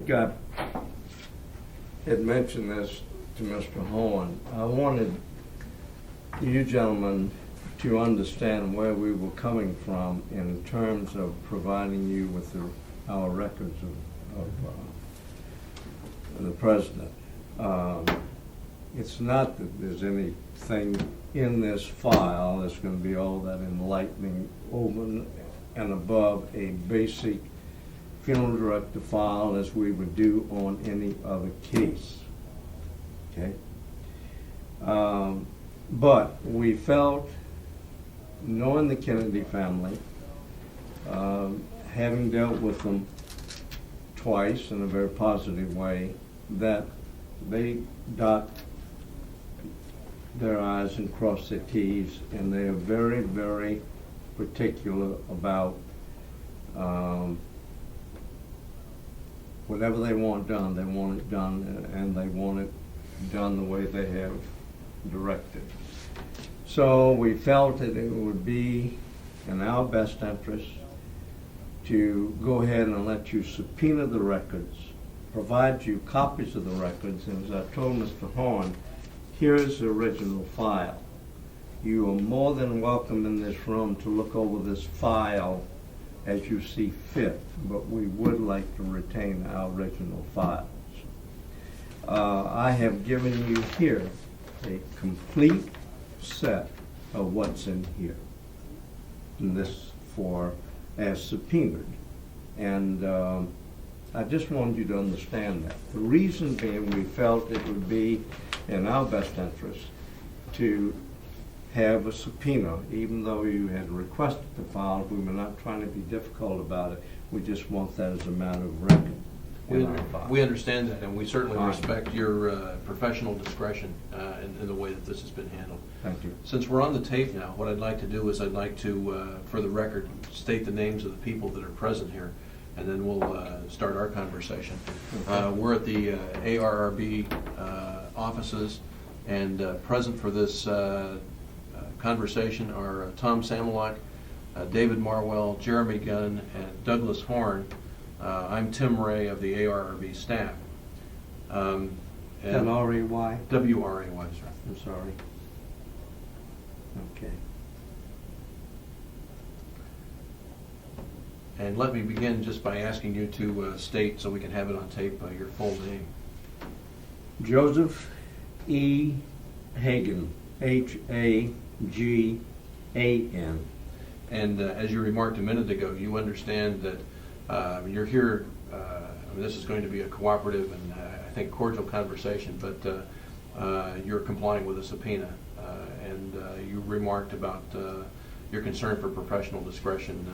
had mentioned this to Mr. Horn. I wanted you gentlemen to understand where we were coming from in terms of providing you with our records of the president. It's not that there's anything in this file that's going to be all that enlightening over and above a basic funeral director file as we would do on any other case. Okay? But we felt, knowing the Kennedy family, having dealt with them twice in a very positive way, that they dot their I's and cross their T's, and they are very, very particular about whatever they want done, they want it done, and they want it done the way they have directed. So we felt that it would be in our best interest to go ahead and let you subpoena the records, provide you copies of the records, and as I told Mr. Horn, here's the original file. You are more than welcome in this room to look over this file as you see fit, but we would like to retain our original files. I have given you here a complete set of what's in here, and this as subpoenaed. And I just wanted you to understand that. The reason being, we felt it would be in our best interest to have a subpoena, even though you had requested the file. We were not trying to be difficult about it. We just want that as a matter of record. We understand that, and we certainly respect your professional discretion in the way that this has been handled. Thank you. Since we're on the tape now, what I'd like to do is I'd like to, for the record, state the names of the people that are present here, and then we'll start our conversation. Okay. We're at the ARRB offices, and present for this conversation are Tom Samolak, David Marwell, Jeremy Gunn, and Douglas Horn. I'm Tim Ray of the ARRB staff. W-R-A-Y? W-R-A-Y, sir. I'm sorry. Okay. And let me begin just by asking you to state, so we can have it on tape, your full name. Joseph E. Hagan, H-A-G-A-N. And as you remarked a minute ago, you understand that you're here, this is going to be a cooperative and I think cordial conversation, but you're complying with a subpoena. And you remarked about your concern for professional discretion,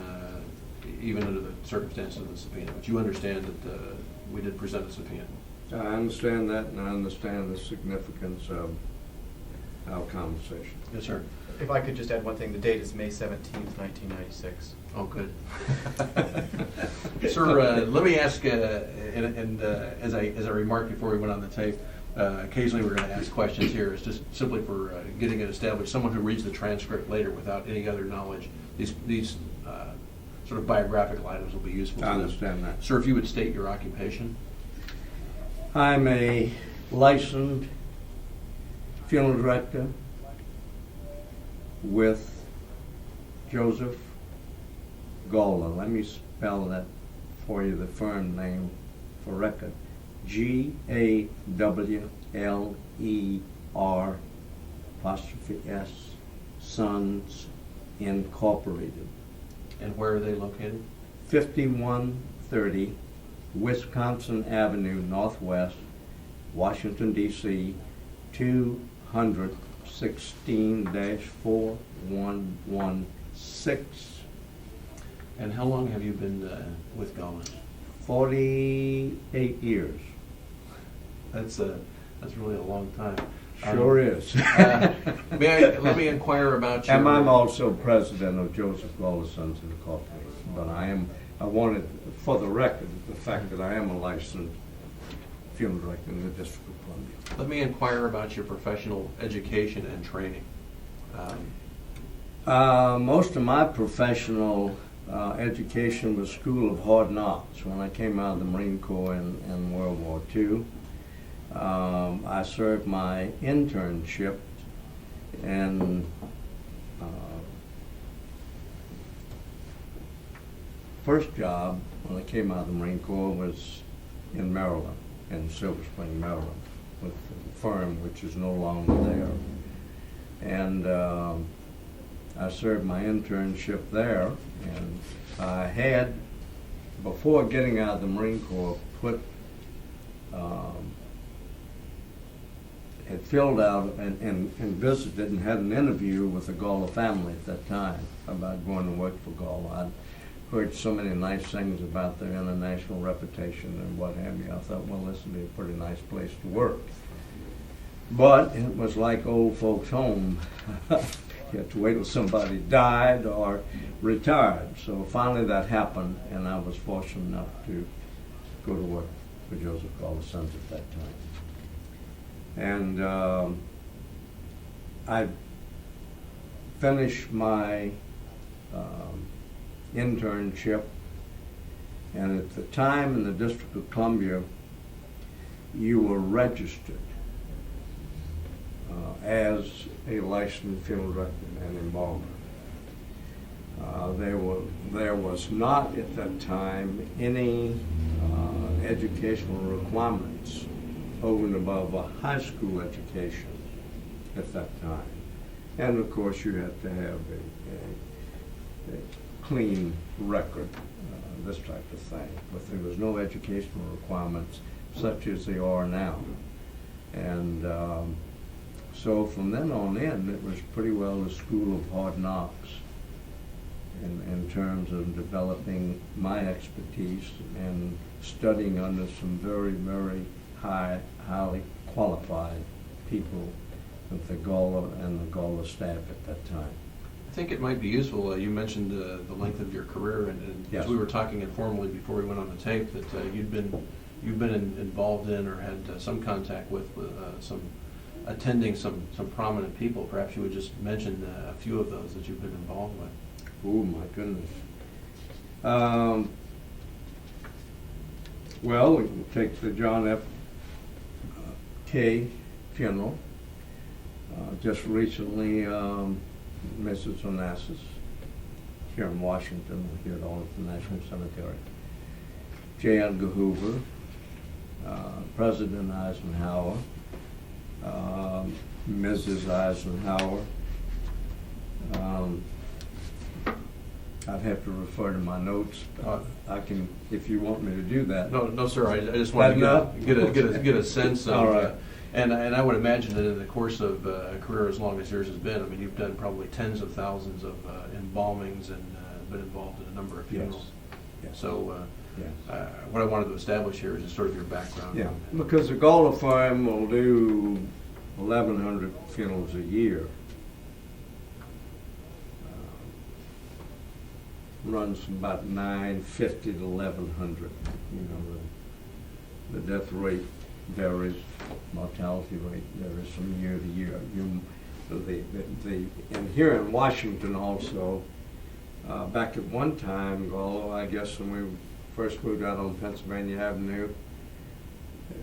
even under the circumstances of the subpoena. But you understand that we did present a subpoena. I understand that, and I understand the significance of our conversation. Yes, sir. If I could just add one thing, the date is May 17th, 1996. Oh, good. Sir, let me ask, as I remarked before we went on the tape, occasionally we're going to ask questions here. It's just simply for getting it established. Someone who reads the transcript later without any other knowledge, these sort of biographical items will be useful to them. I understand that. Sir, if you would state your occupation. I'm a licensed funeral director with Joseph Gola. Let me spell that for you, the firm name for record. G-A-W-L-E-R apostrophe S Sons Incorporated. And where are they located? 5130 Wisconsin Avenue Northwest, Washington, D.C. 216-4116. And how long have you been with Golan? 48 years. That's really a long time. Sure is. Let me inquire about your... And I'm also president of Joseph Gola Sons Incorporated. But I wanted, for the record, the fact that I am a licensed funeral director in the District of Columbia. Let me inquire about your professional education and training. Most of my professional education was School of Hard Knocks. When I came out of the Marine Corps in World War II, I served my internship in first job when I came out of the Marine Corps was in Maryland, in Silver Spring, Maryland, with the firm which is no longer there. And I served my internship there, and I had, before getting out of the Marine Corps, had filled out and visited and had an interview with the Gawler family at that time about going to work for Gawler. I'd heard so many nice things about their international reputation and what have you. I thought, well, this would be a pretty nice place to work. But it was like old folks' home. You had to wait till somebody died or retired. So finally that happened, and I was fortunate enough to go to work for Joseph Gawler's Sons at that time. And I finished my internship, and at the time in the District of Columbia, you were registered as a licensed funeral director and embalmer. There was not at that time any educational requirements over and above a high school education at that time. And of course you had to have a clean record, this type of thing. But there was no educational requirements such as they are now. And so from then on in, it was pretty well the school of hard knocks in terms of developing my expertise and studying under some very, very highly qualified people with the Gawler and the Gawler staff at that time. I think it might be useful, you mentioned the length of your career, and Yes. as we were talking informally before we went on the tape, that you've been involved in or had some contact with attending some prominent people. Perhaps you would just mention a few of those that you've been involved with. Oh, my goodness. Well, we can take the John F. K. funeral. Just recently, Mrs. Onassis here in Washington, here at Arlington National Cemetery. J. Edgar Hoover, President Eisenhower, Mrs. Eisenhower. I'd have to refer to my notes. I can, if you want me to do that. No, sir. I just wanted to get a sense of. All right. And I would imagine that in the course of a career as long as yours has been, I mean, you've done probably tens of thousands of embalmings and been involved in a number of funerals. Yes. So Yes. what I wanted to establish here is just sort of your background. Yeah, because the Gawler firm will do 1,100 funerals a year. Runs from about 950 to 1,100. You know, the death rate varies, mortality rate varies from year to year. And here in Washington also, back at one time, Gawler, I guess when we first moved out on Pennsylvania Avenue,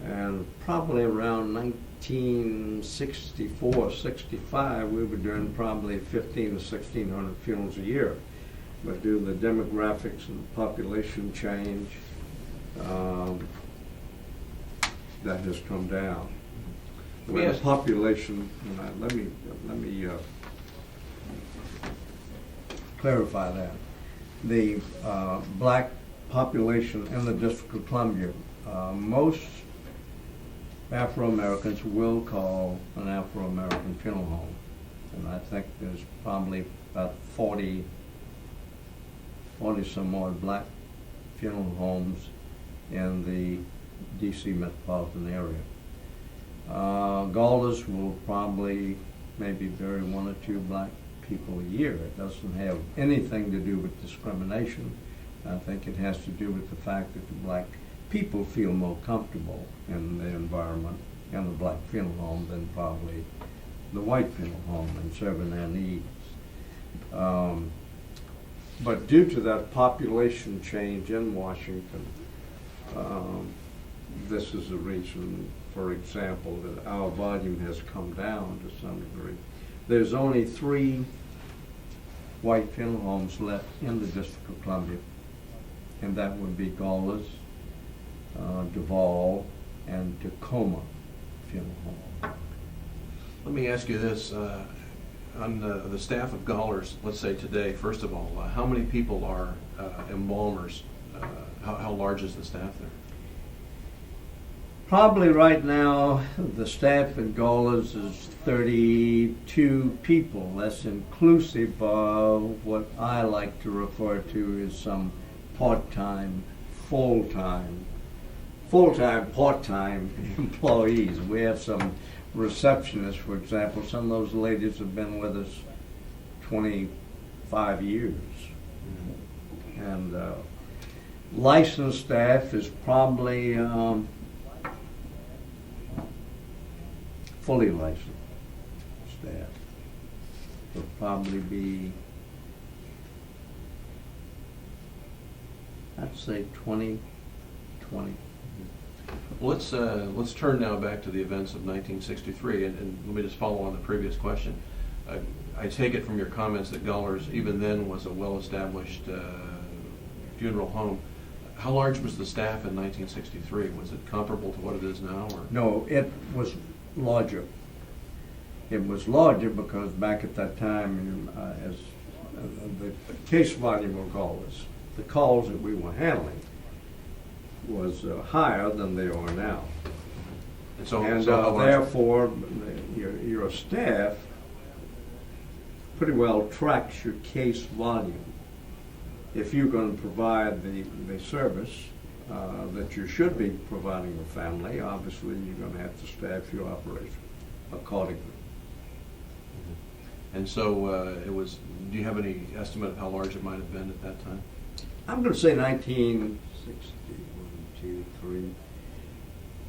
and probably around 1964, 65, we were doing probably 1,500 to 1,600 funerals a year. But due to the demographics and population change, that has come down. Well, the population, let me clarify that. The black population in the District of Columbia, most Afro-Americans will call an Afro-American funeral home. And I think there's probably about 40 some odd black funeral homes in the D.C. metropolitan area. Gawlers will probably maybe bury one or two black people a year. It doesn't have anything to do with discrimination. I think it has to do with the fact that the black people feel more comfortable in the environment in the black funeral home than probably the white funeral home and serving their needs. But due to that population change in Washington, this is the reason, for example, that our volume has come down to some degree. There's only 3 white funeral homes left in the District of Columbia, and that would be Gawler's, Duval, and Tacoma Funeral Home. Let me ask you this, on the staff of Gawler's, let's say today, first of all, how many people are embalmers? How large is the staff there? Probably right now, the staff at Gawler's is 32 people. That's inclusive of what I like to refer to as some part-time, full-time, part-time employees. We have some receptionists, for example. Some of those ladies have been with us 25 years. And licensed staff is probably fully licensed staff. Would probably be, I'd say 20. Well, let's turn now back to the events of 1963, and let me just follow on the previous question. I take it from your comments that Gawler's even then was a well-established funeral home. How large was the staff in 1963? Was it comparable to what it is now? Or? No, it was larger. It was larger because back at that time, as the case volume of Gawler's, the calls that we were handling was higher than they are now. And so how large? Therefore, your staff pretty well tracks your case volume. If you're going to provide the service that you should be providing the family, obviously you're going to have to staff your operation accordingly. And so it was, do you have any estimate of how large it might have been at that time? I'm going to say 1960, 1, 2, 3.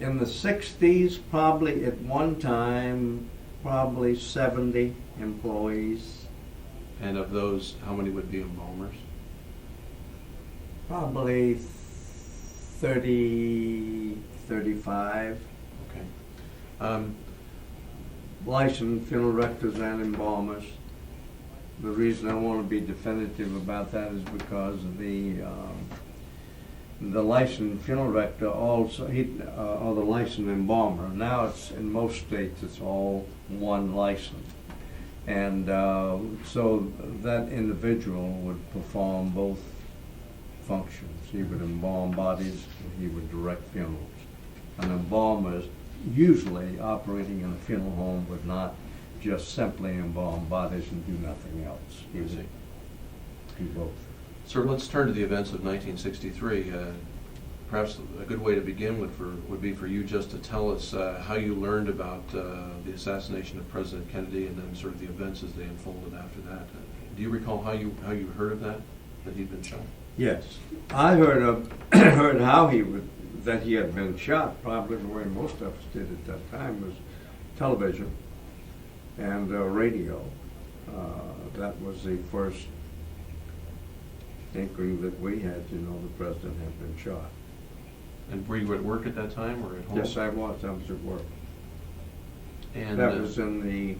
In the 60s, probably at one time, probably 70 employees. And of those, how many would be embalmers? Probably 30, 35. Okay. Licensed funeral directors and embalmers. The reason I want to be definitive about that is because the licensed funeral director also, or the licensed embalmer. Now it's in most states it's all one license, and so that individual would perform both functions. He would embalm bodies, and he would direct funerals. An embalmer, usually operating in a funeral home, would not just simply embalm bodies and do nothing else. He would do both. Sir, let's turn to the events of 1963. Perhaps a good way to begin would be for you just to tell us how you learned about the assassination of President Kennedy, and then sort of the events as they unfolded after that. Do you recall how you heard of that he'd been shot? Yes, I heard that he had been shot. Probably the way most of us did at that time was television and radio. That was the first inkling that we had to know the president had been shot. And were you at work at that time or at home? Yes, I was. I was at work. And that was in the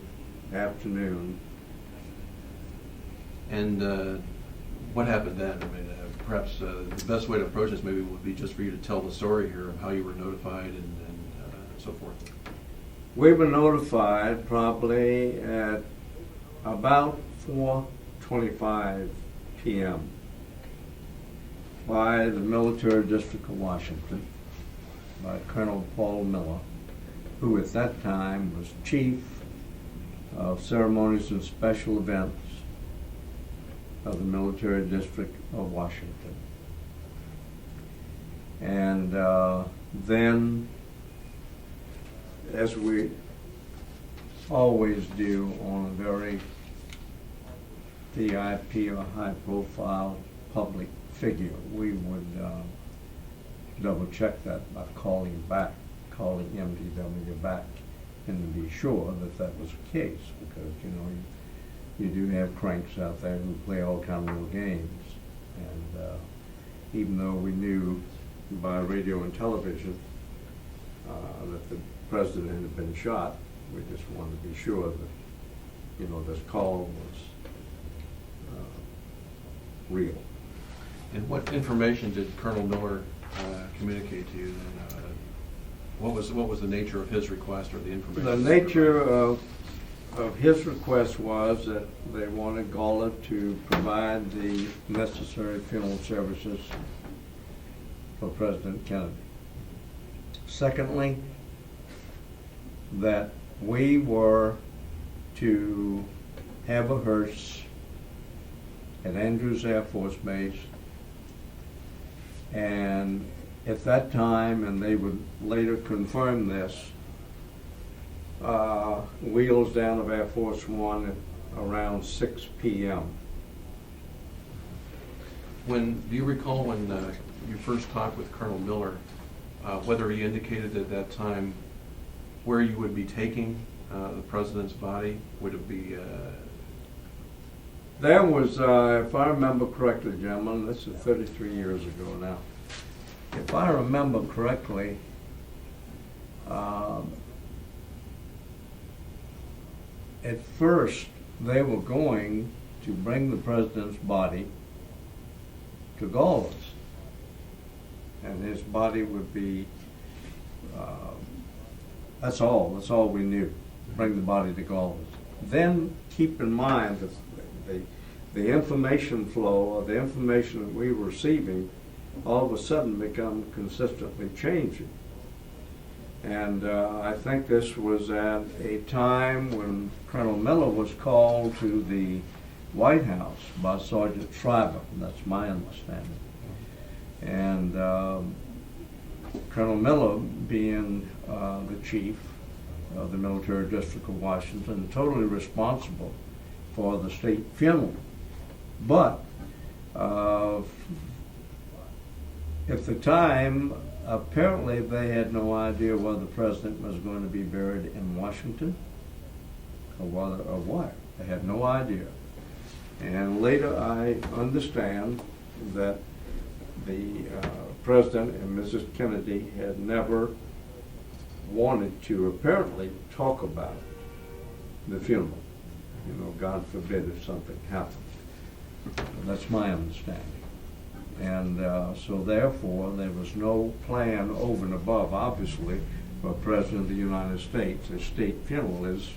afternoon. And what happened then? I mean, perhaps the best way to approach this maybe would be just for you to tell the story here of how you were notified and so forth. We were notified probably at about 4:25 p.m. by the Military District of Washington, by Colonel Paul Miller, who at that time was Chief of Ceremonies and Special Events of the Military District of Washington. And then, as we always do on a very VIP or high-profile public figure, we would double-check that by calling MDW back, and to be sure that that was the case, because you do have cranks out there who play all kinds of little games. And even though we knew by radio and television that the president had been shot, we just wanted to be sure that, this call was real. And what information did Colonel Miller communicate to you? What was the nature of his request or the information? The nature of his request was that they wanted Gala to provide the necessary funeral services for President Kennedy. Secondly, that we were to have a hearse at Andrews Air Force Base, and at that time, and they would later confirm this, wheels down of Air Force One at around 6 p.m. Do you recall when you first talked with Colonel Miller, whether he indicated at that time where you would be taking the president's body? Would it be? There was, if I remember correctly, gentlemen, this is 33 years ago now. If I remember correctly, at first they were going to bring the president's body to Gauls, and his body would be, that's all we knew, bring the body to Gauls. Then keep in mind that the information flow, or the information that we were receiving, all of a sudden become consistently changing. And I think this was at a time when Colonel Miller was called to the White House by Sergeant Schreiber. That's my understanding. And Colonel Miller, being the chief of the Military District of Washington, totally responsible for the state funeral. But at the time, apparently they had no idea whether the president was going to be buried in Washington or what. They had no idea. And later I understand that the president and Mrs. Kennedy had never wanted to apparently talk about the funeral. God forbid if something happened. That's my understanding. And so therefore, there was no plan over and above, obviously, for President of the United States. A state funeral is,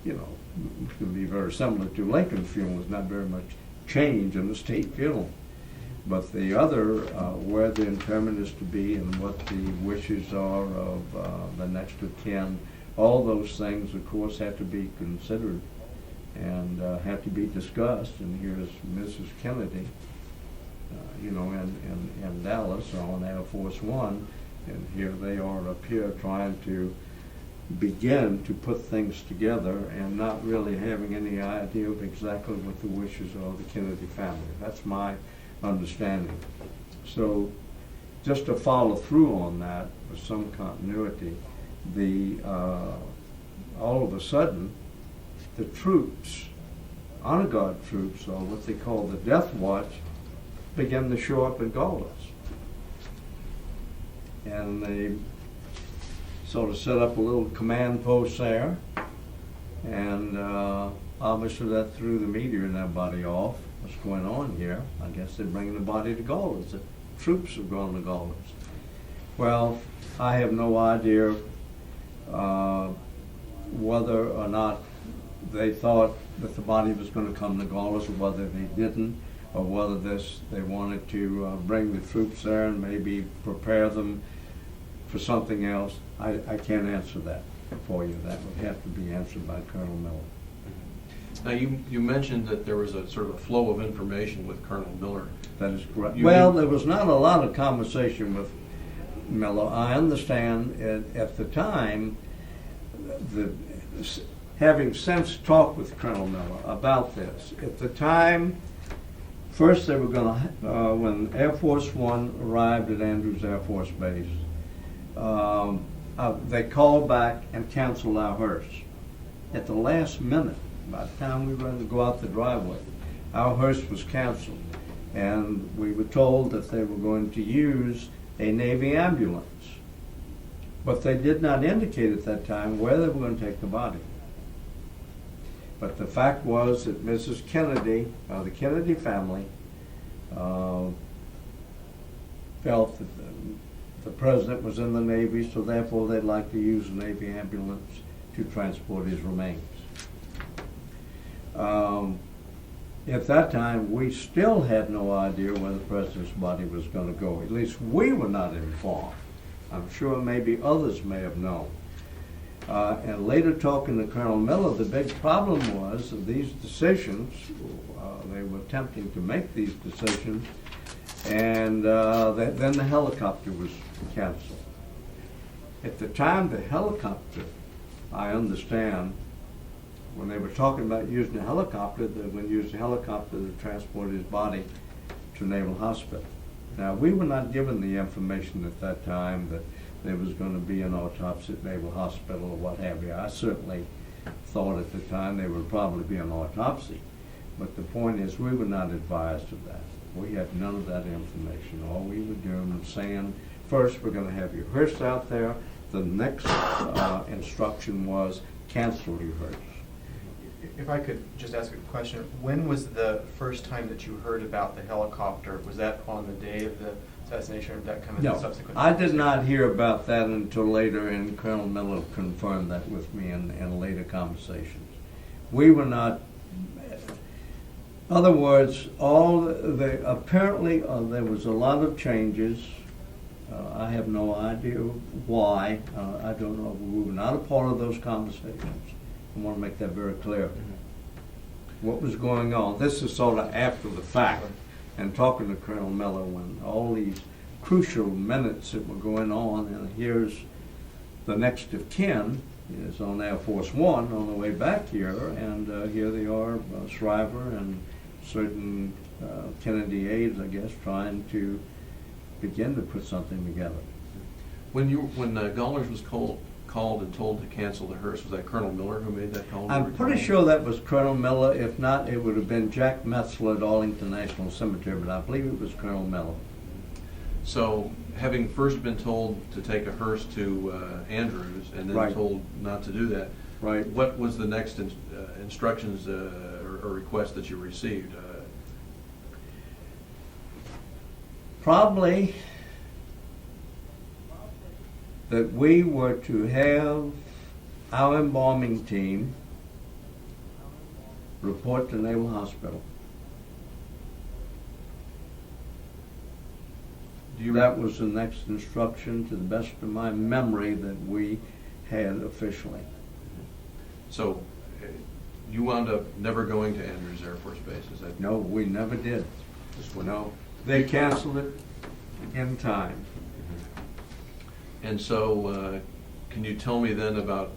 can be very similar to Lincoln's funeral. There's not very much change in the state funeral. But the other, where the interment is to be and what the wishes are of the next of kin, all those things, of course, have to be considered and have to be discussed. And here's Mrs. Kennedy, in Dallas on Air Force One, and here they are up here trying to begin to put things together and not really having any idea of exactly what the wishes are of the Kennedy family. That's my understanding. So just to follow through on that with some continuity, all of a sudden the troops, honor guard troops, or what they call the death watch, began to show up at Gauls. And they sort of set up a little command post there, and obviously that threw the media and everybody off. What's going on here? I guess they're bringing the body to Gauls. The troops have gone to Gauls. Well, I have no idea whether or not they thought that the body was going to come to Gauls, or whether they didn't, or whether they wanted to bring the troops there and maybe prepare them for something else. I can't answer that for you. That would have to be answered by Colonel Miller. Now, you mentioned that there was a sort of a flow of information with Colonel Miller. That is correct. Well, there was not a lot of conversation with Miller. I understand at the time, having since talked with Colonel Miller about this, at the time, first they were going to, when Air Force One arrived at Andrews Air Force Base, they called back and canceled our hearse. At the last minute, by the time we were going to go out the driveway, our hearse was canceled. And we were told that they were going to use a Navy ambulance. But they did not indicate at that time where they were going to take the body. But the fact was that Mrs. Kennedy, the Kennedy family, felt that the president was in the Navy, so therefore they'd like to use a Navy ambulance to transport his remains. At that time, we still had no idea where the president's body was going to go. At least we were not informed. I'm sure maybe others may have known. And later talking to Colonel Miller, the big problem was that these decisions, they were attempting to make these decisions, and then the helicopter was canceled. At the time, the helicopter, I understand, when they were talking about using a helicopter, they would use a helicopter to transport his body to Naval Hospital. Now, we were not given the information at that time that there was going to be an autopsy at Naval Hospital or what have you. I certainly thought at the time there would probably be an autopsy. But the point is, we were not advised of that. We had none of that information. All we were doing was saying, first, we're going to have your hearse out there. The next instruction was cancel your hearse. If I could just ask a question, when was the first time that you heard about the helicopter? Was that on the day of the assassination, or did that come in the No, subsequent? I did not hear about that until later, and Colonel Miller confirmed that with me in later conversations. We were not. In other words, apparently there was a lot of changes. I have no idea why. I don't know. We were not a part of those conversations. I want to make that very clear. What was going on? This is sort of after the fact, and talking to Colonel Miller when all these crucial minutes that were going on, and here's the next of kin is on Air Force One on the way back here, and here they are, Shriver and certain Kennedy aides, I guess, trying to begin to put something together. When Gollers was called and told to cancel the hearse, was that Colonel Miller who made that call? I'm pretty sure that was Colonel Miller. If not, it would have been Jack Metzler at Arlington National Cemetery, but I believe it was Colonel Miller. So, having first been told to take a hearse to Andrews and then Right. told not to do that, Right. what was the next instructions or request that you received? Probably that we were to have our embalming team report to Naval Hospital. That was the next instruction, to the best of my memory, that we had officially. So, you wound up never going to Andrews Air Force Base, is that? No, we never did. No, they canceled it in time. And so, can you tell me then about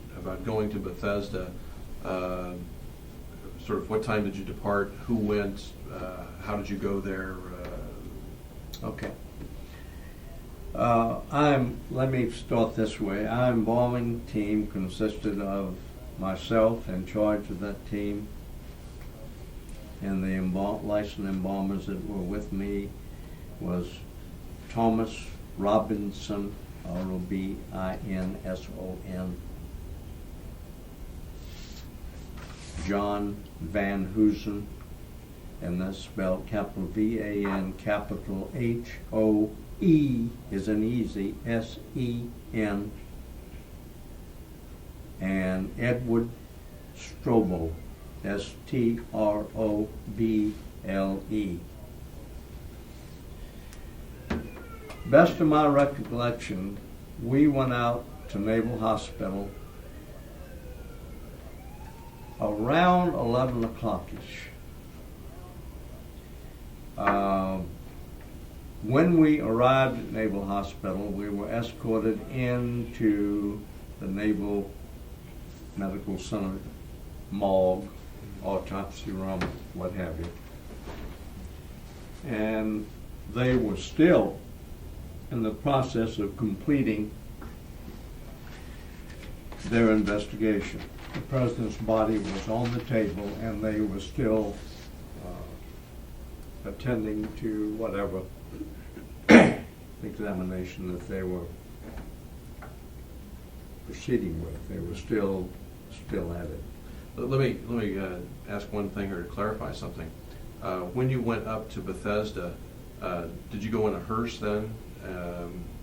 going to Bethesda? Sort of what time did you depart? Who went? How did you go there? Okay. Let me start this way. Our embalming team consisted of myself in charge of that team, and the licensed embalmers that were with me was Thomas Robinson, Robinson, John Van Hoosen, and that's spelled capital V-A-N, capital H-O-E is an easy, S-E-N, and Edward Strobel, S-T-R-O-B-L-E. Best of my recollection, we went out to Naval Hospital around 11 o'clock-ish. When we arrived at Naval Hospital, we were escorted into the Naval Medical Center morgue, autopsy room, what have you. And they were still in the process of completing their investigation. The president's body was on the table, and they were still attending to whatever examination that they were proceeding with. They were still at it. Let me ask one thing or to clarify something. When you went up to Bethesda, did you go in a hearse then?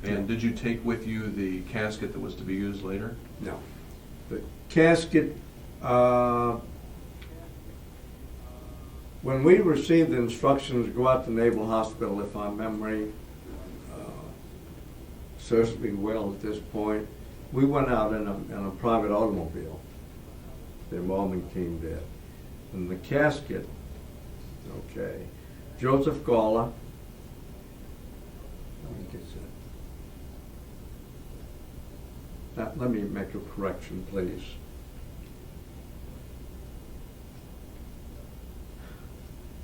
And did you take with you the casket that was to be used later? No. The casket, when we received the instructions to go out to Naval Hospital, if my memory serves me well at this point, we went out in a private automobile. The embalming team did. And the casket, okay, Joseph Gawler, let me make a correction, please.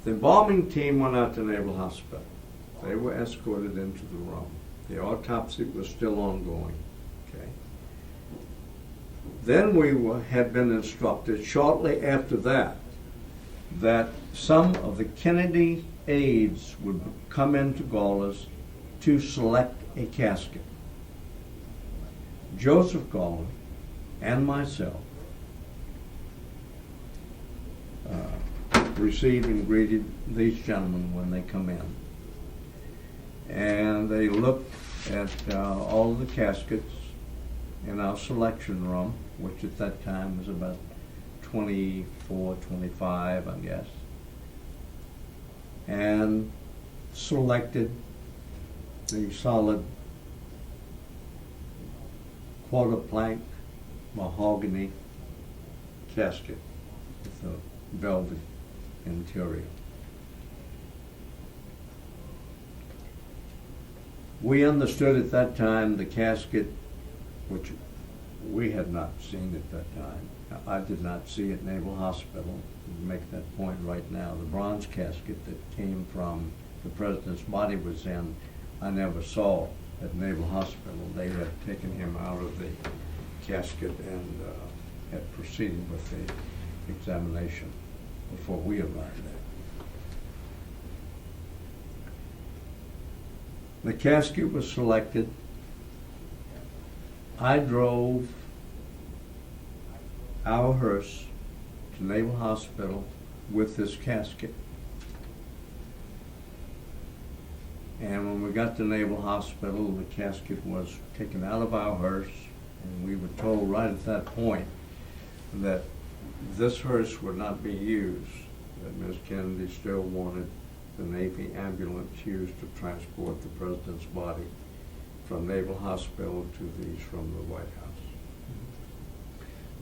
The embalming team went out to Naval Hospital. They were escorted into the room. The autopsy was still ongoing. Okay. Then we had been instructed shortly after that some of the Kennedy aides would come into Gawler's to select a casket. Joseph Gawler and myself received and greeted these gentlemen when they come in. And they looked at all of the caskets in our selection room, which at that time was about 24, 25, I guess, and selected the solid quarter plank mahogany casket with a velvet interior. We understood at that time the casket, which we had not seen at that time. I did not see at Naval Hospital. To make that point right now, the bronze casket that came from the president's body was in, I never saw at Naval Hospital. They had taken him out of the casket and had proceeded with the examination before we arrived there. The casket was selected. I drove our hearse to Naval Hospital with this casket. And when we got to Naval Hospital, the casket was taken out of our hearse, and we were told right at that point that this hearse would not be used, that Ms. Kennedy still wanted the Navy ambulance used to transport the president's body from Naval Hospital to these from the White House.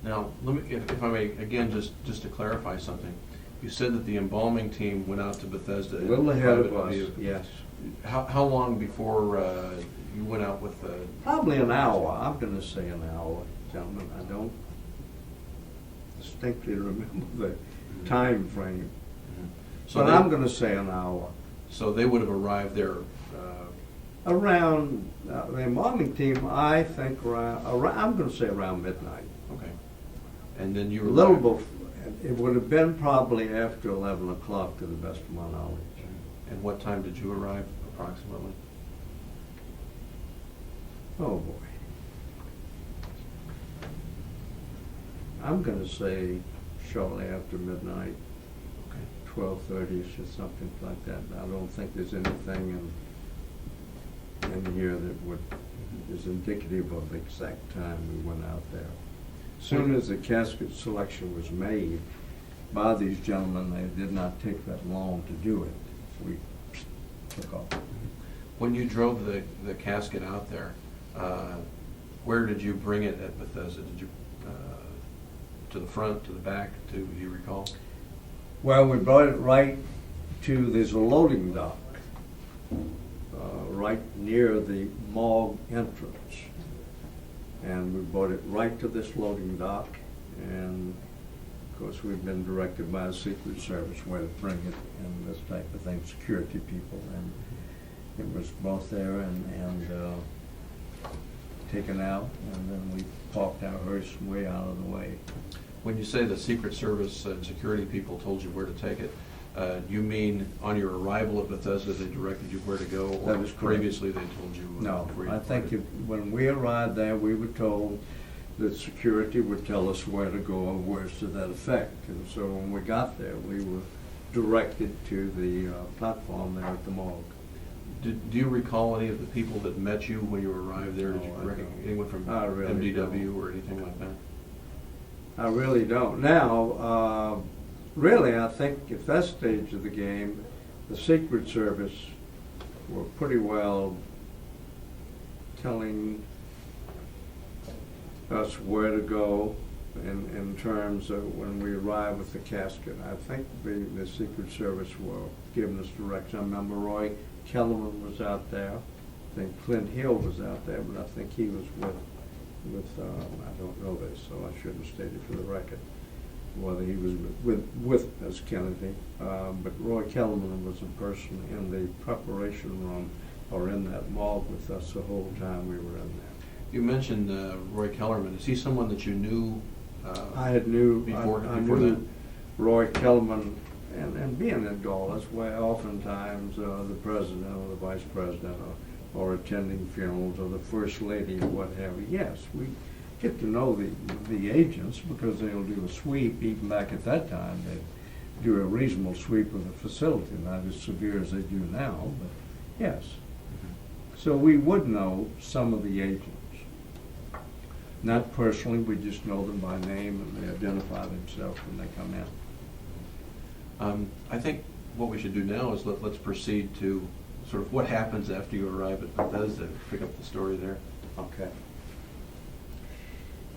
Now, let me, if I may, again, just to clarify something. You said that the embalming team went out to Bethesda. A little ahead of private us, vehicle. yes. How long before you went out with the... Probably an hour. I'm going to say an hour, gentlemen. I don't distinctly remember the time frame. So But I'm going to say an hour. So they would have arrived there... Around, the embalming team, I think around, I'm going to say around midnight. Okay. And then you A were... little before, it would have been probably after 11 o'clock to the best of my knowledge. And what time did you arrive, approximately? Oh, boy. I'm going to say shortly after midnight, Okay. 12:30ish or something like that. I don't think there's anything in here that is indicative of the exact time we went out there. As soon as the casket selection was made by these gentlemen, they did not take that long to do it. We took off. When you drove the casket out there, where did you bring it at Bethesda? Did you to the front, to the back? Do you recall? Well, we brought it right to, there's a loading dock right near the morgue entrance. And we brought it right to this loading dock, and of course we've been directed by the Secret Service where to bring it and this type of thing, security people, and it was both there and taken out, and then we parked our hearse way out of the way. When you say the Secret Service and security people told you where to take it, you mean on your arrival at Bethesda, they directed you where to go? Or That is correct. previously they told you? No, before you I think departed? when we arrived there, we were told that security would tell us where to go or words to that effect. And so when we got there, we were directed to the platform there at the morgue. Do you recall any of the people that met you when you arrived there? Did No, you I recognize don't. anyone from I really MDW don't. or anything like that? I really don't. Now, really, I think at that stage of the game, the Secret Service were pretty well telling us where to go in terms of when we arrived with the casket. I think the Secret Service were giving us direction. I remember Roy Kellerman was out there. I think Clint Hill was out there, but I think he was with I don't know this, so I shouldn't state it for the record, whether he was with Ms. Kennedy. But Roy Kellerman was a person in the preparation room or in that morgue with us the whole time we were in there. You mentioned Roy Kellerman. Is he someone that you knew? I knew that? Roy Kellerman, and being in Dulles, where oftentimes the president or the vice president or attending funerals or the first lady or what have you. Yes, we get to know the agents because they'll do a sweep. Even back at that time, they'd do a reasonable sweep of the facility, not as severe as they do now, but yes. So we would know some of the agents. Not personally, we just know them by name and they identify themselves when they come in. I think what we should do now is let's proceed to sort of what happens after you arrive at Bethesda. Pick up the story there. Okay.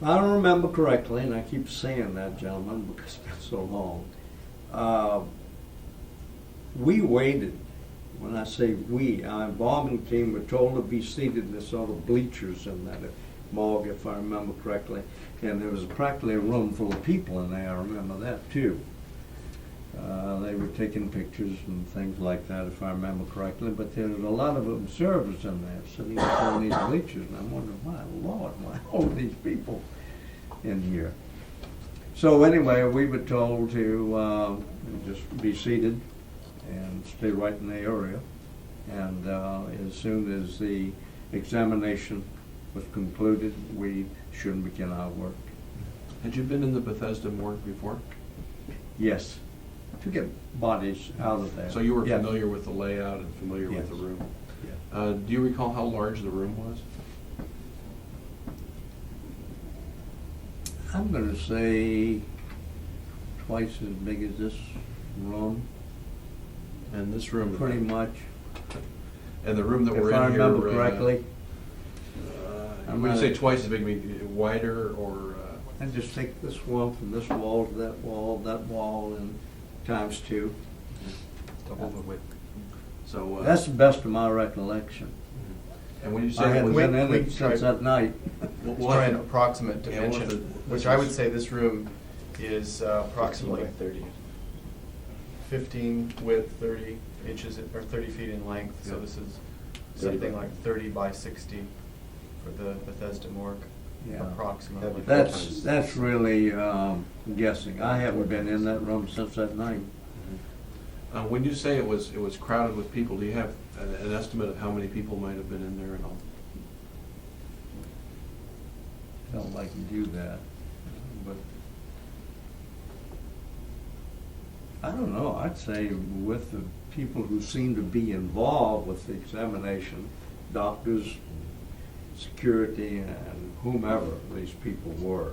If I don't remember correctly, and I keep saying that, gentlemen, because it's been so long, we waited. When I say we, our embalming team were told to be seated in the sort of bleachers in that morgue, if I remember correctly. And there was practically a room full of people in there, I remember that too. They were taking pictures and things like that, if I remember correctly. But there was a lot of observers in there sitting on these bleachers, and I'm wondering, my Lord, why all these people in here? So anyway, we were told to just be seated and stay right in the area. And as soon as the examination was concluded, we should begin our work. Had you been in the Bethesda morgue before? Yes, to get bodies out of there. So you were Yes. familiar with the layout and familiar Yes. with the room. Yes. Do you recall how large the room was? I'm going to say twice as big as this room, And this room, pretty much. and the room that If we're I in here. remember correctly. When you say twice as big, you mean wider or? I just take this one from this wall to that wall, and times two. Double the width. So. That's the best of my recollection. And when you say I it hadn't was, been in Wait, it since that night. We'll Let's try have an to- approximate Yeah, we'll have dimension, to- which I would say this room is approximately 15 width, 30 inches, or 30 feet in length. So Yeah. this is 30 something by- like 30 by 60 for the Bethesda morgue, Yeah. approximately. That's really guessing. I haven't been in that room since that night. When you say it was crowded with people, do you have an estimate of how many people might have been in there and all? Don't like to do that, but I don't know. I'd say with the people who seem to be involved with the examination, doctors, security, and whomever these people were,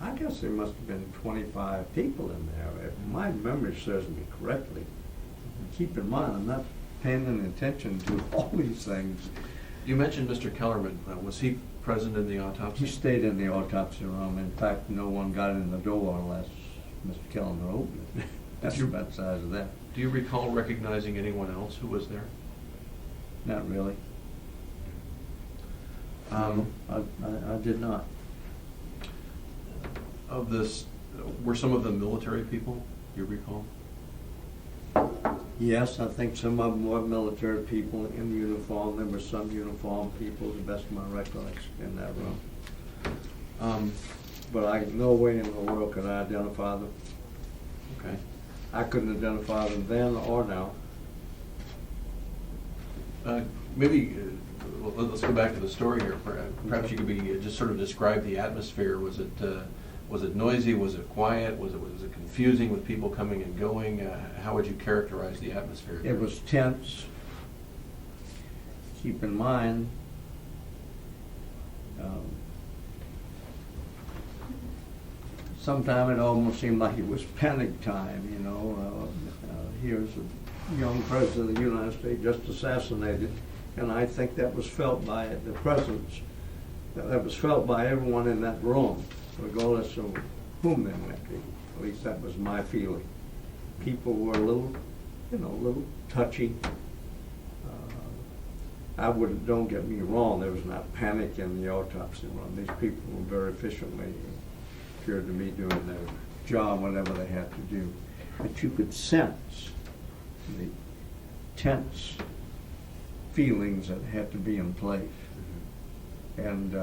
I guess there must have been 25 people in there, if my memory serves me correctly. Keep in mind, I'm not paying any attention to all these things. You mentioned Mr. Kellerman. Was he present in the He autopsy? stayed in the autopsy room. In fact, no one got in the door unless Mr. Kellerman opened it. That's about the size of that. Do you recall recognizing anyone else who was there? Not really. Um, I did not. Of this, were some of them military people, you recall? Yes, I think some of them were military people in uniform. There were some uniformed people, to the best of my recollection, in that room. But no way in the world could I identify them. Okay. I couldn't identify them then or now. Maybe, let's go back to the story here. Perhaps you could just sort of describe the atmosphere. Was it noisy? Was it quiet? Was it confusing with people coming and going? How would you characterize the atmosphere? It was tense. Keep in mind, sometime it almost seemed like it was panic time, you know. Here's a young president of the United States just assassinated, and I think that was felt by the presidents. That was felt by everyone in that room, regardless of whom they might be. At least that was my feeling. People were a little touchy. Don't get me wrong, there was not panic in the autopsy room. These people were very efficiently, appeared to be doing their job, whatever they had to do. But you could sense the tense feelings that had to be in place. And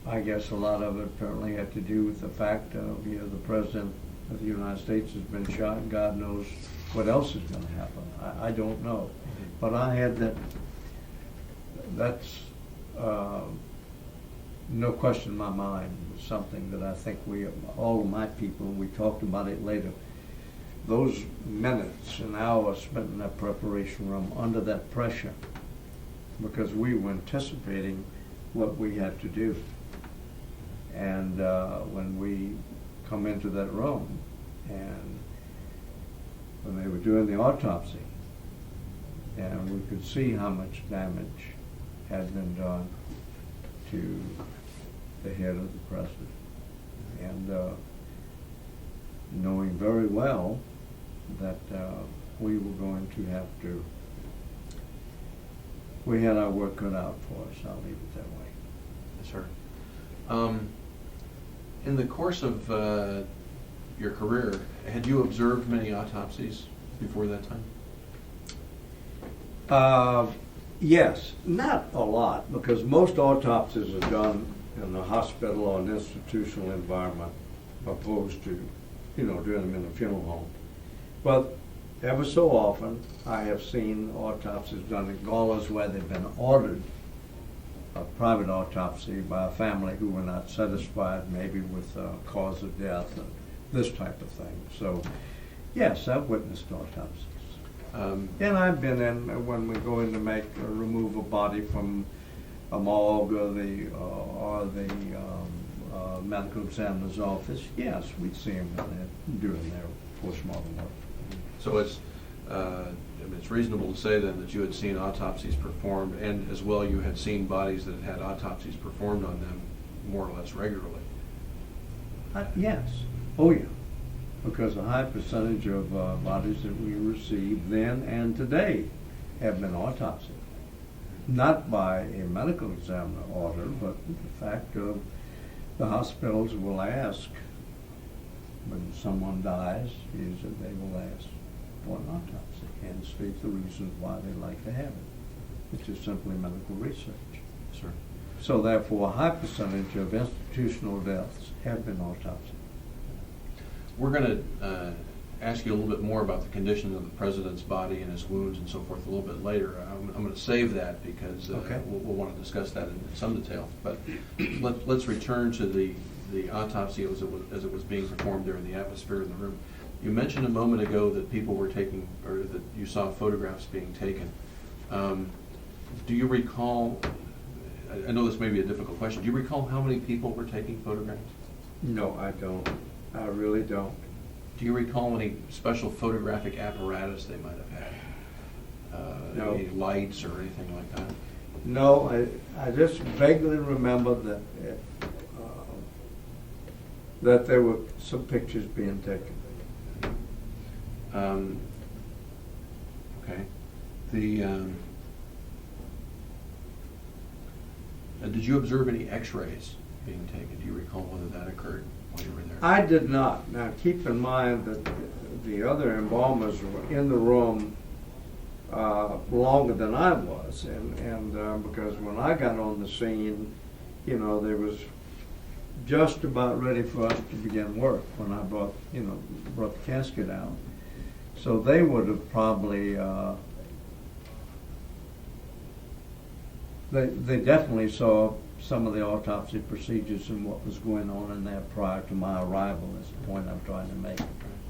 I guess a lot of it apparently had to do with the fact of, the President of the United States has been shot, and God knows what else is going to happen. I don't know. But I had that's no question in my mind, something that I think all of my people, we talked about it later, those minutes and hours spent in that preparation room under that pressure, because we were anticipating what we had to do. And when we come into that room, and when they were doing the autopsy, and we could see how much damage had been done to the head of the president, and knowing very well that we were going to have to, we had our work cut out for us, I'll leave it that way. Yes, sir. In the course of your career, had you observed many autopsies before that time? Yes, not a lot, because most autopsies are done in a hospital or an institutional environment, opposed to, doing them in a funeral home. But ever so often, I have seen autopsies done in galas where they've been ordered a private autopsy by a family who were not satisfied, maybe with cause of death and this type of thing. So, yes, I've witnessed autopsies. And I've been in, when we go in to remove a body from a morgue or the medical examiner's office, yes, we'd see them doing their postmortem work. So it's reasonable to say then that you had seen autopsies performed, and as well you had seen bodies that had autopsies performed on them more or less regularly. Yes. Oh, yeah. Because a high percentage of bodies that we receive then and today have been autopsied. Not by a medical examiner order, but the fact of the hospitals will ask, when someone dies, is that they will ask for an autopsy and state the reasons why they like to have it, which is simply medical research. Sure. So therefore, a high percentage of institutional deaths have been autopsied. We're going to ask you a little bit more about the condition of the president's body and his wounds and so forth a little bit later. I'm going to save that because okay. we'll want to discuss that in some detail. But let's return to the autopsy as it was being performed there in the atmosphere in the room. You mentioned a moment ago that people were taking, or that you saw photographs being taken. Do you recall, I know this may be a difficult question, do you recall how many people were taking photographs? No, I don't. I really don't. Do you recall any special photographic apparatus they might have had? No. Any lights or anything like that? No, I just vaguely remember that there were some pictures being taken. Okay. Did you observe any X-rays being taken. Do you recall whether that occurred while you were there? I did not. Now, keep in mind that the other embalmers were in the room longer than I was, and because when I got on the scene, they was just about ready for us to begin work when I brought the casket out. So they would have probably, they definitely saw some of the autopsy procedures and what was going on in there prior to my arrival, is the point I'm trying to make.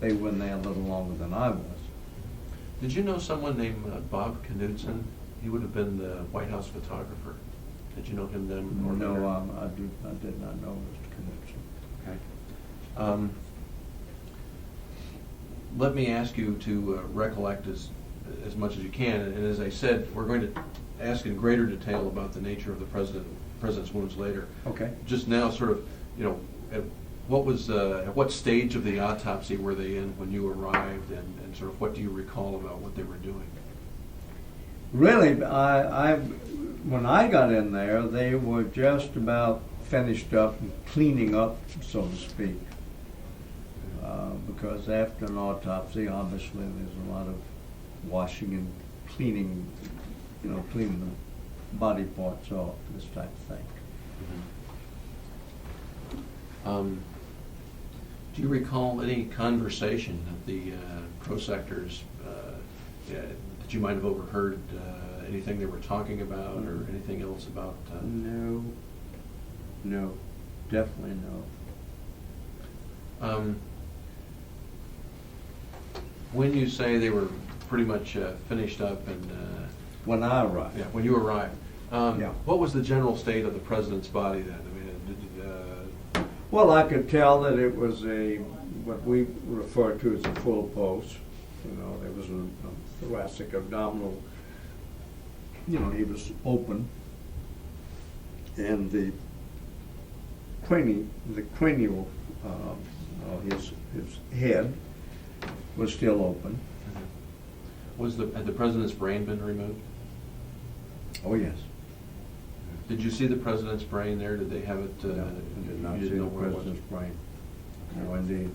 They were in there a little longer than I was. Did you know someone named Bob Knudsen? He would have been the White House photographer. Did you know him then? Or No, later? I did not know Mr. Knudsen. Okay. Let me ask you to recollect as much as you can. And as I said, we're going to ask in greater detail about the nature of the president's wounds later. Okay. Just now, sort of, at what stage of the autopsy were they in when you arrived, and sort of what do you recall about what they were doing? Really, when I got in there, they were just about finished up and cleaning up, so to speak. Because after an autopsy, obviously, there's a lot of washing and cleaning, cleaning the body parts off, this type of thing. Do you recall any conversation that the prosectors that you might have overheard, anything they were talking about, or anything else about? No, definitely no. When you say they were pretty much finished up and When I arrived. when you arrived, Yeah. what was the general state of the president's body then? I mean, Well, I could tell that it was what we refer to as a full pose. There was a thoracic abdominal, he was open. And the cranial, his head was still open. had the president's brain been removed? Oh, yes. Did you see the president's brain there? Did they have it? No, I did not you see didn't the know where it was? president's brain. No, indeed.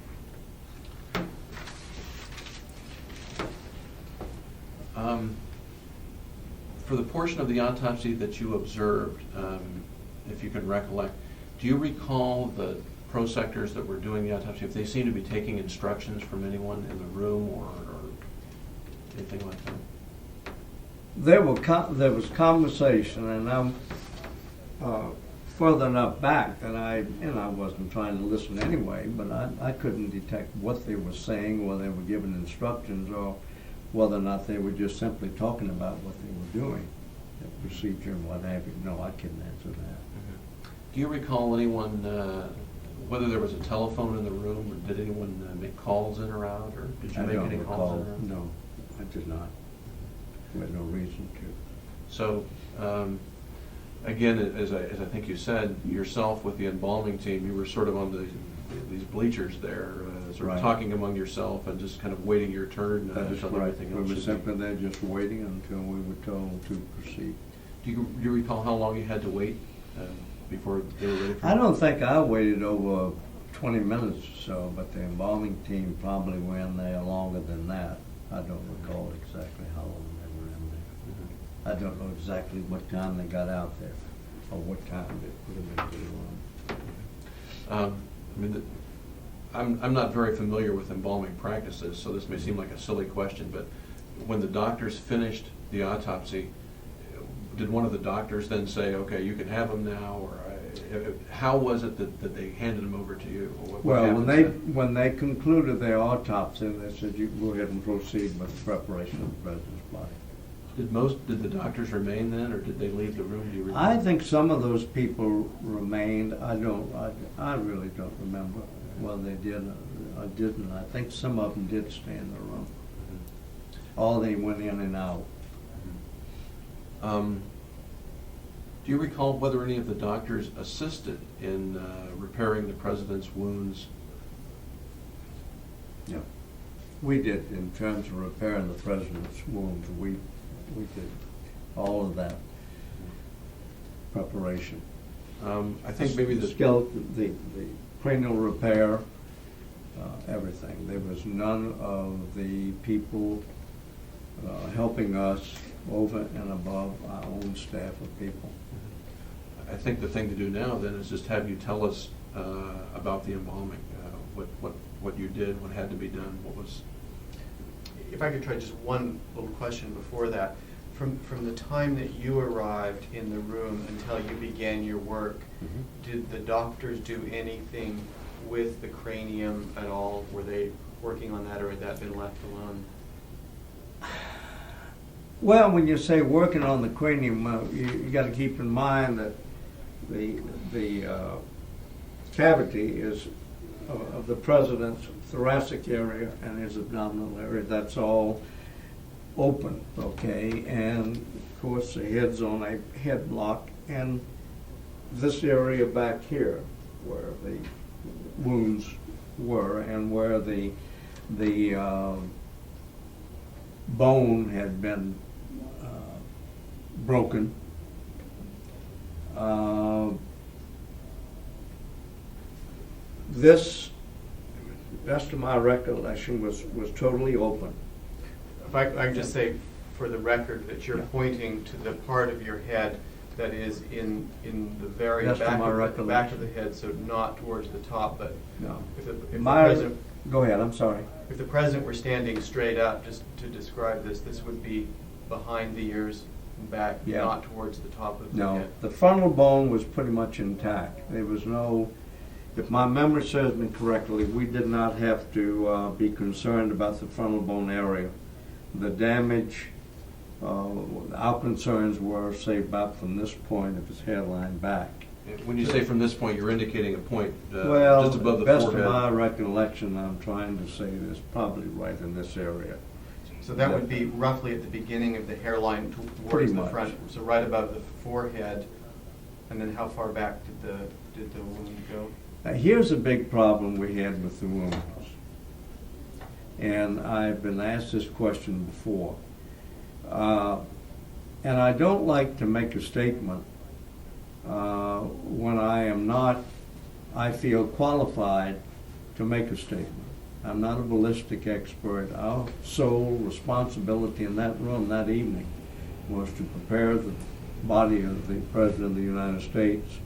For the portion of the autopsy that you observed, if you can recollect, do you recall the prosectors that were doing the autopsy, if they seemed to be taking instructions from anyone in the room or anything like that? There was conversation, and I'm further enough back that I wasn't trying to listen anyway, but I couldn't detect what they were saying, or they were giving instructions, or whether or not they were just simply talking about what they were doing, the procedure and what have you. No, I couldn't answer that. Do you recall anyone, whether there was a telephone in the room, or did anyone make calls in or out, or did you I make don't any recall. calls in or out? No, I did not. There was no reason to. So, again, as I think you said, yourself with the embalming team, you were sort of on these bleachers there, sort of Right. talking among yourself and just kind of waiting your turn That is until correct. everything We else were should simply be. there just waiting until we were told to proceed. Do you recall how long you had to wait before they were ready for I don't think I waited over 20 minutes or so, but the embalming team probably were in there longer than that. I don't recall exactly how long they were in there. I don't know exactly what time they got out there, or what time it would have been due. I'm not very familiar with embalming practices, so this may seem like a silly question, but when the doctors finished the autopsy, did one of the doctors then say, "Okay, you can have him now," or how was it that they handed him over to you? Or what Well, happened then? when they concluded their autopsy, they said, "You go ahead and proceed with the preparation of the president's body." Did the doctors remain then, or did they leave the room? Do you remember? I think some of those people remained. I really don't remember whether they did or didn't. I think some of them did stay in the room. Or they went in and out. Do you recall whether any of the doctors assisted in repairing the president's wounds? Yeah. We did, in terms of repairing the president's wounds. We did all of that preparation. I think maybe the the scalp, the cranial repair, everything. There was none of the people helping us over and above our own staff of people. I think the thing to do now then is just have you tell us about the embalming, what you did, what had to be done, what was. If I could try just one little question before that. From the time that you arrived in the room until you began your work, did the doctors do anything with the cranium at all? Were they working on that, or had that been left alone? Well, when you say working on the cranium, you got to keep in mind that the cavity is of the president's thoracic area and his abdominal area. That's all open, okay? And of course, the head's on a head block, and this area back here, where the wounds were, and where the bone had been broken. This, best of my recollection, was totally open. If I can just say for the record that you're pointing to the part of your head that is in the very Best of back my of the recollection. head, so not towards the top, but No. if the My, president, go ahead, I'm sorry. if the president were standing straight up, just to describe this, this would be behind the ears and back, Yeah. not towards the top of the No, head. the frontal bone was pretty much intact. There was no, if my memory serves me correctly, we did not have to be concerned about the frontal bone area. The damage, our concerns were, say, about from this point of his hairline back. When you say from this point, you're indicating a point Well, just above the best forehead. of my recollection, I'm trying to say this, probably right in this area. So that would be roughly at the beginning of the hairline Pretty towards the much. front, so right above the forehead. And then how far back did the wound go? Here's a big problem we had with the wounds. And I've been asked this question before. And I don't like to make a statement when I am not, I feel, qualified to make a statement. I'm not a ballistic expert. Our sole responsibility in that room that evening was to prepare the body of the President of the United States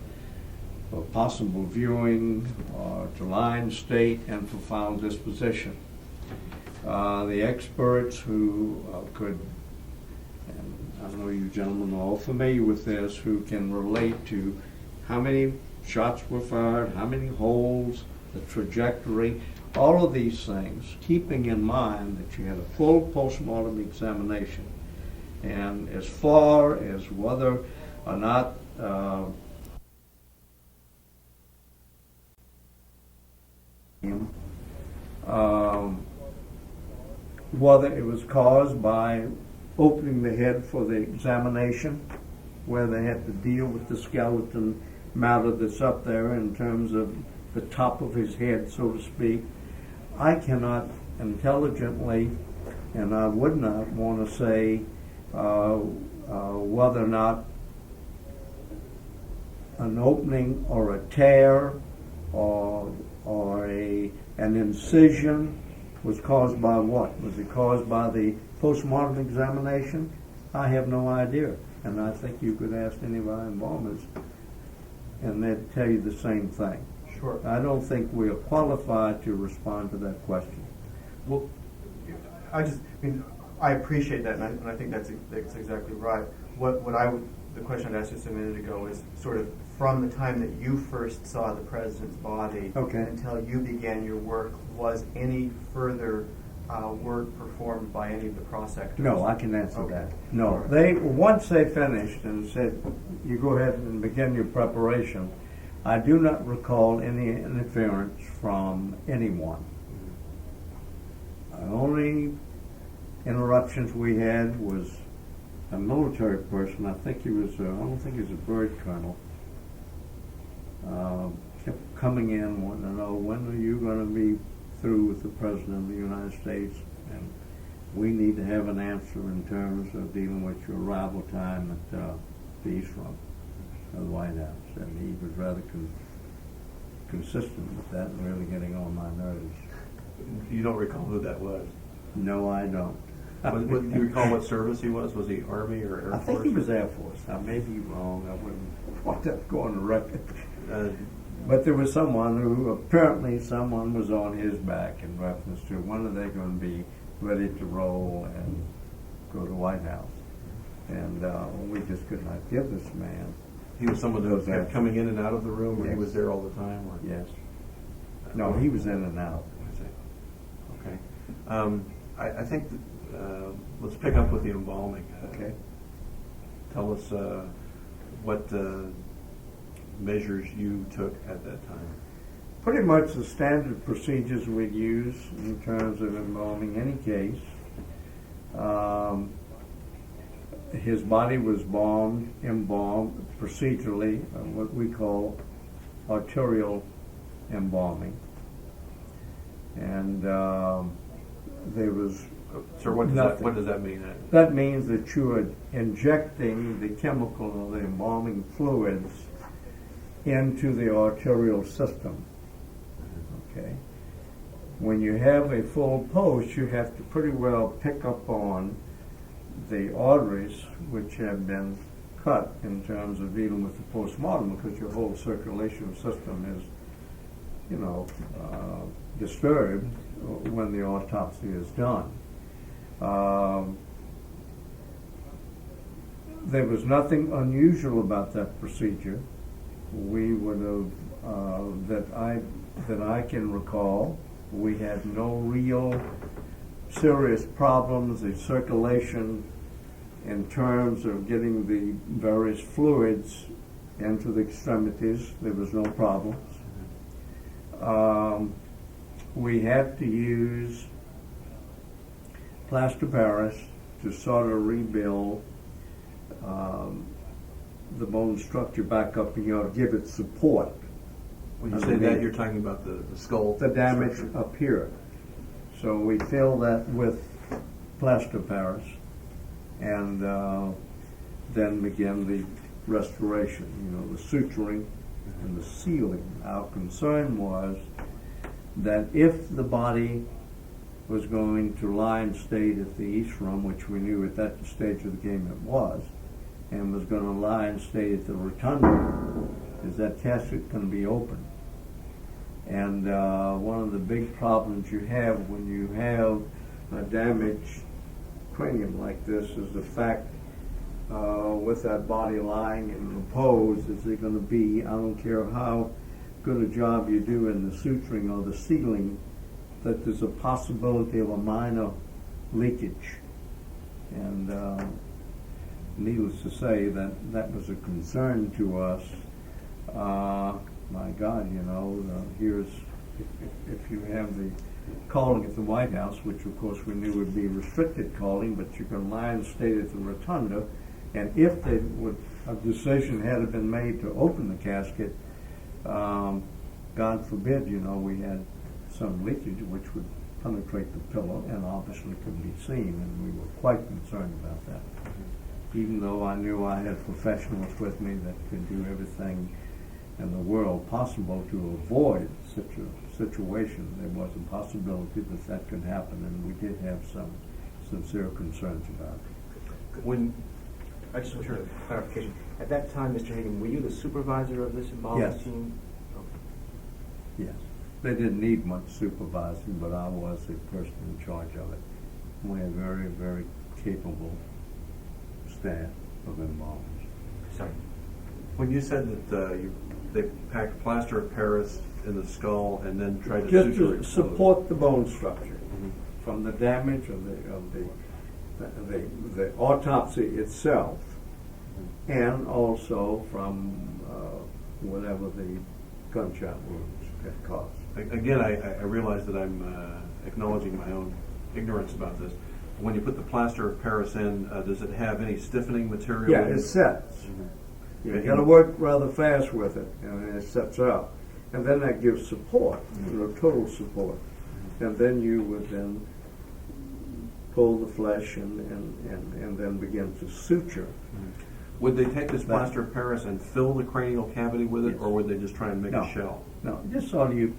for possible viewing, or to lie in state, and for final disposition. The experts who could, and I know you gentlemen are all familiar with this, who can relate to how many shots were fired, how many holes, the trajectory, all of these things, keeping in mind that you had a full postmortem examination. And as far as whether or not whether it was caused by opening the head for the examination, where they had to deal with the skeleton matter that's up there in terms of the top of his head, so to speak. I cannot intelligently, and I would not want to say whether or not an opening or a tear or an incision was caused by what? Was it caused by the postmortem examination? I have no idea. And I think you could ask any of our embalmers, and they'd tell you the same thing. Sure. I don't think we are qualified to respond to that question. Well, I appreciate that, and I think that's exactly right. The question I asked just a minute ago is sort of from the time that you first saw the president's body until you began your work, was any further work performed by any of the prossectors? No, I can answer that. No, Right. once they finished and said, you go ahead and begin your preparation, I do not recall any interference from anyone. The only interruptions we had was a military person. I think he was, I don't think he was a bird colonel. Kept coming in wanting to know, when are you going to be through with the President of the United States? And we need to have an answer in terms of dealing with your arrival time at the East Room. of the White House, and he was rather consistent with that and really getting on my nerves. You don't recall who that was? No, I don't. Do you recall what service he was? Was he Army or Air Force? I think he was Air Force. I may be wrong. I wouldn't want that to go on the record. But there was someone who, apparently someone was on his back in reference to when are they going to be ready to roll and go to the White House. And we just could not give this man. He was someone who kept coming in and out of the room, or Yes. he was there all the time? Or? Yes. No, he was in and out. I see. Okay. I think that, let's pick up with the embalming. Okay. Tell us what measures you took at that time. Pretty much the standard procedures we'd use in terms of embalming any case. His body was embalmed procedurally, what we call arterial embalming. And there was Sir, what does that mean? That means that you are injecting the chemical or the embalming fluids into the arterial system. Okay. When you have a full post, you have to pretty well pick up on the arteries which have been cut in terms of dealing with the postmortem, because your whole circulation system is, disturbed when the autopsy is done. There was nothing unusual about that procedure. We would have, that I can recall, we had no real serious problems in circulation in terms of getting the various fluids into the extremities. There was no problems. We had to use plaster Paris to sort of rebuild the bone structure back up, and give it support. When you say that, you're talking about the skull? The damage structure. up here. So we fill that with plaster Paris, and then begin the restoration, the suturing and the sealing. Our concern was that if the body was going to lie in state at the East Room, which we knew at that stage of the game it was, and was going to lie in state at the Rotunda, is that casket going to be open? And one of the big problems you have when you have a damaged cranium like this is the fact with that body lying in repose, is there going to be, I don't care how good a job you do in the suturing or the sealing, that there's a possibility of a minor leakage. And needless to say, that was a concern to us. My God, here's, if you have the calling at the White House, which of course we knew would be restricted calling, but you can lie in state at the Rotunda, and if a decision had been made to open the casket, God forbid, we had some leakage which would penetrate the pillow and obviously could be seen, and we were quite concerned about that. Even though I knew I had professionals with me that could do everything in the world possible to avoid such a situation, there was a possibility that could happen, and we did have some sincere concerns about it. I just want a clarification. At that time, Mr. Hagan, were you the supervisor of this embalming Yes. team? Yes. They didn't need much supervising, but I was the person in charge of it. We had very, very capable staff of embalmers. Sorry. When you said that they packed plaster of Paris in the skull and then tried to Just suture to it closed. support the bone structure Mhm. from the damage of the autopsy itself, and also from whatever the gunshot wounds had caused. Again, I realize that I'm acknowledging my own ignorance about this. When you put the plaster of Paris in, does it have any stiffening material? Yeah, it sets. Mhm. You got to work rather fast with it, and it sets up. And then that gives support, total support. And then you would then pull the flesh and then begin to suture. Would they take this plaster of Paris and fill the cranial cavity with it, Yes. or would they just try and make No. a shell? No, just so you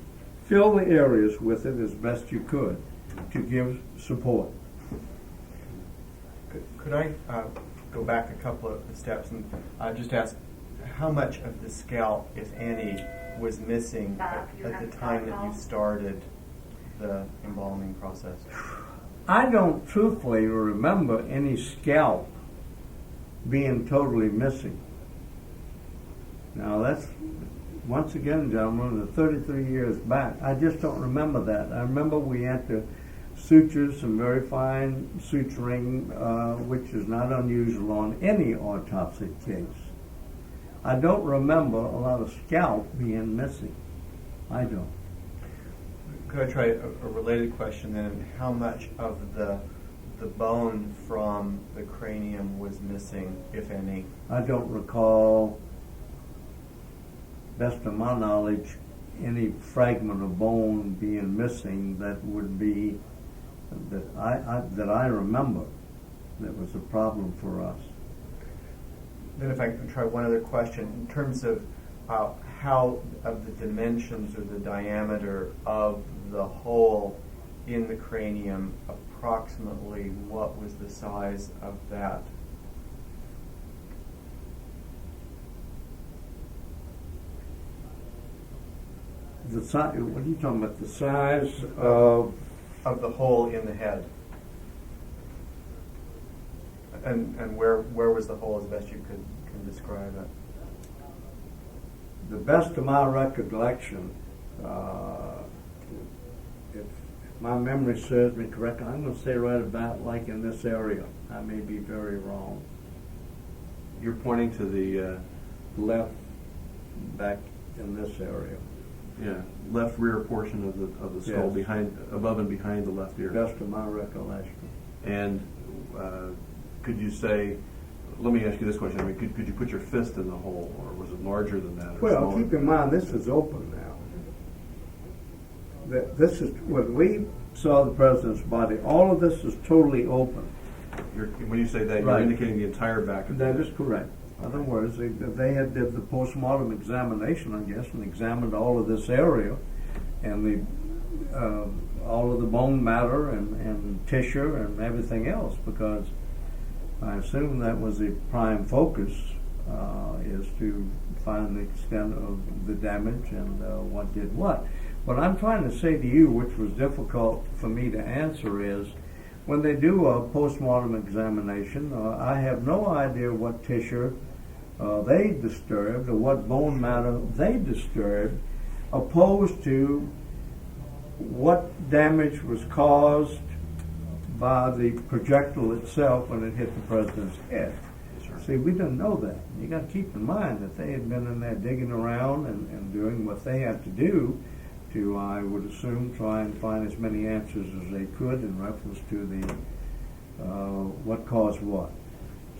fill the areas with it as best you could to give support. Could I go back a couple of steps and just ask how much of the scalp, if any, was missing at the time that you started the embalming process? I don't truthfully remember any scalp being totally missing. Now that's, once again, gentlemen, the 33 years back, I just don't remember that. I remember we had to suture some very fine suturing, which is not unusual on any autopsy case. I don't remember a lot of scalp being missing. I don't. Could I try a related question then? How much of the bone from the cranium was missing, if any? I don't recall, best of my knowledge, any fragment of bone being missing that would be, that I remember, that was a problem for us. Then if I can try one other question, in terms of how of the dimensions or the diameter of the hole in the cranium, approximately what was the size of that? The size, what are you talking about, the size of? Of the hole in the head? And where was the hole as best you can describe it? The best of my recollection, if my memory serves me correctly, I'm going to say right about like in this area. I may be very wrong. You're pointing to the Left back in this area. left rear portion of the skull, Yes. behind, above and behind the left ear. Best of my recollection. And could you say, let me ask you this question, I mean, could you put your fist in the hole, or was it larger than that? Or Well, smaller? keep in mind, this is open now. This is, when we saw the president's body, all of this is totally open. When you say that, you're Right. indicating the entire back of the That head. is correct. In other words, they had did the postmortem examination, I guess, and examined all of this area, and all of the bone matter and tissue and everything else, because I assume that was the prime focus, is to find the extent of the damage and what did what. What I'm trying to say to you, which was difficult for me to answer, is when they do a postmortem examination, I have no idea what tissue they disturbed or what bone matter they disturbed, opposed to what damage was caused by the projectile itself when it hit the president's head. Yes, sir. See, we didn't know that. You got to keep in mind that they had been in there digging around and doing what they had to do to, I would assume, try and find as many answers as they could in reference to the what caused what.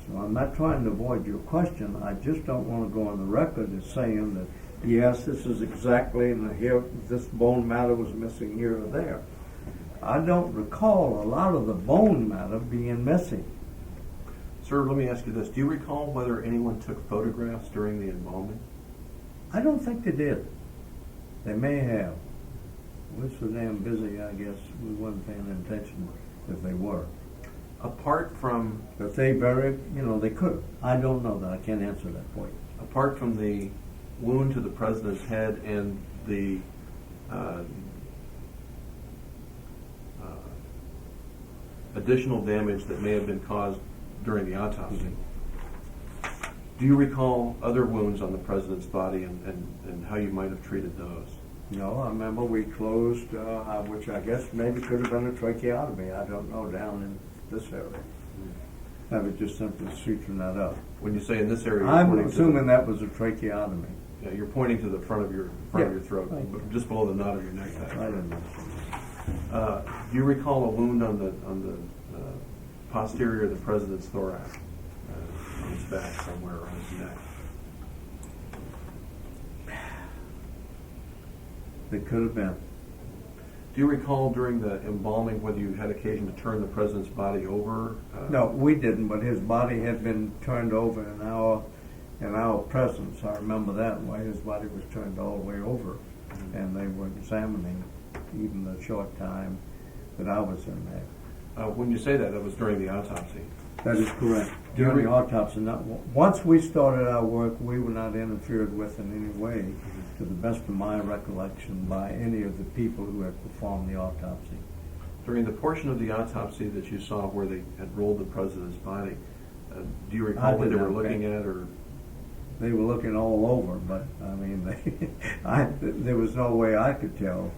So I'm not trying to avoid your question. I just don't want to go on the record as saying that yes, this is exactly, and here this bone matter was missing here or there. I don't recall a lot of the bone matter being missing. Sir, let me ask you this. Do you recall whether anyone took photographs during the embalming? I don't think they did. They may have. We were so damn busy, I guess, we wasn't paying attention if they were. Apart from If they buried, they could have. I don't know that. I can't answer that for you. apart from the wound to the president's head and the additional damage that may have been caused during the autopsy, do you recall other wounds on the president's body and how you might have treated those? No, I remember we closed, which I guess maybe could have been a tracheotomy. I don't know, down in this area. I was just simply suturing that up. When you say in this area, you're I'm pointing to assuming that was a tracheotomy. yeah, you're pointing to the front of your throat, Right. but just below the knot of your neck. I don't know. Do you recall a wound on the posterior of the president's thorax, on his back somewhere, or on his neck? They could have been. Do you recall during the embalming whether you had occasion to turn the president's body over? No, we didn't, but his body had been turned over in our presence. I remember that, why his body was turned all the way over, and they were examining even the short time that I was in there. When you say that, that was during the autopsy. That is correct. During the autopsy, once we started our work, we were not interfered with in any way, to the best of my recollection, by any of the people who had performed the autopsy. During the portion of the autopsy that you saw where they had rolled the president's body, do you I recall what they didn't were have looking at, or? They were looking all over, but I mean, there was no way I could tell,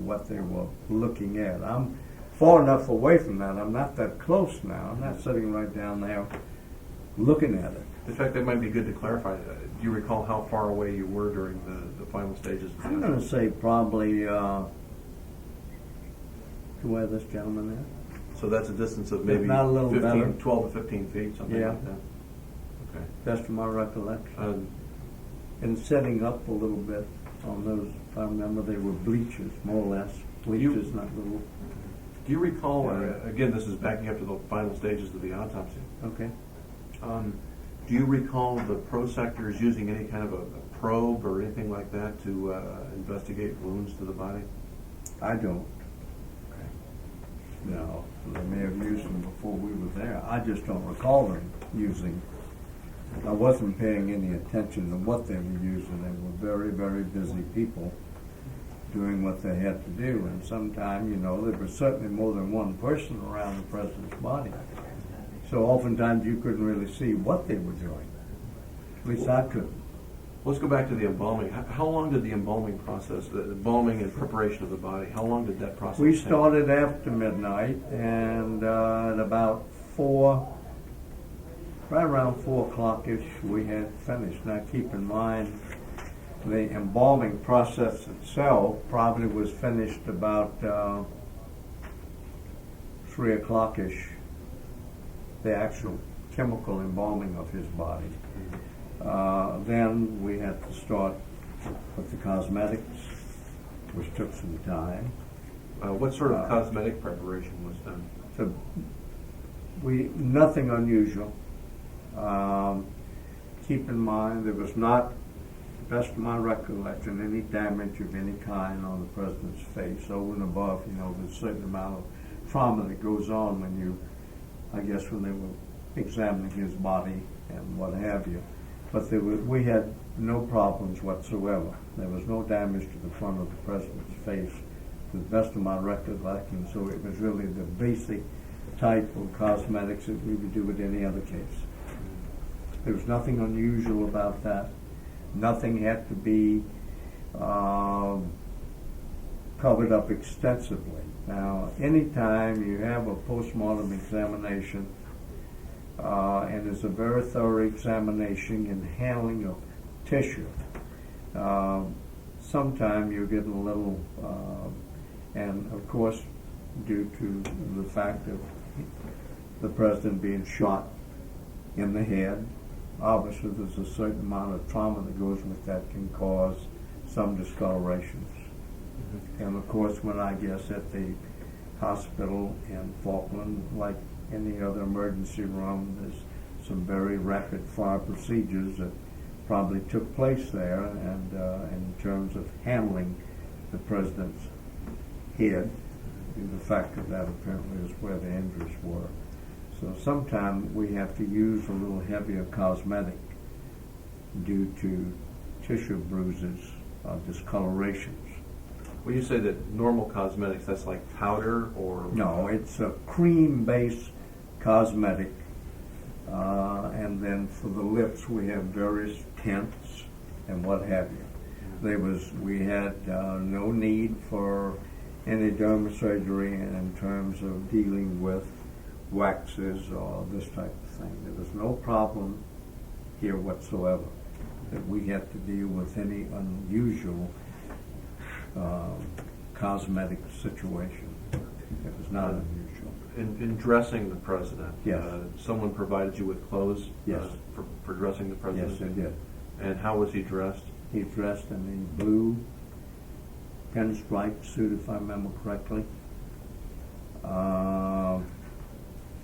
what they were looking at. I'm far enough away from that. I'm not that close now. I'm not sitting right down there looking at it. In fact, that might be good to clarify. Do you recall how far away you were during the final stages of the I'm going to autopsy? say probably to where this gentleman is. So that's a distance of maybe not a little 15, better. 12 to 15 feet, something Yeah. like that. Okay. Best of my recollection. And setting up a little bit on those, if I remember, they were bleachers, more or less. Bleachers, not little. Do you recall, again, this is backing up to the final stages of the autopsy, Okay. do you recall the prosectors using any kind of a probe or anything like that to investigate wounds to the body? I don't. No, they may have used them before we were there. I just don't recall them using. I wasn't paying any attention to what they were using. They were very, very busy people doing what they had to do. And sometime, there was certainly more than one person around the president's body. So oftentimes you couldn't really see what they were doing. At least I couldn't. Let's go back to the embalming. How long did the embalming process, the embalming and preparation of the body, how long did that process We take? started after midnight, and at about right around 4 o'clock-ish, we had finished. Now keep in mind, the embalming process itself probably was finished about 3 o'clock-ish, the actual chemical embalming of his body. Then we had to start with the cosmetics, which took some time. What sort of cosmetic preparation was done? So nothing unusual. Keep in mind, there was not, best of my recollection, any damage of any kind on the president's face. Over and above, there's a certain amount of trauma that goes on when they were examining his body and what have you. But we had no problems whatsoever. There was no damage to the front of the president's face, to the best of my recollection. So it was really the basic type of cosmetics that we would do with any other case. There was nothing unusual about that. Nothing had to be covered up extensively. Now, anytime you have a postmortem examination, and it's a very thorough examination and handling of tissue, sometimes you're getting a little, and of course, due to the fact of the president being shot in the head, obviously there's a certain amount of trauma that goes with that, can cause some discolorations. And of course, when I guess at the hospital in Falkland, like any other emergency room, there's some very rapid fire procedures that probably took place there, and in terms of handling the president's head, the fact of that apparently is where the injuries were. So sometimes we have to use a little heavier cosmetic due to tissue bruises, discolorations. When you say that normal cosmetics, that's like powder or? No, it's a cream-based cosmetic, and then for the lips we have various tints and what have you. We had no need for any dermosurgery in terms of dealing with waxes or this type of thing. There was no problem here whatsoever that we had to deal with any unusual cosmetic situation. It was not unusual. In dressing the president, Yes. Someone provided you with clothes Yes. for dressing the president? Yes, they did. And how was he dressed? He's dressed in the blue pinstripe suit, if I remember correctly.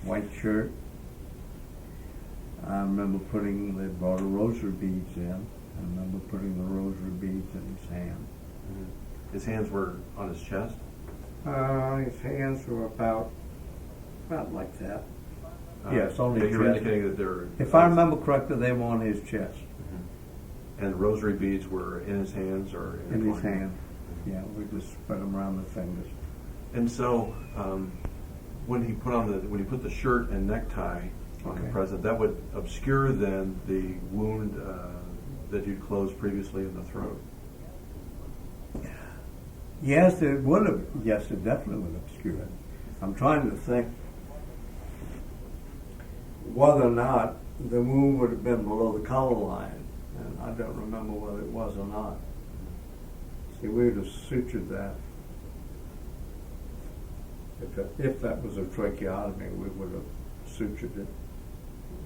White shirt. I remember they brought a rosary beads in. I remember putting the rosary beads in his hand. His hands were on his chest? His hands were about like that. Yes, only yeah, you're chest. indicating that they're... If I remember correctly, they were on his chest. And the rosary beads were in his hands or In his hand. Yeah, we just spread them around the fingers. And so, when he put the shirt and necktie on the Okay. president, that would obscure then the wound that you'd closed previously in the throat. Yes, it would have. Yes, it definitely would obscure it. I'm trying to think whether or not the wound would have been below the collar line, and I don't remember whether it was or not. See, we would have sutured that. If that was a tracheotomy, we would have sutured it,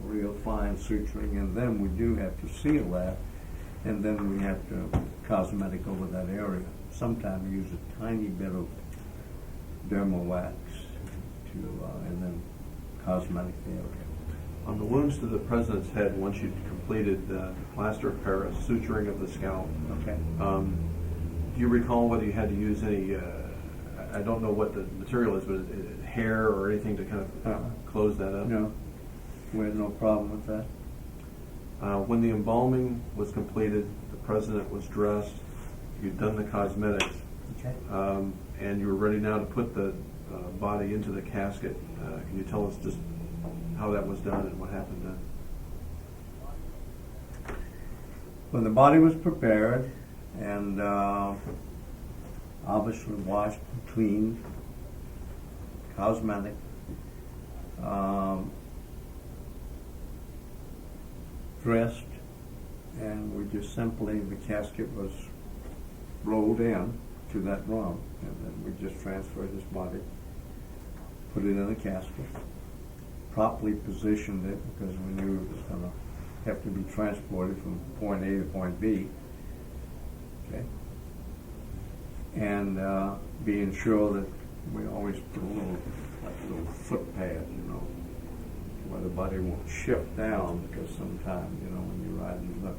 real fine suturing, and then we do have to seal that, and then we have to cosmetic over that area. Sometimes use a tiny bit of dermal wax to, and then cosmetic the area. On the wounds to the president's head, once you'd completed plaster of Paris, suturing of the scalp, Okay. do you recall whether you had to use any, I don't know what the material is, but hair or anything to kind of close that up? No, we had no problem with that. When the embalming was completed, the president was dressed, you'd done the cosmetics, Okay. and you were ready now to put the body into the casket. Can you tell us just how that was done and what happened then? When the body was prepared and obviously washed and cleaned, cosmetic, dressed, and we just simply, the casket was rolled in to that room, and then we just transferred his body, put it in the casket, properly positioned it because we knew it was going to have to be transported from point A to point B. Okay. And being sure that we always put a little foot pad, where the body won't shift down, because sometimes, when you're riding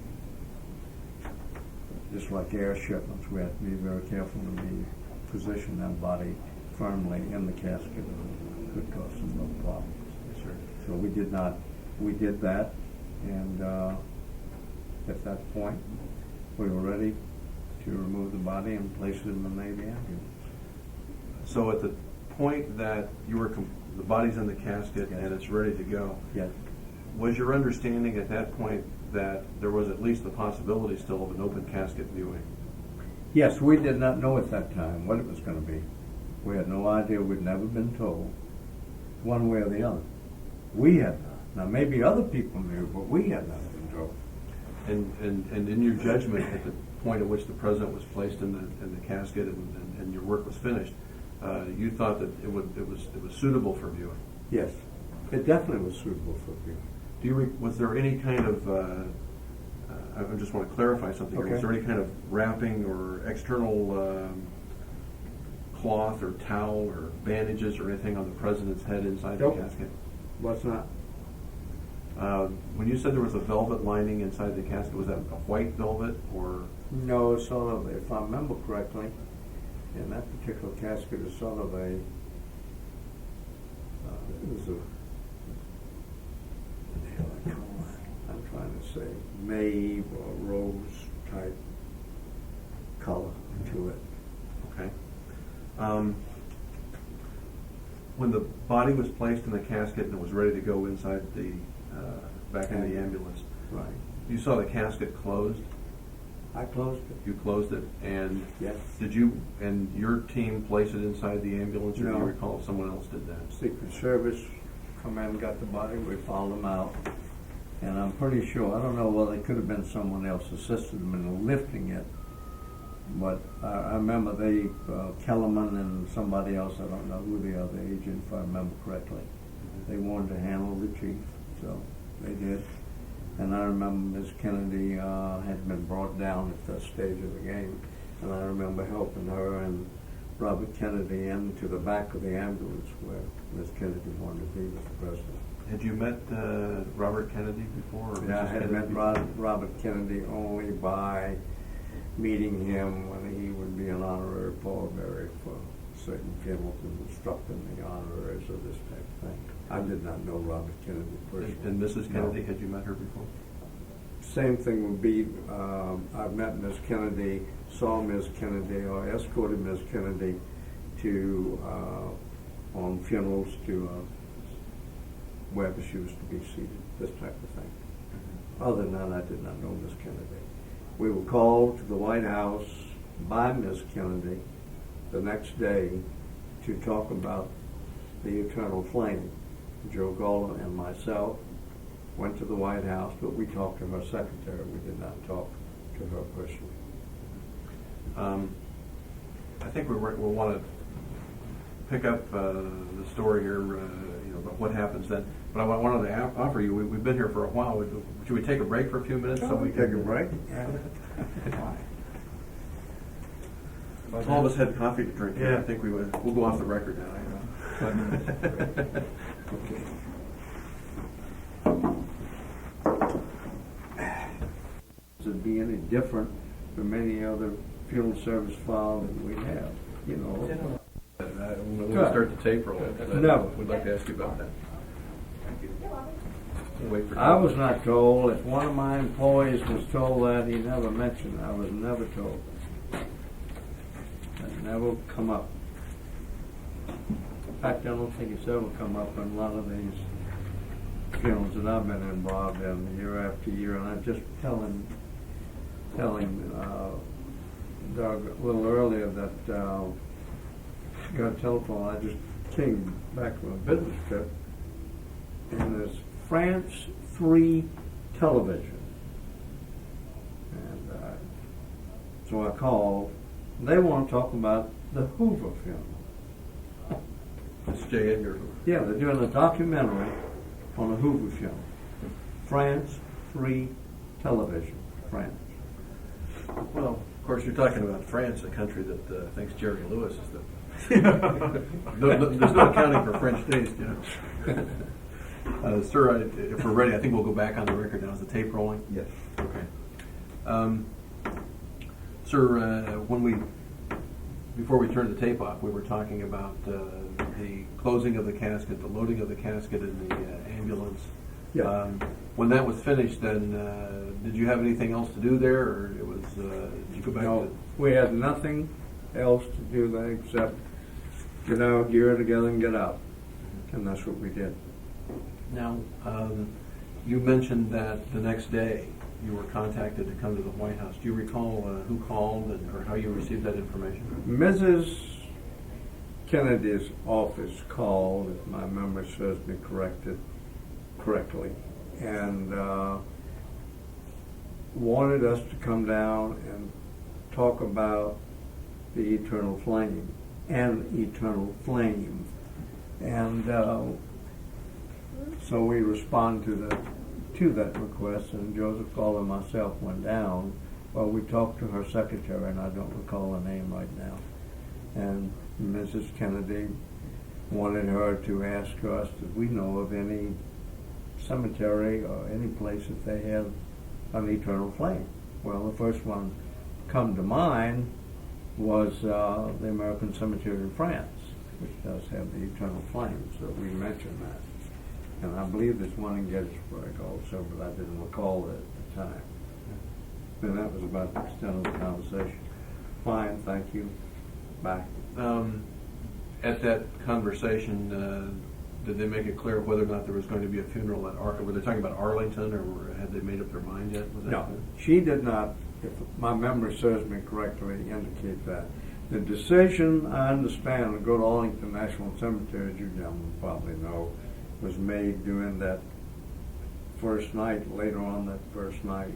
just like air shipments, we have to be very careful to position that body firmly in the casket, and it could cause some real problems. Yes, sir. So we did that, and at that point, we were ready to remove the body and place it in the Navy ambulance. So at the point that the body's in the casket Yes. and it's ready to go, Yes. was your understanding at that point that there was at least the possibility still of an open casket viewing? Yes, we did not know at that time what it was going to be. We had no idea. We'd never been told one way or the other. We had not. Now, maybe other people knew, but we had not been told. And in your judgment, at the point at which the president was placed in the casket and your work was finished, you thought that it was suitable for viewing. Yes, it definitely was suitable for viewing. Was there any kind of I just want to clarify something here. Okay. Was there any kind of wrapping or external cloth or towel or bandages or anything on the president's head inside Nope. the casket? Was not. When you said there was a velvet lining inside the casket, was that a white velvet or? No, sort of, if I remember correctly, in that particular casket is sort of it was a, what the hell I call that? I'm trying to say mauve or rose type color to it. Okay. When the body was placed in the casket and it was ready to go inside the back in the ambulance, Right. you saw the casket closed. I closed it. You closed it, and Yes. did you and your team place it inside the ambulance, or do No. you recall if someone else did that? Secret Service come in and got the body. We followed them out. And I'm pretty sure, I don't know whether it could have been someone else assisted them in lifting it. But I remember Kellerman and somebody else, I don't know who the other agent, if I remember correctly, they wanted to handle the chief, so they did. And I remember Ms. Kennedy had been brought down at that stage of the game. And I remember helping her and Robert Kennedy into the back of the ambulance where Miss Kennedy wanted to be with the president. Had you met Robert Kennedy before? Or Yeah, I Mrs. had Kennedy met before? Robert Kennedy only by meeting him when he would be an honorary pallbearer for certain funerals and instructing the honoraries of this type of thing. I did not know Robert Kennedy personally. And Mrs. Kennedy, No. had you met her before? Same thing would be, I've met Miss Kennedy, saw Miss Kennedy, or escorted Miss Kennedy to, on funerals to wherever she was to be seated, this type of thing. Other than that, I did not know Miss Kennedy. We were called to the White House by Miss Kennedy the next day to talk about the eternal flame. Joe Gola and myself went to the White House, but we talked to her secretary. We did not talk to her personally. I think we'll want to pick up the story here, about what happens then. But I wanted to offer you, we've been here for a while. Should we take a break for a few minutes? So we take a break? All of us had coffee to drink here. Yeah. I think we'll go off the record now. Okay. Would be any different from any other funeral service file that we have, you know. When we start the tape roll, No. we'd like to ask you about that. We'll wait for I was not told. If one of my employees was told that, he never mentioned it. I was never told. That never come up. In fact, I don't think it's ever come up in a lot of these funerals that I've been involved in year after year. And I'm just telling Doug a little earlier that I got a telephone. I just came back from a business trip, and there's France 3 television. And so I called. They want to talk about the Hoover funeral. It's J. Edgar Hoover. Yeah, they're doing a documentary on the Hoover funeral. France 3 television. France. Well, of course, you're talking about France, a country that thinks Jerry Lewis is the... There's no accounting for French taste, Sir, if we're ready, I think we'll go back on the record now. Is the tape rolling? Yes. Okay. Sir, before we turned the tape off, we were talking about the closing of the casket, the loading of the casket in the ambulance. Yeah. When that was finished, then did you have anything else to do there, or it was did you go back No, to? we had nothing else to do there except get our gear together and get out. And that's what we did. Now, you mentioned that the next day you were contacted to come to the White House. Do you recall who called or how you received that information? Mrs. Kennedy's office called, if my memory serves me correctly, and wanted us to come down and talk about the eternal flame and eternal flame. And so we responded to that request, and Joseph Call and myself went down. Well, we talked to her secretary, and I don't recall her name right now. And Mrs. Kennedy wanted her to ask us, did we know of any cemetery or any place that they have an eternal flame? Well, the first one come to mind was the American Cemetery in France, which does have the eternal flame, so we mentioned that. And I believe there's one in Gettysburg also, but I didn't recall it at the time. And that was about the extent of the conversation. Fine, thank you. Bye. At that conversation, did they make it clear whether or not there was going to be a funeral at were they talking about Arlington, or had they made up their mind yet? Was that No, clear? she did not, if my memory serves me correctly, indicate that. The decision, I understand, to go to Arlington National Cemetery, as you gentlemen probably know, was made during that first night, later on that first night.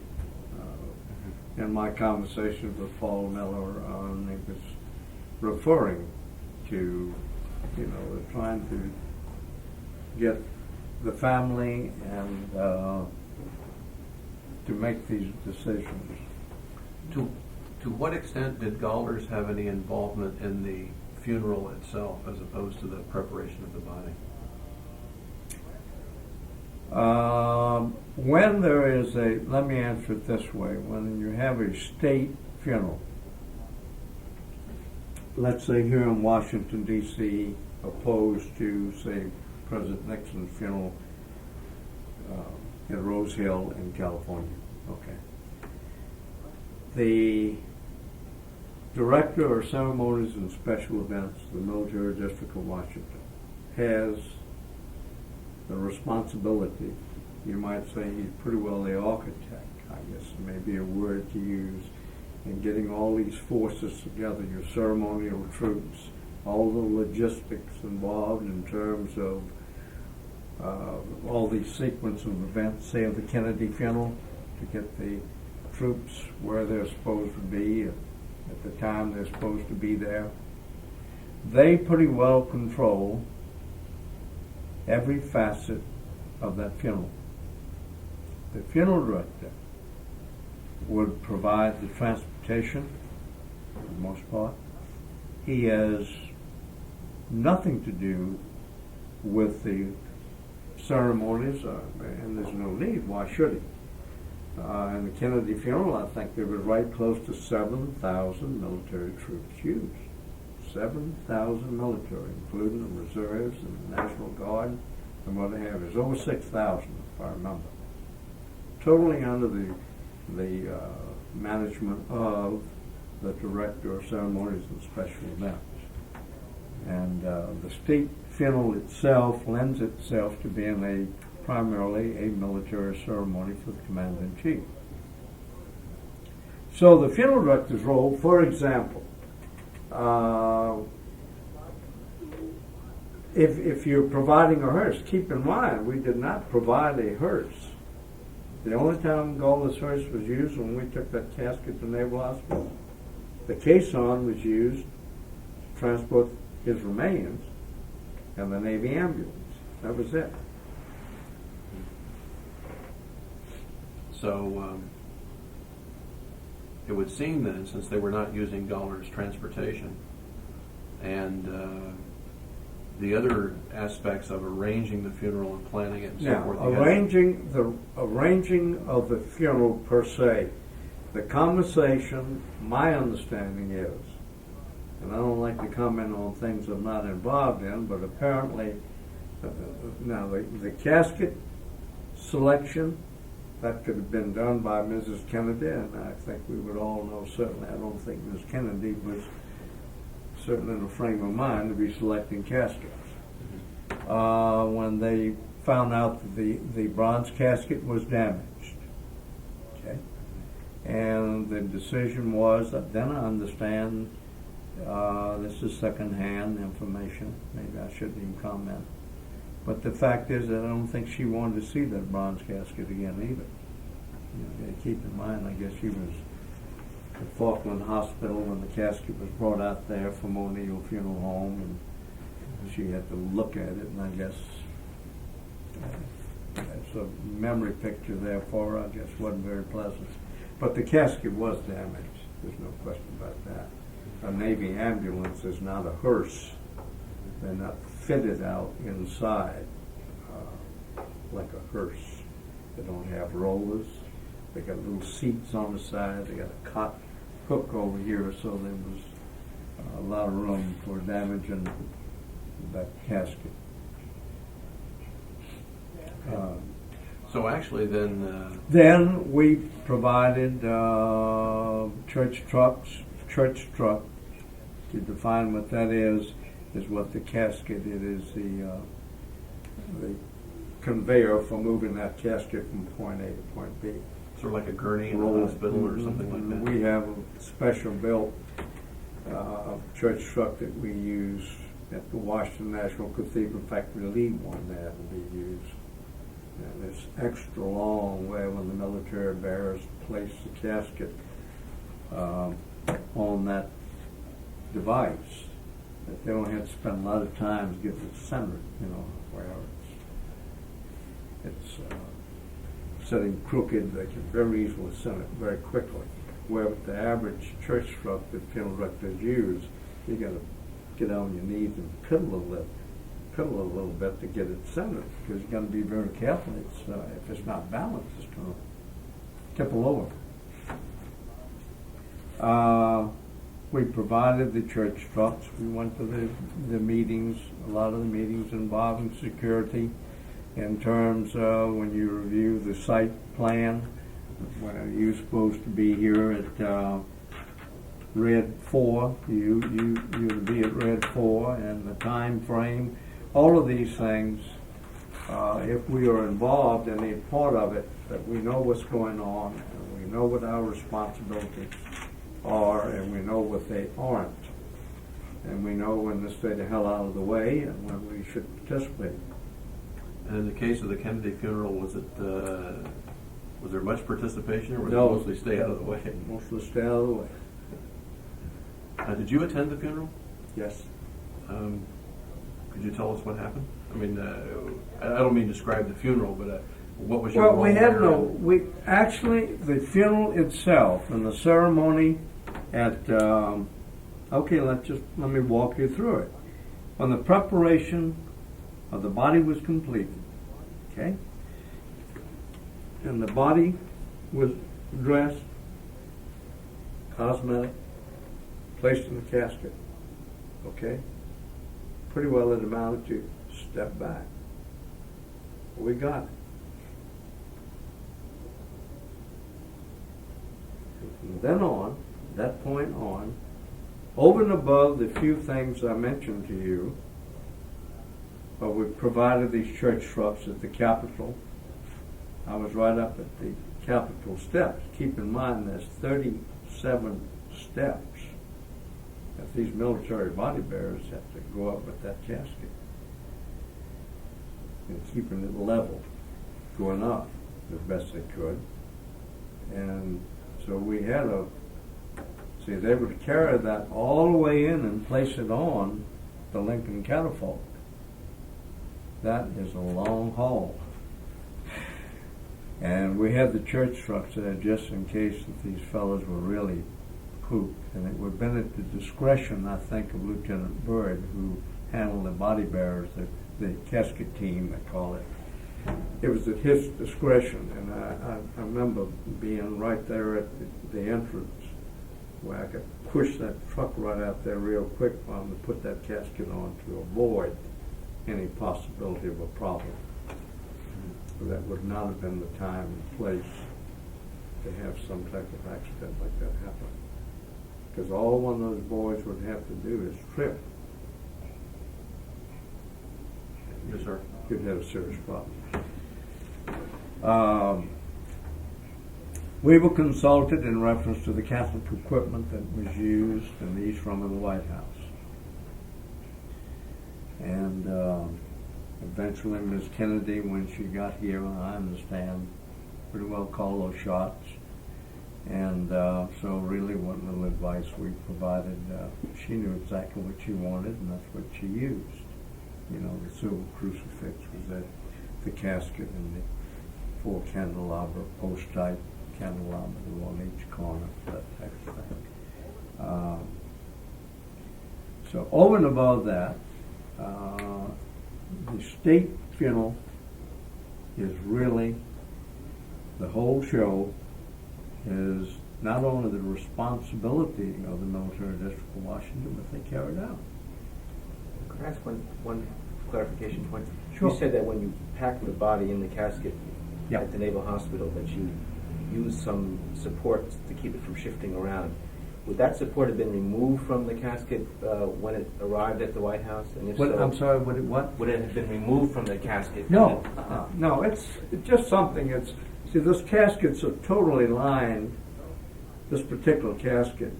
In my conversations with Paul Miller, he was referring to, trying to get the family and to make these decisions. To To what extent did Gallers have any involvement in the funeral itself as opposed to the preparation of the body? When there is let me answer it this way, when you have a state funeral, let's say here in Washington, D.C., opposed to, say, President Nixon's funeral at Rose Hill in California, okay. The Director of Ceremonies and Special Events, the Military District of Washington, has the responsibility, you might say he's pretty well the architect, I guess may be a word to use, in getting all these forces together, your ceremonial troops, all the logistics involved in terms of all these sequence of events, say of the Kennedy funeral, to get the troops where they're supposed to be at the time they're supposed to be there. They pretty well control every facet of that funeral. The funeral director would provide the transportation, for the most part. He has nothing to do with the ceremonies, and there's no need. Why should he? In the Kennedy funeral, I think there were right close to 7,000 military troops used. 7,000 military, including the reserves and the National Guard and what have you. There's over 6,000, if I remember. Totally under the management of the Director of Ceremonies and Special Events. And the state funeral itself lends itself to being primarily a military ceremony for the Commander-in-Chief. So the funeral director's role, for example, if you're providing a hearse, keep in mind we did not provide a hearse. The only time Gall's hearse was used when we took that casket to Naval Hospital. The caisson was used to transport his remains and the Navy ambulance. That was it. So it would seem then, since they were not using Gallers transportation, and the other aspects of arranging the funeral and planning it and so forth. Arranging of the funeral per se, the conversation, my understanding is, and I don't like to comment on things I'm not involved in, but apparently, now the casket selection, that could have been done by Mrs. Kennedy, and I think we would all know certainly, I don't think Ms. Kennedy was certainly in a frame of mind to be selecting caskets. When they found out that the bronze casket was damaged, okay, and the decision was that then I understand this is second-hand information. Maybe I shouldn't even comment. But the fact is that I don't think she wanted to see that bronze casket again either. You know, keep in mind, I guess she was at Falkland Hospital when the casket was brought out there from O'Neill Funeral Home, and she had to look at it, and I guess it's a memory picture there for her. I guess wasn't very pleasant. But the casket was damaged. There's no question about that. A Navy ambulance is not a hearse. They're not fitted out inside like a hearse. They don't have rollers. They got little seats on the side. They got a cot hook over here, so there was a lot of room for damaging that casket. So actually then... Then we provided church trucks. Church truck, to define what that is what the casket, it is the conveyor for moving that casket from point A to point B. Sort of like a gurney in a hospital or something like that. We have a special built church truck that we use at the Washington National Cathedral. In fact, we leave one there to be used. And it's extra long where when the military bearers place the casket on that device, that they don't have to spend a lot of time to get it centered, you know, where it's sitting crooked. They can very easily center it very quickly. where the average church truck that funeral directors use, you gotta get on your knees and piddle a little bit to get it centered, because you gotta be very careful. It's if it's not balanced, it's gonna tip over. We provided the church trucks. We went to the meetings, a lot of the meetings involving security, in terms of when you review the site plan, when you're supposed to be here at red 4, you'd be at red 4, and the time frame, all of these things, if we are involved in a part of it, that we know what's going on, and we know what our responsibilities are, and we know what they aren't, and we know when to stay the hell out of the way and when we should participate. And in the case of the Kennedy funeral, was there much participation, or was No. it mostly stay out of the way? Mostly stay out of the way. Did you attend the funeral? Yes. Could you tell us what happened? I mean, I don't mean describe the funeral, but what was your Well, we role had there? we actually, the funeral itself and the ceremony at, okay, let me walk you through it. When the preparation of the body was completed, okay, and the body was dressed, cosmetic, placed in the casket, okay, pretty well it amounted to step back. We got it. From then on, that point on, over and above the few things I mentioned to you, we provided these church trucks at the Capitol. I was right up at the Capitol steps. Keep in mind there's 37 steps that these military body bearers have to go up with that casket. And keeping it level, going up as best they could. And so we had they would carry that all the way in and place it on the Lincoln catafalque. That is a long haul. And we had the church trucks there just in case that these fellows were really pooped. And it would have been at the discretion, I think, of Lieutenant Byrd, who handled the body bearers, the casket team, they call it. It was at his discretion, and I remember being right there at the entrance where I could push that truck right out there real quick for him to put that casket on to avoid any possibility of a problem. So that would not have been the time and place to have some type of accident like that happen. Because all one of those boys would have to do is trip. Yes, sir. Could have a serious problem. We were consulted in reference to the Catholic equipment that was used in the East Room of the White House. And eventually Ms. Kennedy, when she got here, I understand, pretty well called those shots. And so really what little advice we provided, she knew exactly what she wanted, and that's what she used. You know, the silver crucifix was at the casket and the 4 candelabra, post-type candelabra, one on each corner, that type of thing. So over and above that, the state funeral is really, the whole show is not only the responsibility of the military district of Washington, but they carry it out. Could I ask one clarification point? Sure. You said that when you packed the body in the casket Yeah. at the Naval Hospital, that you used some support to keep it from shifting around. Would that support have been removed from the casket when it arrived at the White House? And if so, I'm sorry, what? would it have been removed from the casket? No, no, it's just something. See, those caskets are totally lined, this particular casket,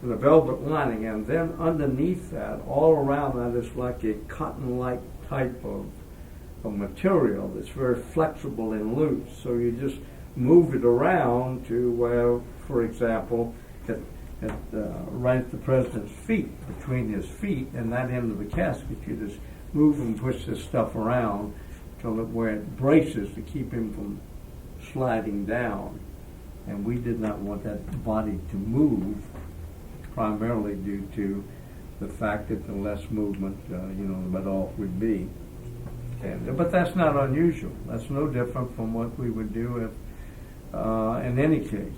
with a velvet lining, and then underneath that, all around that, is like a cotton-like type of material that's very flexible and loose. So you just move it around to where, for example, right at the president's feet, between his feet and that end of the casket, you just move and push this stuff around till where it braces to keep him from sliding down and we did not want that body to move, primarily due to the fact that the less movement, the better off we'd be. But that's not unusual. That's no different from what we would do if, in any case.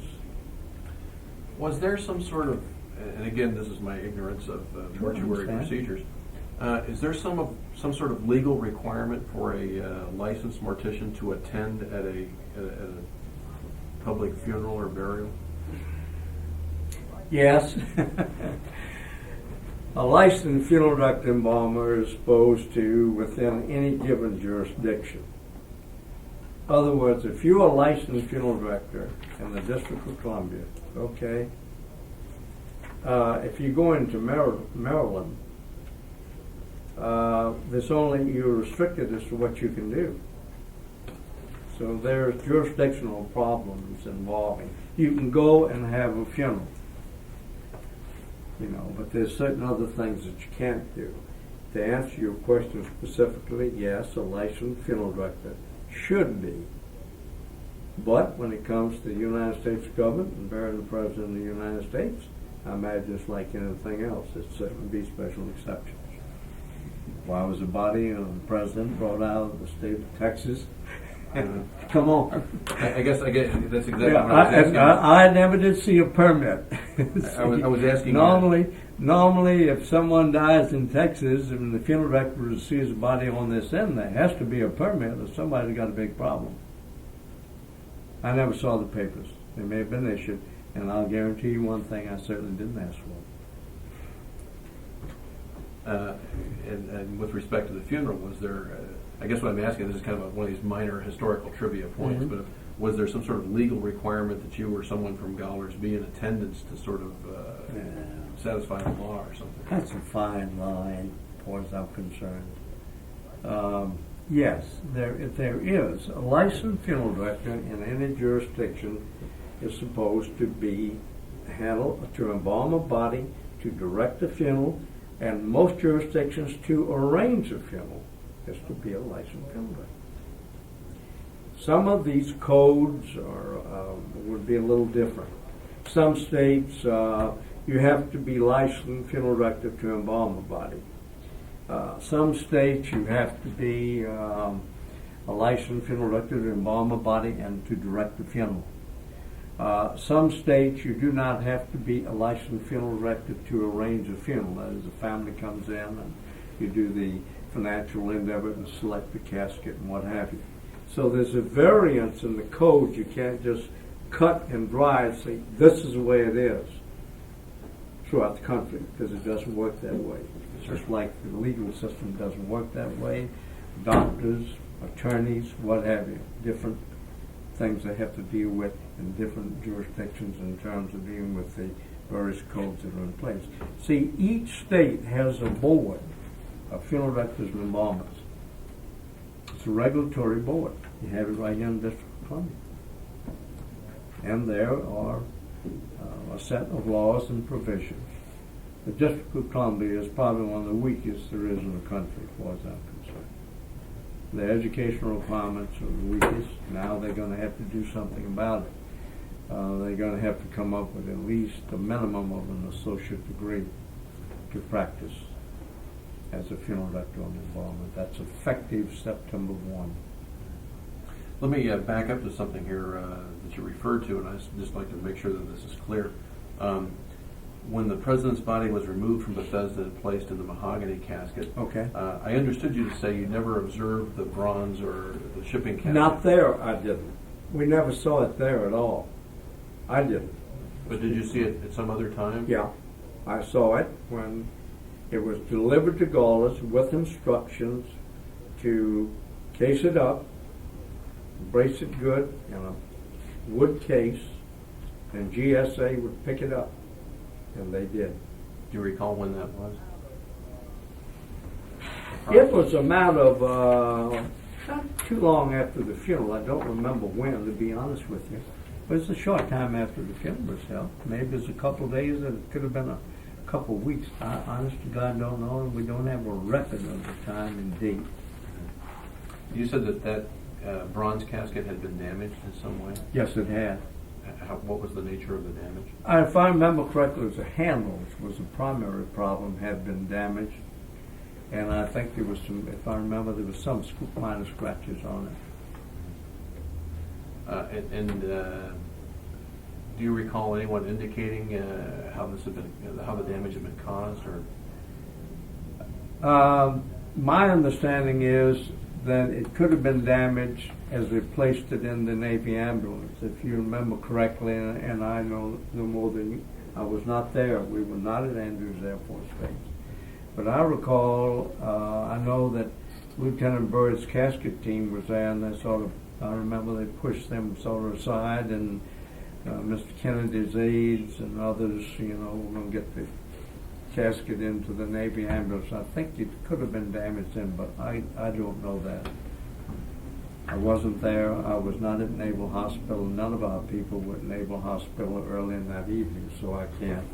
Was there some sort of, and again, this is my ignorance of mortuary procedures, is there some sort of legal requirement for a licensed mortician to attend at a public funeral or burial? Yes. A licensed funeral director embalmer is supposed to within any given jurisdiction. In other words, if you're a licensed funeral director in the District of Columbia, okay, if you go into Maryland, you're restricted as to what you can do. So there's jurisdictional problems involving. You can go and have a funeral, but there's certain other things that you can't do. To answer your question specifically, yes, a licensed funeral director should be. But when it comes to the United States government and burying the President of the United States, I imagine it's like anything else. It's certainly be special exceptions. Why was a body of the President brought out of the state of Texas? Come on. I guess that's exactly Yeah, what I was asking. I never did see a permit. I was asking. Normally, if someone dies in Texas and the funeral director receives a body on this end, there has to be a permit or somebody's got a big problem. I never saw the papers. They may have been issued, and I'll guarantee you one thing: I certainly didn't ask for. And with respect to the funeral, was there? I guess what I'm asking, this is kind of one of these minor historical trivia points, but was there some sort of legal requirement that you or someone from Gallers be in attendance to sort of satisfy the law or something? That's a fine line, as far as I'm concerned. Yes, there is. A licensed funeral director in any jurisdiction is supposed to to embalm a body, to direct a funeral, and most jurisdictions to arrange a funeral is to be a licensed funeral director. Some of these codes would be a little different. Some states, you have to be licensed funeral director to embalm a body. Some states, you have to be a licensed funeral director to embalm a body and to direct the funeral. Some states, you do not have to be a licensed funeral director to arrange a funeral. That is, the family comes in and you do the financial endeavor and select the casket and what have you. So there's a variance in the code. You can't just cut and dry and say, this is the way it is throughout the country, because it doesn't work that way. It's just like the legal system doesn't work that way. Doctors, attorneys, what have you, different things they have to deal with in different jurisdictions in terms of dealing with the various codes that are in place. See, each state has a board of funeral directors and embalmers. It's a regulatory board. You have it right here in the District of Columbia. And there are a set of laws and provisions. The District of Columbia is probably one of the weakest there is in the country, as far as I'm concerned. The educational requirements are the weakest. Now they're going to have to do something about it. They're going to have to come up with at least a minimum of an associate degree to practice as a funeral director on embalmment. That's effective September 1. Let me back up to something here that you referred to, and I'd just like to make sure that this is clear. When the President's body was removed from Bethesda and placed in the mahogany casket, Okay. I understood you to say you never observed the bronze or the shipping casket. Not there, I didn't. We never saw it there at all. I didn't. But did you see it at some other time? Yeah, I saw it when it was delivered to Gallers with instructions to case it up, brace it good in a wood case, and GSA would pick it up. And they did. Do you recall when that was? It was a matter of not too long after the funeral. I don't remember when, to be honest with you. But it's a short time after the funeral was held. Maybe it's a couple of days, and it could have been a couple of weeks. I honest to God don't know, and we don't have a record of the time and date. You said that bronze casket had been damaged in some way? Yes, it had. What was the nature of the damage? If I remember correctly, it was the handles was the primary problem, had been damaged. And I think there was some, if I remember, there was some minor scratches on it. Do you recall anyone indicating how this had been, how the damage had been caused, or? My understanding is that it could have been damaged as they placed it in the Navy ambulance. If you remember correctly, and I know no more than you, I was not there. We were not at Andrews Air Force Base. But I recall, I know that Lieutenant Byrd's casket team was there, and they sort of, I remember they pushed them sort of aside, and Mr. Kennedy's aides and others, were going to get the casket into the Navy ambulance. I think it could have been damaged then, but I don't know that. I wasn't there. I was not at Naval Hospital. None of our people were at Naval Hospital early in that evening, so I can't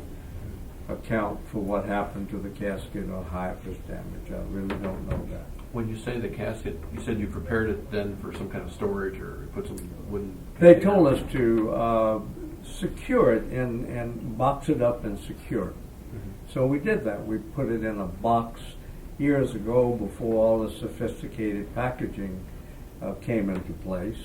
account for what happened to the casket or how it was damaged. I really don't know that. When you say the casket, you said you prepared it then for some kind of storage or put some wooden... They container? told us to secure it and box it up and secure it. Mm-hmm. So we did that. We put it in a box years ago before all the sophisticated packaging came into place.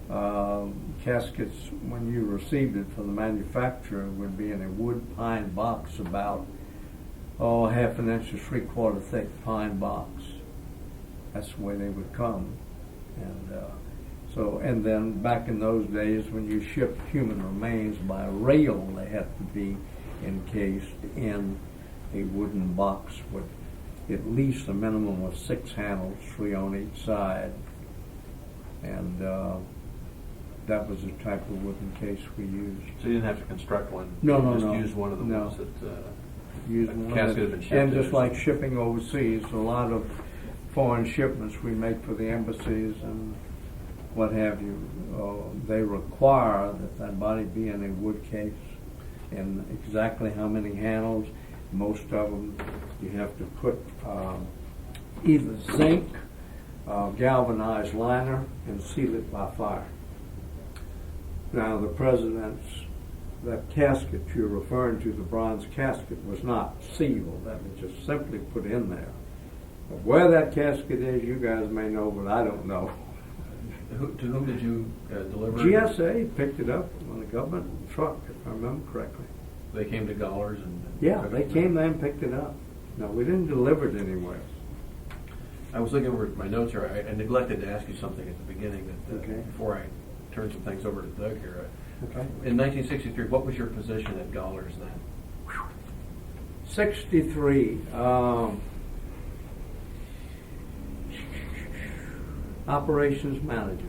Caskets, when you received it from the manufacturer, would be in a wood pine box about, half an inch to 3/4 thick pine box. That's the way they would come. And then back in those days when you shipped human remains by rail, they had to be encased in a wooden box with at least a minimum of 6 handles, 3 on each side. And that was the type of wooden case we used. So you didn't have to construct one? No, You just no. used one of the No. ones that... Used a one casket that- had been shipped and in just or like something. shipping overseas, a lot of foreign shipments we make for the embassies and what have you, they require that body be in a wood case. And exactly how many handles, most of them, you have to put either zinc, galvanized liner, and seal it by fire. Now the president's, that casket you're referring to, the bronze casket, was not sealed. That was just simply put in there. But where that casket is, you guys may know, but I don't know. To whom did you deliver? GSA picked it up on a government truck, if I remember correctly. They came to Gollers and... Yeah, they came there and picked it up. No, we didn't deliver it anywhere. I was looking over at my notes here. I neglected to ask you something at the beginning that Okay. before I turn some things over to Doug here. Okay. In 1963, what was your position at Gollers then? 63. Operations manager.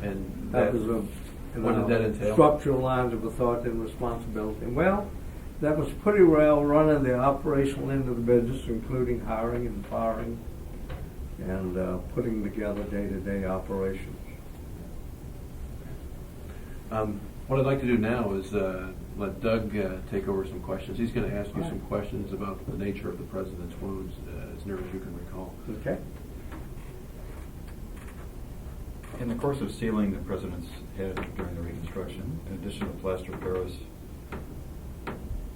And That was a what did that entail? structural lines of authority and responsibility. Well, that was pretty well running the operational end of the business, including hiring and firing and putting together day-to-day operations. What I'd like to do now is let Doug take over some questions. He's going to ask you All right. some questions about the nature of the president's wounds, as near as you can recall. Okay. In the course of sealing the president's head during the reconstruction, in addition to plaster of Paris,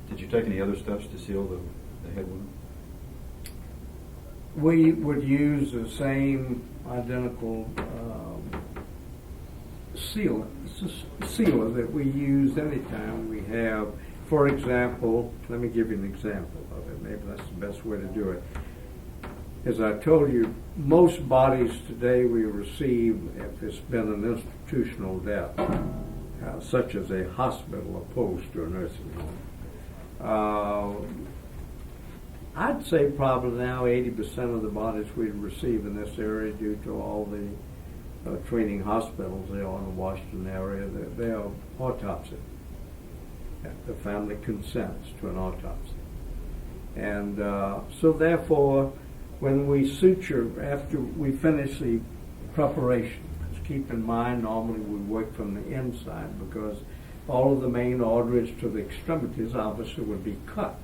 did you take any other steps to seal the head wound? We would use the same identical sealer that we use anytime we have, for example, let me give you an example of it. Maybe that's the best way to do it. As I told you, most bodies today we receive, if it's been an institutional death, such as a hospital opposed to a nursing home. I'd say probably now 80% of the bodies we receive in this area, due to all the training hospitals there in the Washington area, they are autopsy. The family consents to an autopsy. And so therefore, when we suture, after we finish the preparation, just keep in mind normally we work from the inside because all of the main arteries to the extremities obviously would be cut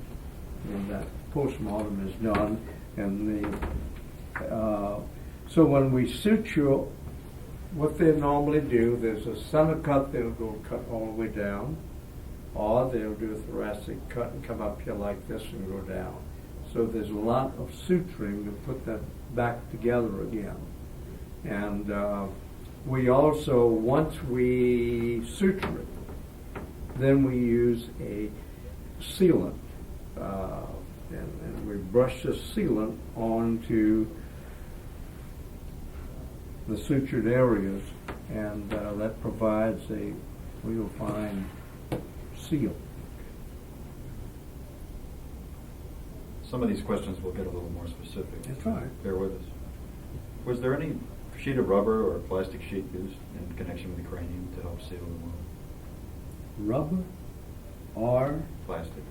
when that postmortem is done. And so when we suture what they normally do, there's a center cut, they'll go cut all the way down, or they'll do a thoracic cut and come up here like this and go down. So there's a lot of suturing to put that back together again. And we also, once we suture it, then we use a sealant. And we brush the sealant onto the sutured areas, and that provides a real fine seal. Some of these questions will get a little more specific. That's right. Bear with us. Was there any sheet of rubber or plastic sheet used in connection with the cranium to help seal the wound? Rubber or Plastic.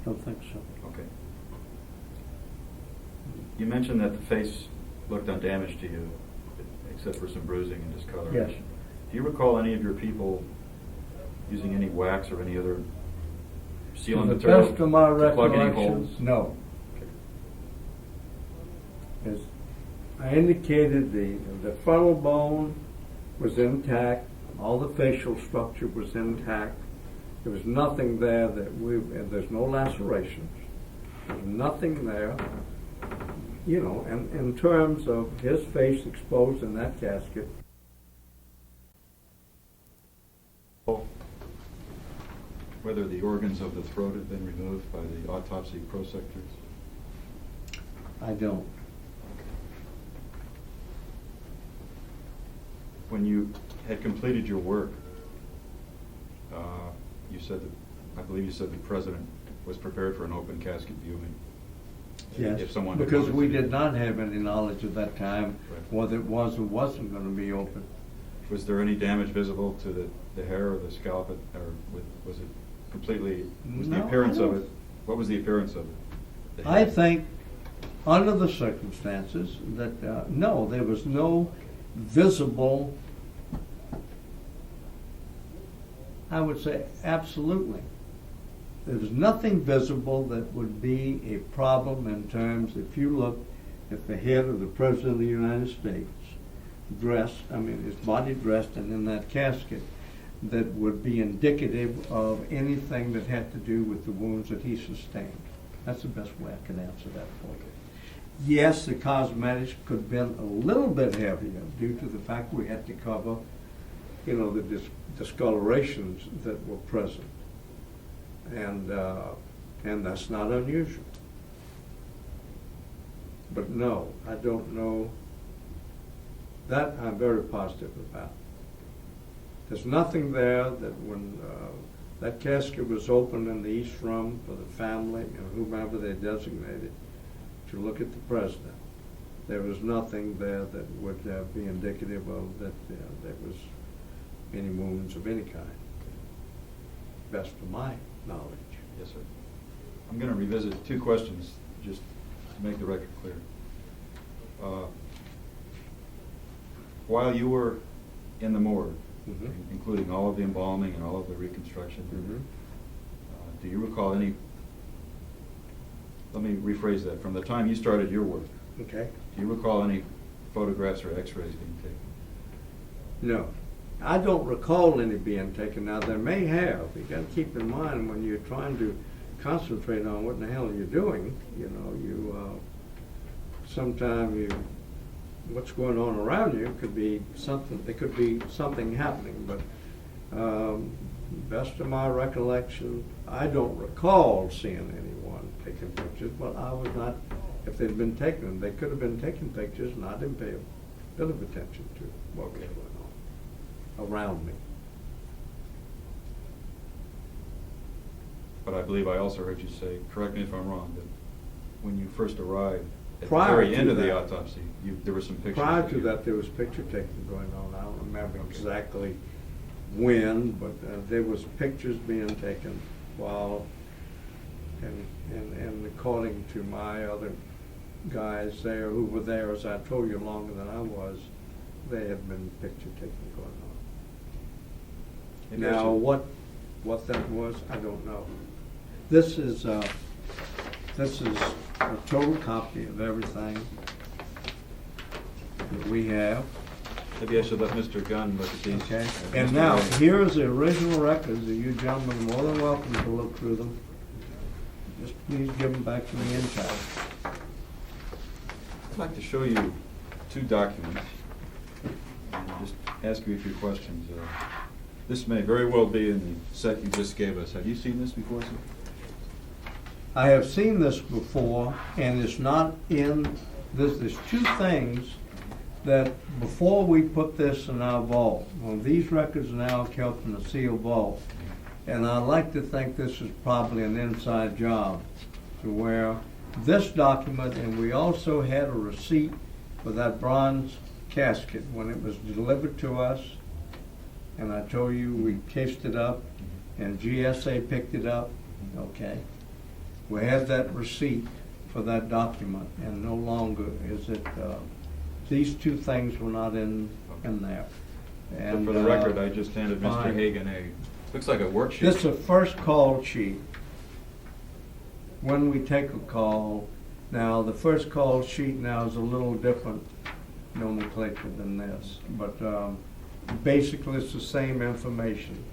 don't think so. Okay. You mentioned that the face looked undamaged to you, except for some bruising and discoloration. Yes. Do you recall any of your people using any wax or any other sealant To the material best of my to plug any recollection, holes? no. As I indicated, the frontal bone was intact, all the facial structure was intact. There was nothing there and there's no lacerations. There's nothing there, you know, and in terms of his face exposed in that casket. Whether the organs of the throat had been removed by the autopsy prosectors? I don't. When you had completed your work, you said that, I believe you said the president was prepared for an open casket viewing. Yes, If someone had because wanted we to. did not have any knowledge at that time Right. whether it was or wasn't going to be open. Was there any damage visible to the hair or the scalp, was it completely, was the No, appearance I of don't- it, what was the appearance of it? The I head? think, under the circumstances, that, no, there was no visible, I would say absolutely. There was nothing visible that would be a problem in terms, if you look at the head of the President of the United States, dressed, I mean, his body dressed and in that casket, that would be indicative of anything that had to do with the wounds that he sustained. That's the best way I can answer that for you. Yes, the cosmetics could have been a little bit heavier due to the fact we had to cover, you know, the discolorations that were present. And that's not unusual. But no, I don't know. That I'm very positive about. There's nothing there that when that casket was opened in the East Room for the family and whomever they designated to look at the president, there was nothing there that would be indicative of that there was any wounds of any kind, best of my knowledge. Yes, sir. I'm going to revisit two questions, just to make the record clear. While you were in the morgue, Mhm. including all of the embalming and all of the reconstruction, Mhm. do you recall any, let me rephrase that, from the time you started your work, Okay. do you recall any photographs or x-rays being taken? No. I don't recall any being taken. Now, there may have. You got to keep in mind when you're trying to concentrate on what in the hell you're doing, you know, sometimes what's going on around you could be something, there could be something happening, but best of my recollection, I don't recall seeing anyone taking pictures, but I was not, if they'd been taking them, they could have been taking pictures, and I didn't pay a bit of attention to what was going on around me. But I believe I also heard you say, correct me if I'm wrong, that when you first arrived, at the Prior very to end of the that. autopsy, there were some pictures. Prior to you- that, there was picture taking going on. I don't remember exactly when, but there was pictures being taken while, and according to my other guys there who were there, as I told you, longer than I was, there had been picture taking going on. Maybe I Now, should- what that was, I don't know. This is a total copy of everything that we have. Maybe I should let Mr. Gunn look at these. Okay, Mr. and now, Ray. here is the original records, and you gentlemen are more than welcome to look through them. Just please give them back to me in time. I'd like to show you two documents and just ask you a few questions. This may very well be in the set you just gave us. Have you seen this before, sir? I have seen this before, and it's not in, there's two things that before we put this in our vault, well, these records are now kept in a sealed vault, and I like to think this is probably an inside job to where this document, and we also had a receipt for that bronze casket when it was delivered to us, and I told you we cased it up, and GSA picked it up, okay? We had that receipt for that document, and no longer is it, these two things were not in there. But And for the record, I just handed Mr. fine. Hagan looks like a worksheet. This is a first call sheet. When we take a call, now the first call sheet now is a little different nomenclature than this, but basically it's the same information.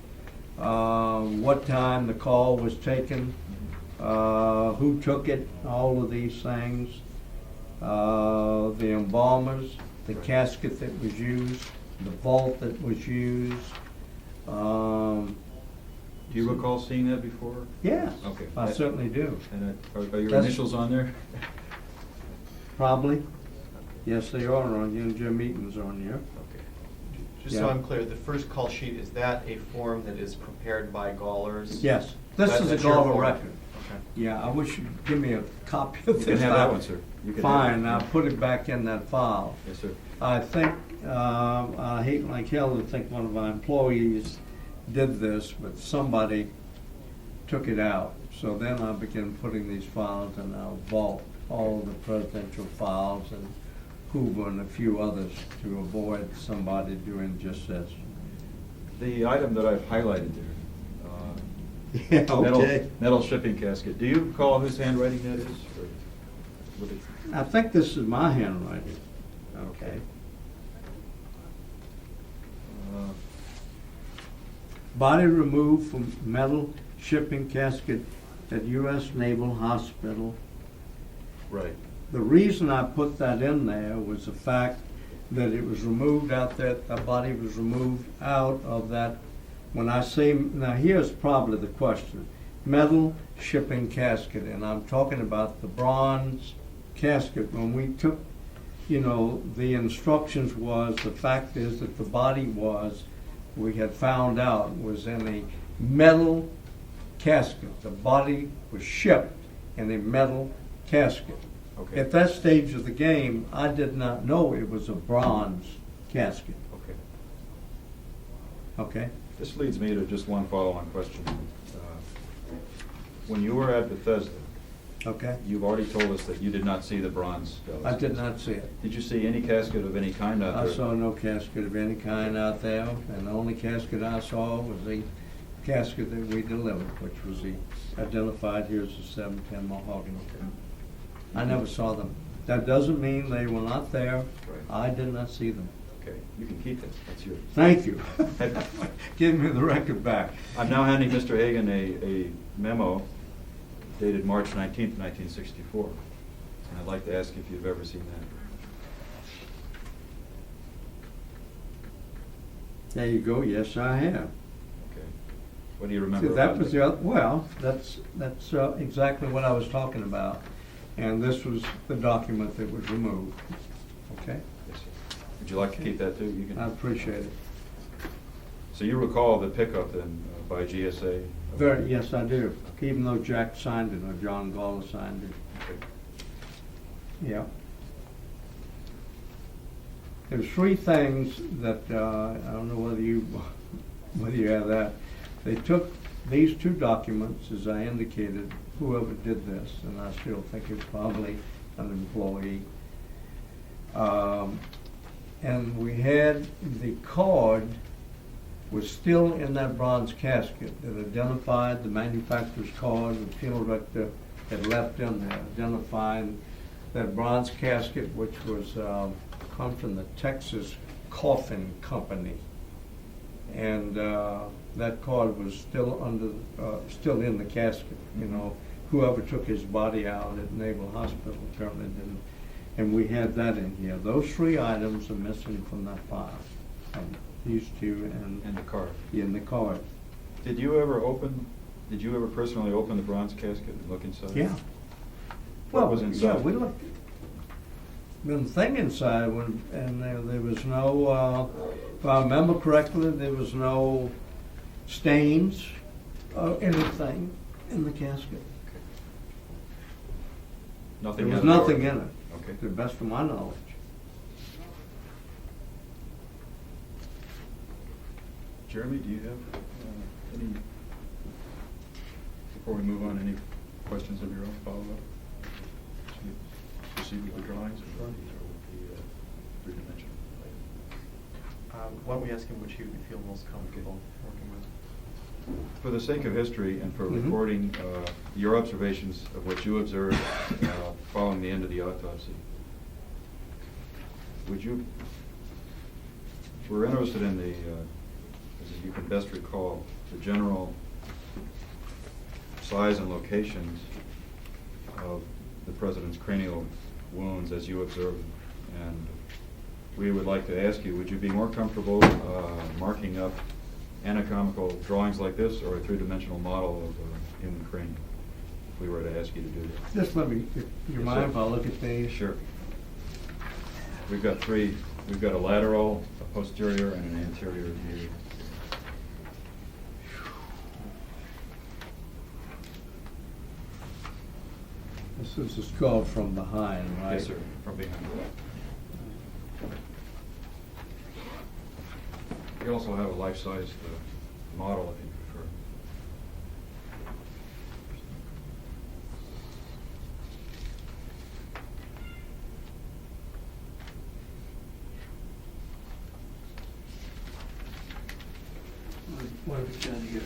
What time the call was taken, who took it, all of these things. The embalmers, the casket that was used, the vault that was used. Do you recall seeing that before? Yes, Okay. I certainly do. And are your That's- initials on there? Probably. Yes, they are on here, and Jim Eaton's on here. Okay. Just so Yeah. I'm clear, the first call sheet, is that a form that is prepared by Gallers? Yes, this is a That's your Gulliver form. record. Okay. Yeah, I wish you'd give me a copy of You this. can have that one, sir. You can have Fine, it. I'll put it back in that file. Yes, sir. I think, I hate like hell to think one of our employees did this, but somebody took it out. So then I began putting these files in our vault, all the presidential files and Hoover and a few others to avoid somebody doing just this. The item that I've highlighted there, Yeah, okay. metal shipping casket. Do you recall whose handwriting that is? Or would it- I think this is my handwriting. Okay. uh, Body removed from metal shipping casket at U.S. Naval Hospital. Right. The reason I put that in there was the fact that it was removed out there, the body was removed out of that. When I say, now here's probably the question. Metal shipping casket, and I'm talking about the bronze casket. When we took, the instructions was, the fact is that the body was, we had found out, was in a metal casket. The body was shipped in a metal casket. Okay. At that stage of the game, I did not know it was a bronze casket. Okay. Okay? This leads me to just one follow-on question. When you were at Bethesda, Okay? you've already told us that you did not see the bronze skeleton. I did not see it. Did you see any casket of any kind out I there? saw no casket of any kind out there, and the only casket I saw was the casket that we delivered, which was the identified, here's the 710 mahogany. I never saw them. That doesn't mean they were not there. Right. I did not see them. Okay, you can keep it. That's yours. Thank you. Give me the record back. I'm now handing Mr. Hagan a memo dated March 19th, 1964. And I'd like to ask if you've ever seen that. There you go. Yes, I have. Okay. What do you remember See, that about was it? the other, well, that's exactly what I was talking about. And this was the document that was removed. Okay? Yes, sir. Would you like to keep that too? You can. I appreciate it. So you recall the pickup then by GSA? Very, yes, I do. Even though Jack signed it, or John Gall signed it. Okay. Yeah. There's three things that, I don't know whether you have that. They took these two documents, as I indicated, whoever did this, and I still think it's probably an employee. And we had the card was still in that bronze casket that identified the manufacturer's card the funeral director had left in there, identifying that bronze casket, which was come from the Texas Coffin Company. And that card was still still in the casket, you know. Whoever took his body out at Naval Hospital turned it in, and we had that in here. Those 3 items are missing from that file. These 2 And the card. in the card. Did you ever personally open the bronze casket and look inside? Yeah. What was inside? Yeah, we looked. The thing inside, and there was no, if I remember correctly, there was no stains or anything in the casket. Nothing. There was out of the nothing in ordinary. it, Okay. to the best of my knowledge. Jeremy, do you have any, before we move on, any questions of your own follow-up? Should we proceed with the drawings or with the three-dimensional? Why don't we ask him which he would feel most comfortable working with? For the sake of history and for Mhm. recording your observations of what you observed following the end of the autopsy, we're interested in the, as you can best recall, the general size and locations of the President's cranial wounds as you observed them. And we would like to ask you, would you be more comfortable marking up anatomical drawings like this or a three-dimensional model of a human cranium, if we were to ask you to do that? Just let me, if you Yes, mind, sir. if I look at these. Sure. We've got 3. We've got a lateral, a posterior, and an anterior view. This is the skull from behind, right? Yes, sir, from behind. You also have a life-size model if you prefer. What have we got here?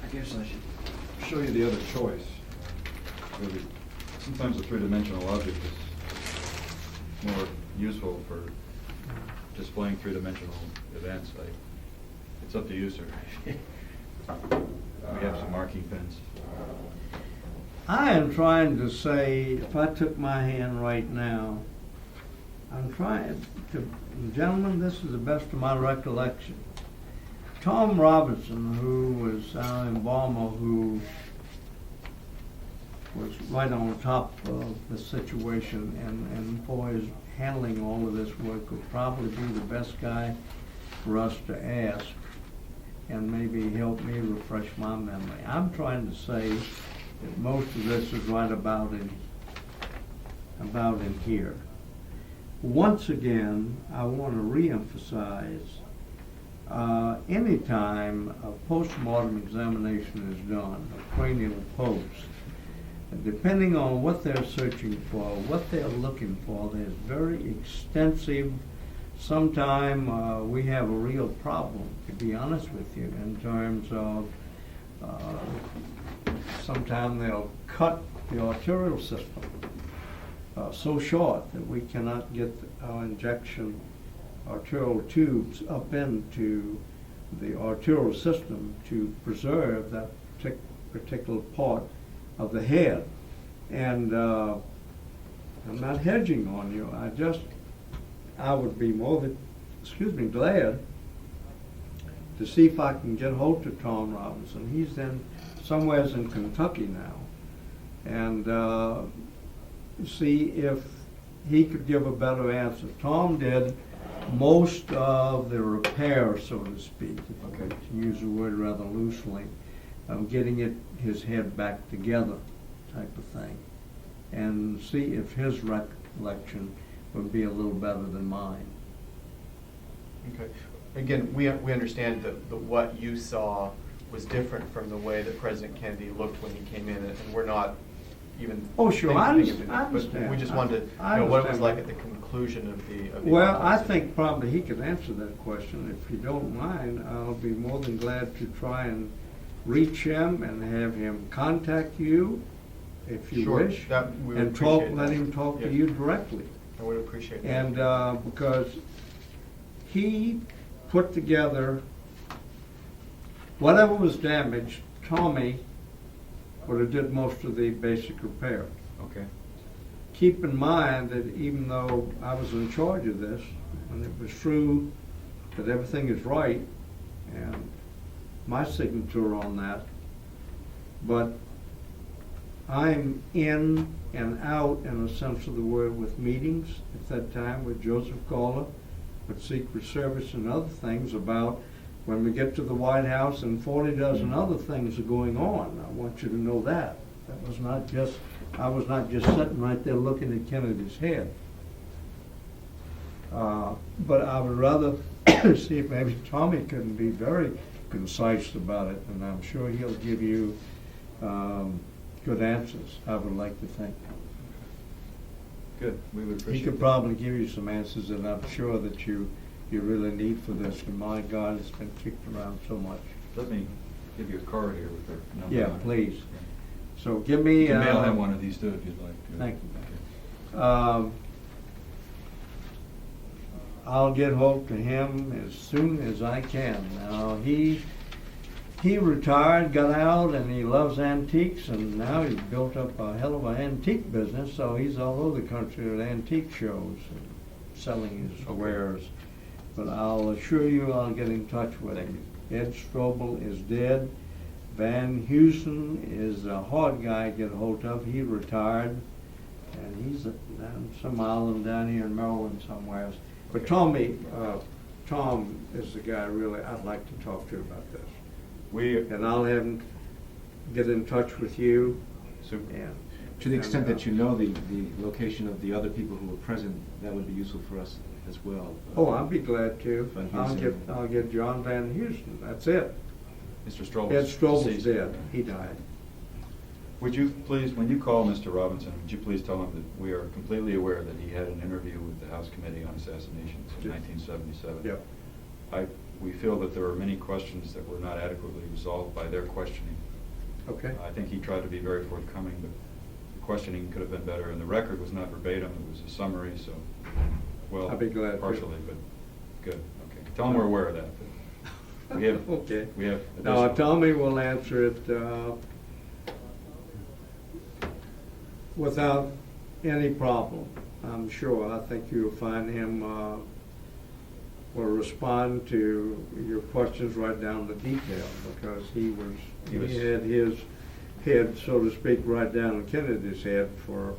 I guess I should show you the other choice. Really, sometimes a three-dimensional object is more useful for displaying three-dimensional events. It's up to you, sir. We have some marking pens. I am trying to say, if I took my hand right now, I'm trying to, gentlemen, this is the best of my recollection. Tom Robinson, who was our embalmer, who was right on top of the situation and for his handling all of this work, would probably be the best guy for us to ask and maybe help me refresh my memory. I'm trying to say that most of this is right about in here. Once again, I want to reemphasize, anytime a post-mortem examination is done, a cranial post, depending on what they're searching for, what they're looking for, there's very extensive, sometime we have a real problem, to be honest with you, in terms of sometime they'll cut the arterial system so short that we cannot get our injection arterial tubes up into the arterial system to preserve that particular part of the head. And I'm not hedging on you. I would be more than, glad to see if I can get hold of Tom Robinson. He's in somewheres in Kentucky now, and see if he could give a better answer. Tom did most of the repair, so to speak, if Okay. to use the word rather loosely, of getting his head back together type of thing. And see if his recollection would be a little better than mine. Okay. Again, we understand that what you saw was different from the way that President Kennedy looked when he came in, and we're not even. Oh, sure, I thinking of it, understand. But we just wanted to I know what it was understand. like at the conclusion of the Well, I autopsy. think probably he could answer that question. If you don't mind, I'll be more than glad to try and reach him and have him contact you, if you Sure, wish. that- we would And talk, appreciate let that. him talk to Yeah. you directly. I would appreciate that. And because he put together whatever was damaged, Tommy would have did most of the basic repair. Okay. Keep in mind that even though I was in charge of this, and it was true that everything is right, and my signature on that, but I'm in and out, in a sense of the word, with meetings at that time with Joseph Gawler, with Secret Service and other things about when we get to the White House and 40 dozen other things are going on. I want you to know that. That was not just, I was not just sitting right there looking at Kennedy's head. But I would rather see if maybe Tommy can be very concise about it, and I'm sure he'll give you good answers, I would like to think. Good, we would appreciate He could that. probably give you some answers that I'm sure that you really need for this, and my God, it's been kicked around so much. Let me give you a card here with their number Yeah, on it. please. Okay. So give me. You can mail him one of these too if you'd like to. Thank you. Okay. I'll get hold to him as soon as I can. Now, he retired, got out, and he loves antiques, and now he's built up a hell of an antique business, so he's all over the country at antique shows and selling his wares. But I'll assure you I'll get in touch with him. Ed Strobel is dead. Van Heusen is a hard guy to get a hold of. He retired, and he's down some island down here in Maryland somewhere. But Tom is the guy really I'd like to talk to about this. And I'll have him get in touch with you. Super. And To the extent that you know the location of the other people who were present, that would be useful for us as well. oh, I'll be glad to. Van I'll get John Van Heusen. That's it. Mr. Strobel. Ed Strobel's dead. He died. Would you please, when you call Mr. Robinson, would you please tell him that we are completely aware that he had an interview with the House Committee on Assassinations in Yep. 1977? Yep. We feel that there are many questions that were not adequately resolved by their questioning. Okay. I think he tried to be very forthcoming, but the questioning could have been better, and the record was not verbatim, it was a summary, so, well, I'll be glad to. partially, but good, okay. Tell him we're aware of that. We have, Okay. we have. Now, additional- Tommy will answer it without any problem, I'm sure. I think you'll find him will respond to your questions right down to detail, because he had his head, so to speak, right down in Kennedy's head for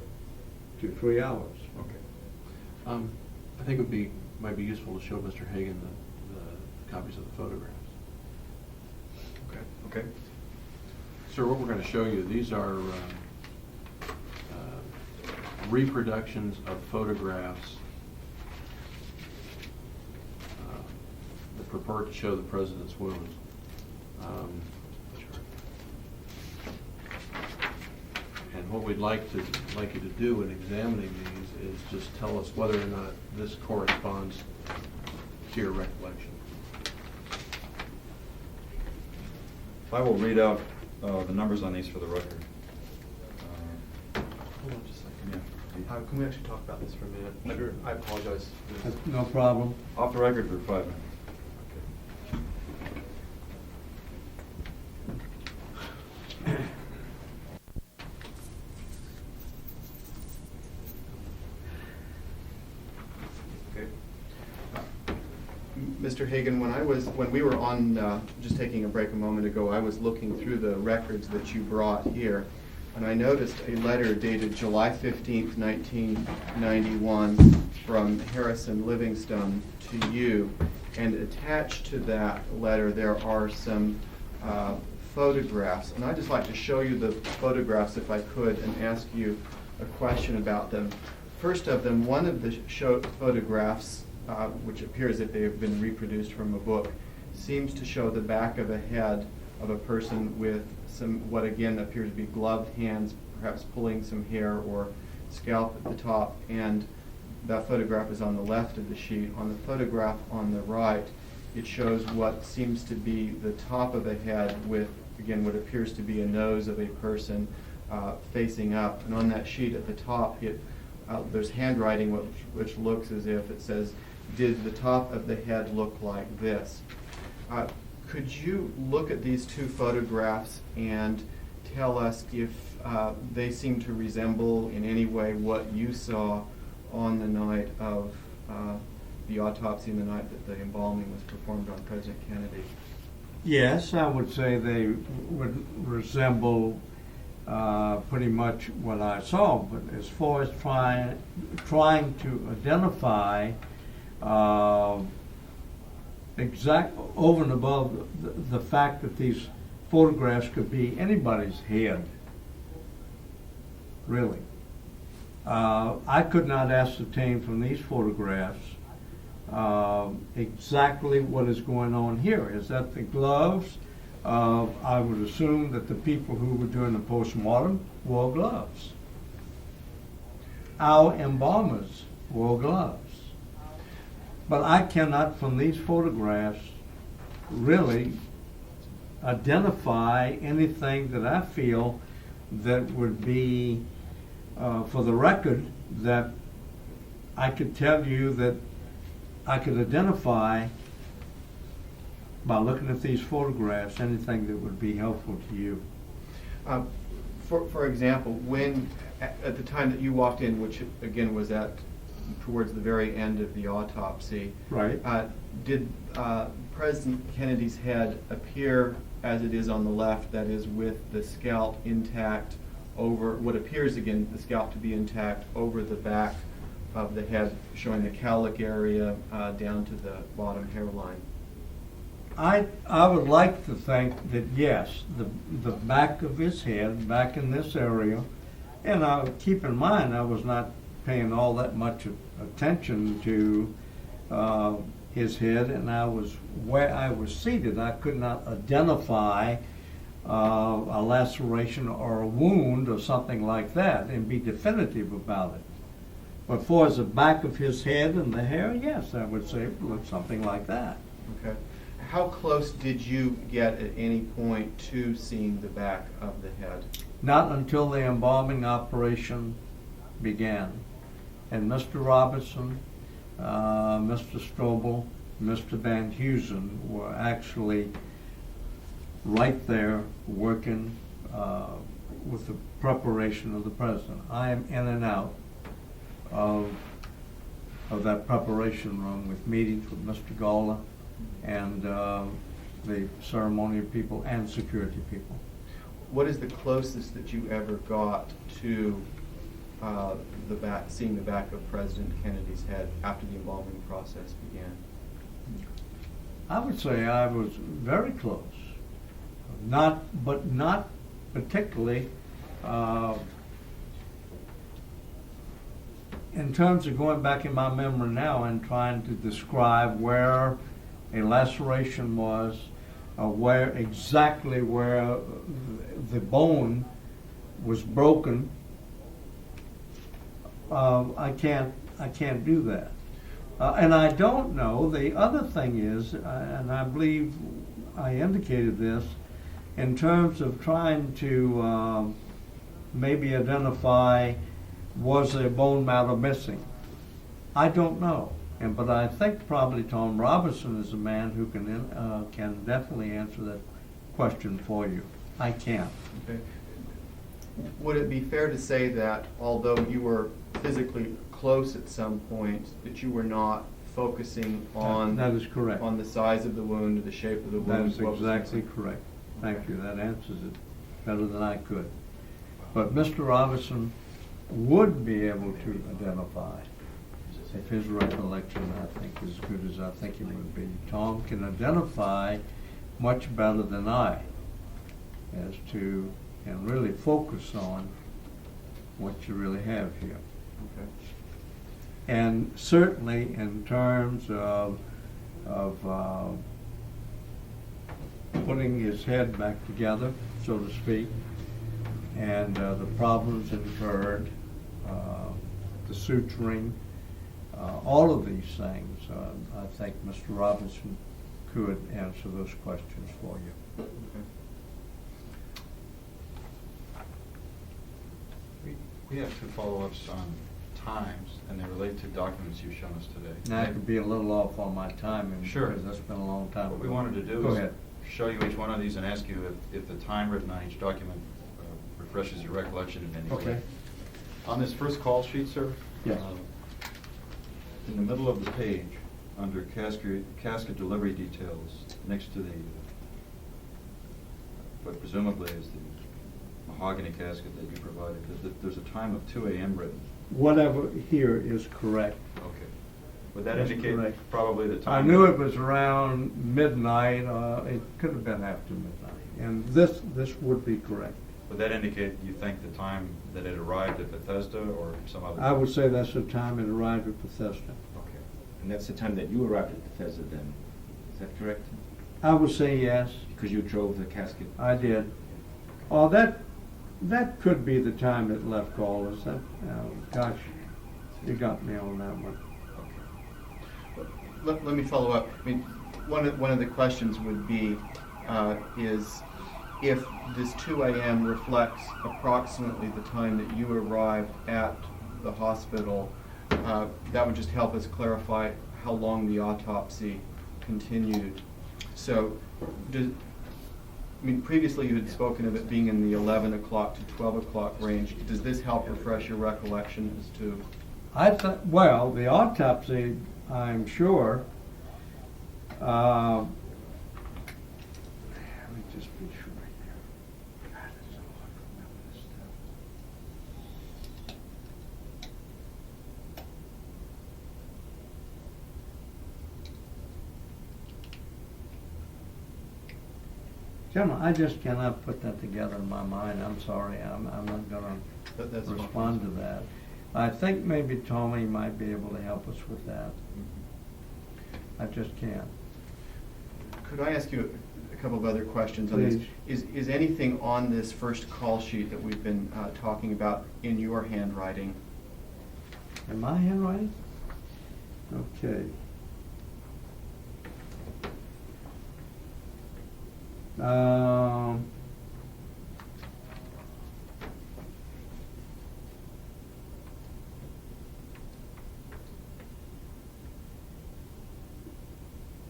2-3 hours. Okay. I think it might be useful to show Mr. Hagan the copies of the photographs. Okay. Sir, what we're going to show you, these are reproductions of photographs that purport to show the president's wounds. And what we'd like you to do in examining these is just tell us whether or not this corresponds to your recollection. I will read out the numbers on these for the record. Hold on just a second. Yeah. Can we actually talk about this for a minute? Sure. I apologize. That's no problem. Off the record for 5 minutes. Okay. Mr. Hagan, when we were on, just taking a break a moment ago, I was looking through the records that you brought here. and I noticed a letter dated July 15th, 1991 from Harrison Livingstone to you, and attached to that letter there are some photographs, and I'd just like to show you the photographs if I could and ask you a question about them. First of them, one of the photographs, which appears that they have been reproduced from a book, seems to show the back of a head of a person with some, what again appears to be gloved hands, perhaps pulling some hair or scalp at the top, and that photograph is on the left of the sheet. On the photograph on the right, it shows what seems to be the top of a head with, again, what appears to be a nose of a person facing up. And on that sheet at the top, there's handwriting which looks as if it says, "Did the top of the head look like this?" Could you look at these two photographs and tell us if they seem to resemble in any way what you saw on the night of the autopsy and the night that the embalming was performed on President Kennedy? Yes, I would say they would resemble pretty much what I saw, but as far as trying to identify over and above the fact that these photographs could be anybody's head, really. I could not ascertain from these photographs exactly what is going on here. Is that the gloves? I would assume that the people who were doing the postmortem wore gloves. Our embalmers wore gloves. But I cannot, from these photographs, really identify anything that I feel that would be, for the record, that I could tell you that I could identify by looking at these photographs anything that would be helpful to you. For example, when at the time that you walked in, which again was towards the very end of the autopsy, Right. Did President Kennedy's head appear as it is on the left, that is with the scalp intact over what appears again the scalp to be intact over the back of the head, showing the cowlick area down to the bottom hairline? I would like to think that yes, the back of his head, back in this area, and keep in mind I was not paying all that much attention to his head, and where I was seated, I could not identify a laceration or a wound or something like that and be definitive about it. But as far as the back of his head and the hair, yes, I would say it looked something like that. Okay. How close did you get at any point to seeing the back of the head? Not until the embalming operation began. And Mr. Robinson, Mr. Strobel, Mr. Van Heusen were actually right there working with the preparation of the president. I am in and out of that preparation room with meetings with Mr. Gawler and the ceremonial people and security people. What is the closest that you ever got to seeing the back of President Kennedy's head after the embalming process began? I would say I was very close, but not particularly in terms of going back in my memory now and trying to describe where a laceration was, where the bone was broken. I can't do that. And I don't know. The other thing is, and I believe I indicated this, in terms of trying to maybe identify, was there bone marrow missing? I don't know. But I think probably Tom Robinson is a man who can definitely answer that question for you. I can't. Okay. Would it be fair to say that although you were physically close at some point, that you were not focusing on that is correct. On the size of the wound or the shape of the wound? That is exactly correct. Thank you. That answers it better than I could. But Mr. Robinson would be able to identify, if his recollection, I think, is as good as I think it would be. Tom can identify much better than I as to, and really focus on what you really have here. Okay. And certainly in terms of putting his head back together, so to speak, and the problems incurred, the suturing, all of these things, I think Mr. Robinson could answer those questions for you. Okay. We have two follow-ups on times, and they relate to documents you've shown us today. Now, I could be a little off on my timing, Sure. because that's been a long time ago. What we wanted to do Go is ahead. show you each one of these and ask you if the time written on each document refreshes your recollection in any way. Okay. On this first call sheet, sir? Yes. In the middle of the page, under casket delivery details, next to the, what presumably is the mahogany casket that you provided, there's a time of 2 a.m. written. Whatever here is correct. Okay. Would that That's indicate correct. probably the I time? knew it was around midnight, it could have been after midnight, and this would be correct. Would that indicate you think the time that it arrived at Bethesda or some other? I would say that's the time it arrived at Bethesda. Okay. And that's the time that you arrived at Bethesda then, is that correct? I would say yes, Because you drove the casket? I did. Oh, that could be the time it left Gaulis. Gosh, you got me on that one. Let me follow up. I mean, one of the questions would be, is if this 2 a.m. reflects approximately the time that you arrived at the hospital, that would just help us clarify how long the autopsy continued. So, previously you had spoken of it being in the 11 o'clock to 12 o'clock range. Does this help refresh your recollection as to? Well, the autopsy, I'm sure. Let me just be sure right there. God, it's so hard to remember this stuff. Gentlemen, I just cannot put that together in my mind. I'm sorry. I'm not going That's to fine. respond to that. I think maybe Tommy might be able to help us with that. I just can't. Could I ask you a couple of other questions on this? Please. Is anything on this first call sheet that we've been talking about in your handwriting? In my handwriting? Okay.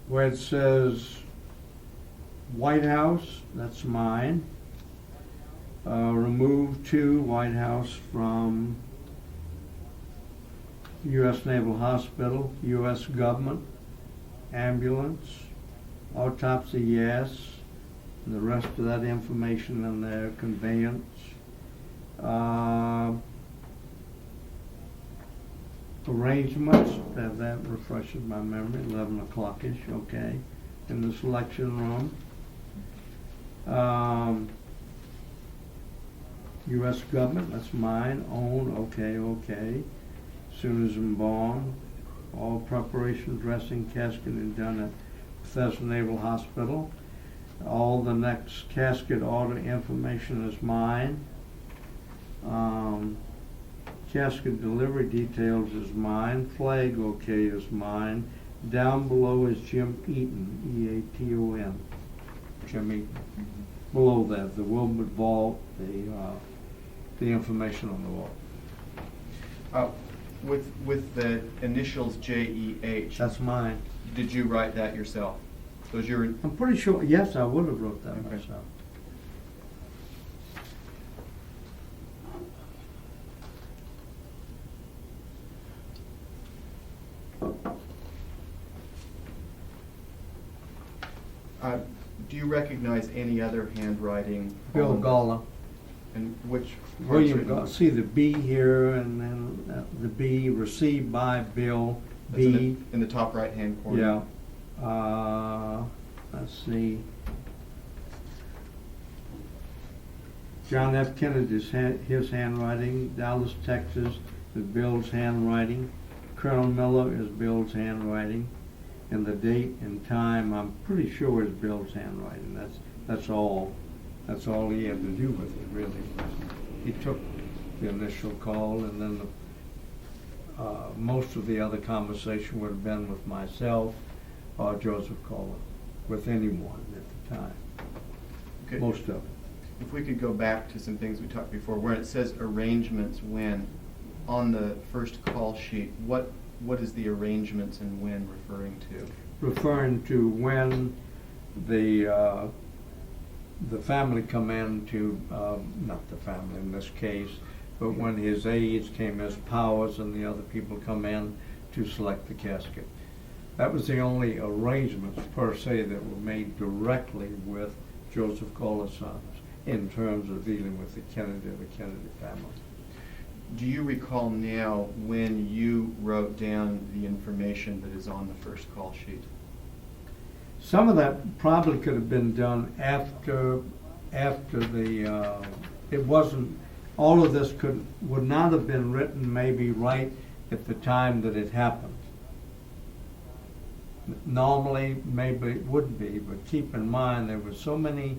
Where it says White House, that's mine. Remove to White House from U.S. Naval Hospital, U.S. Government, ambulance, autopsy, yes. And the rest of that information in there, conveyance. Arrangements, that refreshes my memory, 11 o'clock-ish, okay, in the selection room. U.S. Government, that's mine, own, okay. Susan embalmed, all preparation, dressing, casketing done at Bethesda Naval Hospital. All the next casket order information is mine. Casket delivery details is mine. Flag okay is mine. Down below is Jim Eaton, E-A-T-O-N. Jim Eaton. Below that, the Wilmot Vault, the information on the wall. With the initials J-E-H, That's mine. did you write that yourself? Those your? I'm pretty sure, yes, I would have wrote that Okay. myself. Do you recognize any other handwriting? Bill on- Galla. And which? William, see the B here, and then the B, received by Bill, That's B. in the top right-hand corner. Yeah. Let's see. John F. Kennedy's his handwriting. Dallas, Texas is Bill's handwriting. Colonel Miller is Bill's handwriting. And the date and time, I'm pretty sure is Bill's handwriting. That's all. That's all he had to do with it, really. He took the initial call, and then most of the other conversation would have been with myself or Joseph Kohler, with anyone at the time. Okay. Most of it. If we could go back to some things we talked before, where it says arrangements when, on the first call sheet, what is the arrangements and when referring to? Referring to when the family come in to, not the family in this case, but when his aides came as Powers and the other people come in to select the casket. That was the only arrangements per se that were made directly with Joseph Kohler's sons in terms of dealing with the Kennedy family. Do you recall now when you wrote down the information that is on the first call sheet? Some of that probably could have been done after the, it wasn't, all of this would not have been written maybe right at the time that it happened. Normally, maybe it would be, but keep in mind there were so many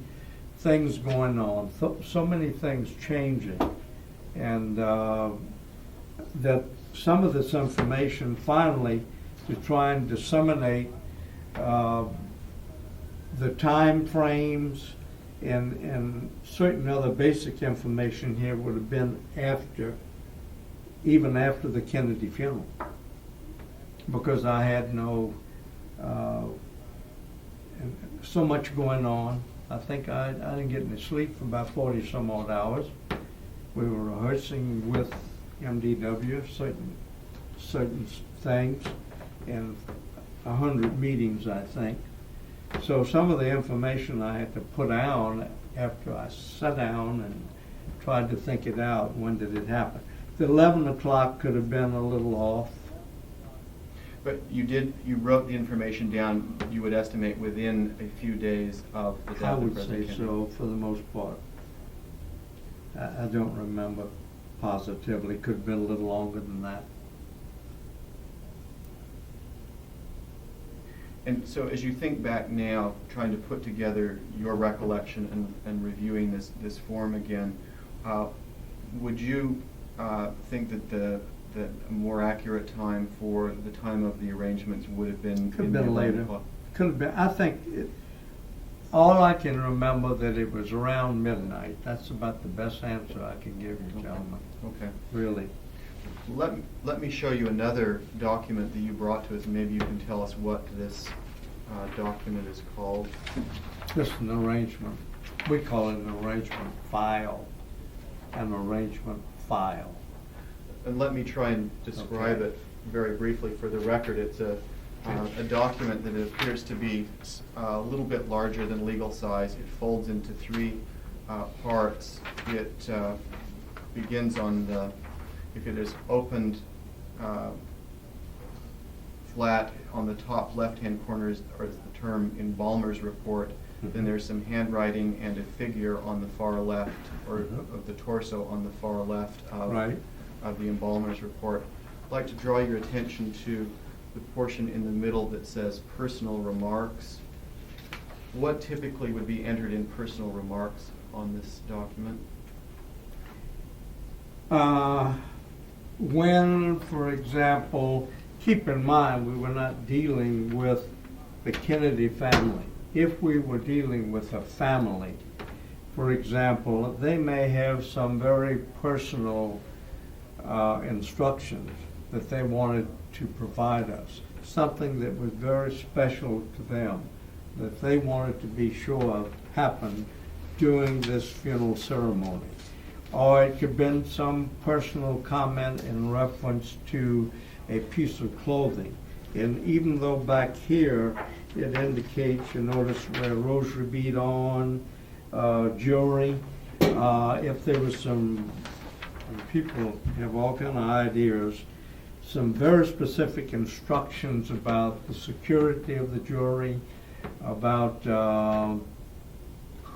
things going on, so many things changing, and that some of this information finally, to try and disseminate the time frames and certain other basic information here would have been even after the Kennedy funeral, because I had so much going on. I think I didn't get any sleep for about 40 some odd hours. We were rehearsing with MDW certain things, and 100 meetings, I think. So some of the information I had to put down after I sat down and tried to think it out. When did it happen? The 11 o'clock could have been a little off. But you wrote the information down, you would estimate, within a few days of the death I of would President say Kennedy. so, for the most part. I don't remember positively. Could have been a little longer than that. And so as you think back now, trying to put together your recollection and reviewing this form again, would you think that a more accurate time for the time of the arrangements would have been? Could have in the been 11 later. o'clock? Could have been. I think all I can remember that it was around midnight. That's about the best answer I can give you, gentlemen. Okay. Really. Let me show you another document that you brought to us, and maybe you can tell us what this document is called. Just an arrangement. We call it an arrangement file. An arrangement file. And let me try and describe Okay. it very briefly for the record. It's a document that appears to be a little bit larger than legal size. It folds into three parts. It begins on the, if it is opened flat, on the top left-hand corner is the term embalmer's report. Then there's some handwriting and a figure on the far left, or of the torso on the far left of the embalmer's report. I'd like to draw your attention to the portion in the middle that says personal remarks. What typically would be entered in personal remarks on this document? When, for example, keep in mind we were not dealing with the Kennedy family. If we were dealing with a family, for example, they may have some very personal instructions that they wanted to provide us, something that was very special to them, that they wanted to be sure happened during this funeral ceremony. Or it could have been some personal comment in reference to a piece of clothing. And even though back here it indicates, you notice, a rosary bead on, jewelry, if there was some, people have all kind of ideas, some very specific instructions about the security of the jury, about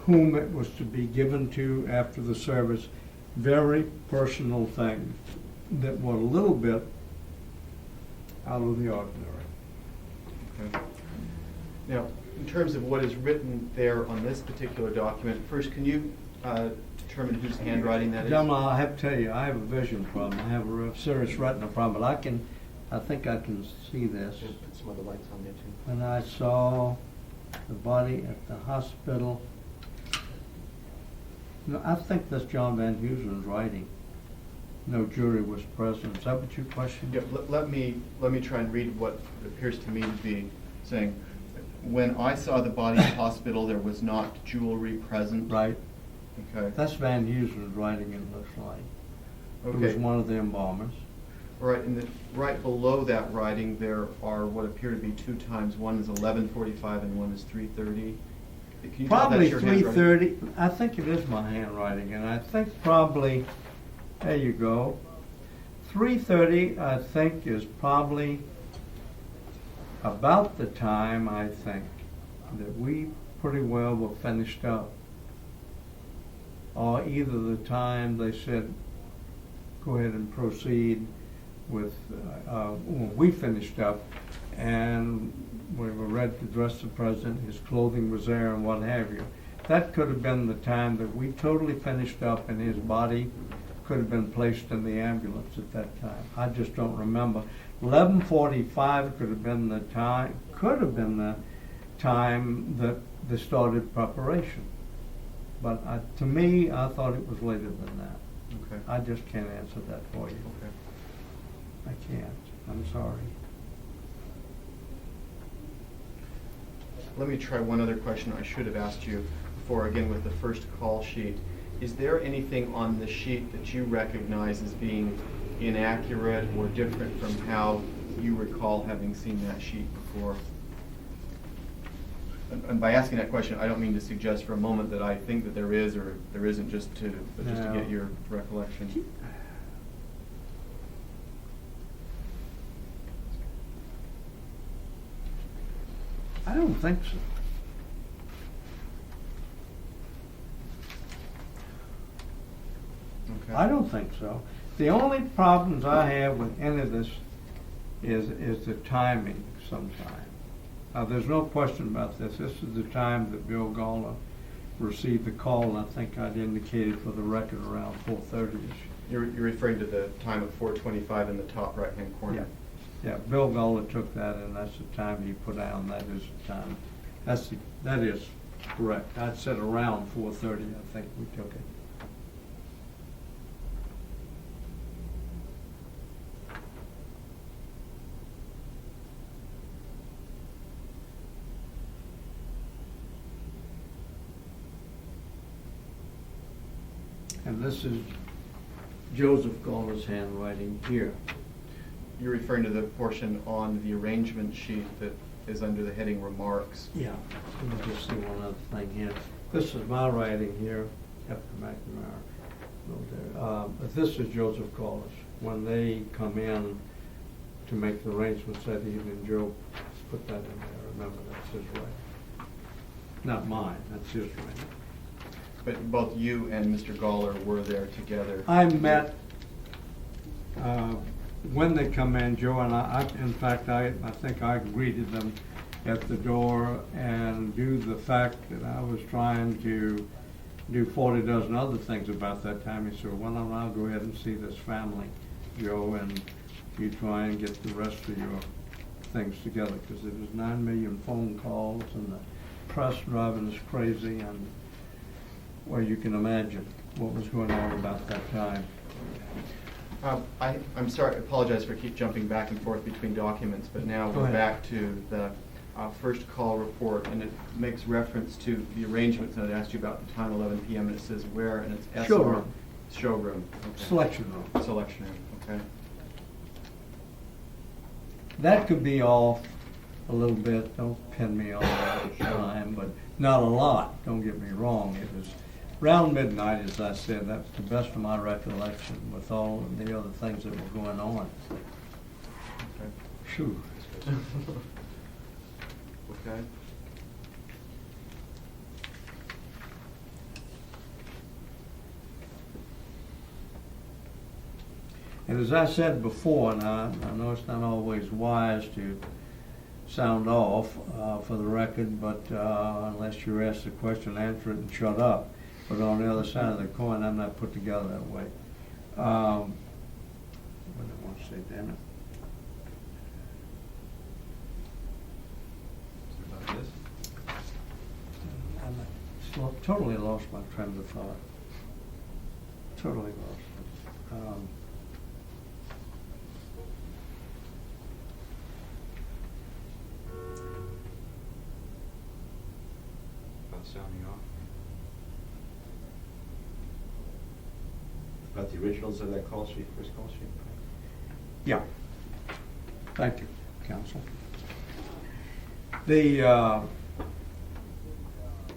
whom it was to be given to after the service, very personal things that were a little bit out of the ordinary. Okay. Now, in terms of what is written there on this particular document, first, can you determine whose handwriting that is? Gentlemen, I have to tell you, I have a vision problem. I have a real serious retina problem, but I think I can see this. Put some other lights on there too. When I saw the body at the hospital, no, I think that's John Van Heusen's writing. No jury was present. Is that what you questioned? Yeah, let me try and read what appears to me to be saying. When I saw the body at the hospital, there was not jewelry present. Right. Okay. That's Van Heusen's writing, it looks like. Who was Okay. one of the embalmers. All right, and right below that writing, there are what appear to be two times. One is 11:45 and one is 3:30. Can you tell Probably that's your handwriting? 3:30. I think it is my handwriting, and I think probably, there you go. 3:30, I think, is probably about the time, I think, that we pretty well were finished up. Or either the time they said, go ahead and proceed with, when we finished up, and we were ready to dress the president, his clothing was there and what have you. That could have been the time that we totally finished up and his body could have been placed in the ambulance at that time. I just don't remember. 11:45 could have been the time that they started preparation. But to me, I thought it was later than that. Okay. I just can't answer that for you. Okay. I can't. I'm sorry. Let me try one other question I should have asked you before, again, with the first call sheet. Is there anything on the sheet that you recognize as being inaccurate or different from how you recall having seen that sheet before? And by asking that question, I don't mean to suggest for a moment that I think that there is or there isn't, but just to No. get your recollection. I don't think so. Okay. I don't think so. The only problems I have with any of this is the timing sometimes. Now, there's no question about this. This is the time that Bill Galla received the call, and I think I'd indicated for the record around 4:30ish. You're referring to the time of 4:25 in the top right-hand corner? Yeah, Bill Galla took that, and that's the time he put down. That is the time. That is correct. I said around 4:30, I think we took it. And this is Joseph Galla's handwriting here. You're referring to the portion on the arrangement sheet that is under the heading Remarks. Yeah. Let me just see one other thing here. This is my writing here, Captain McNamara. But this is Joseph Galla's. When they come in to make the arrangements that evening, Joe put that in there. Remember, that's his writing. Not mine, that's his writing. But both you and Mr. Galler were there together. I met, when they come in, Joe and I in fact, I think I greeted them at the door, and due to the fact that I was trying to do 40 dozen other things about that time, he said, well, why don't I go ahead and see this family, Joe, and you try and get the rest of your things together, because there was 9 million phone calls, and the press driving us crazy, and well, you can imagine what was going on about that time. I'm sorry, I apologize for keep jumping back and forth between documents, but now Go we're ahead. back to the first call report, and it makes reference to the arrangements that I asked you about the time, 11 p.m., and it says where, and it's SR. Showroom. Showroom. Okay. Selection room. Selection room, okay. That could be off a little bit, don't pin me on that time, but not a lot, don't get me wrong. It was Around midnight, as I said, that's the best of my recollection with all of the other things that were going on. Okay. Phew. Okay. And as I said before, and I know it's not always wise to sound off for the record, but unless you're asked a question, answer it and shut up. But on the other side of the coin, I'm not put together that way. What did I want to say, damn it? About this? Totally lost my train of thought. Totally lost it. About sounding off? About the originals of that call sheet, first call sheet? Yeah. Thank you, counsel. The,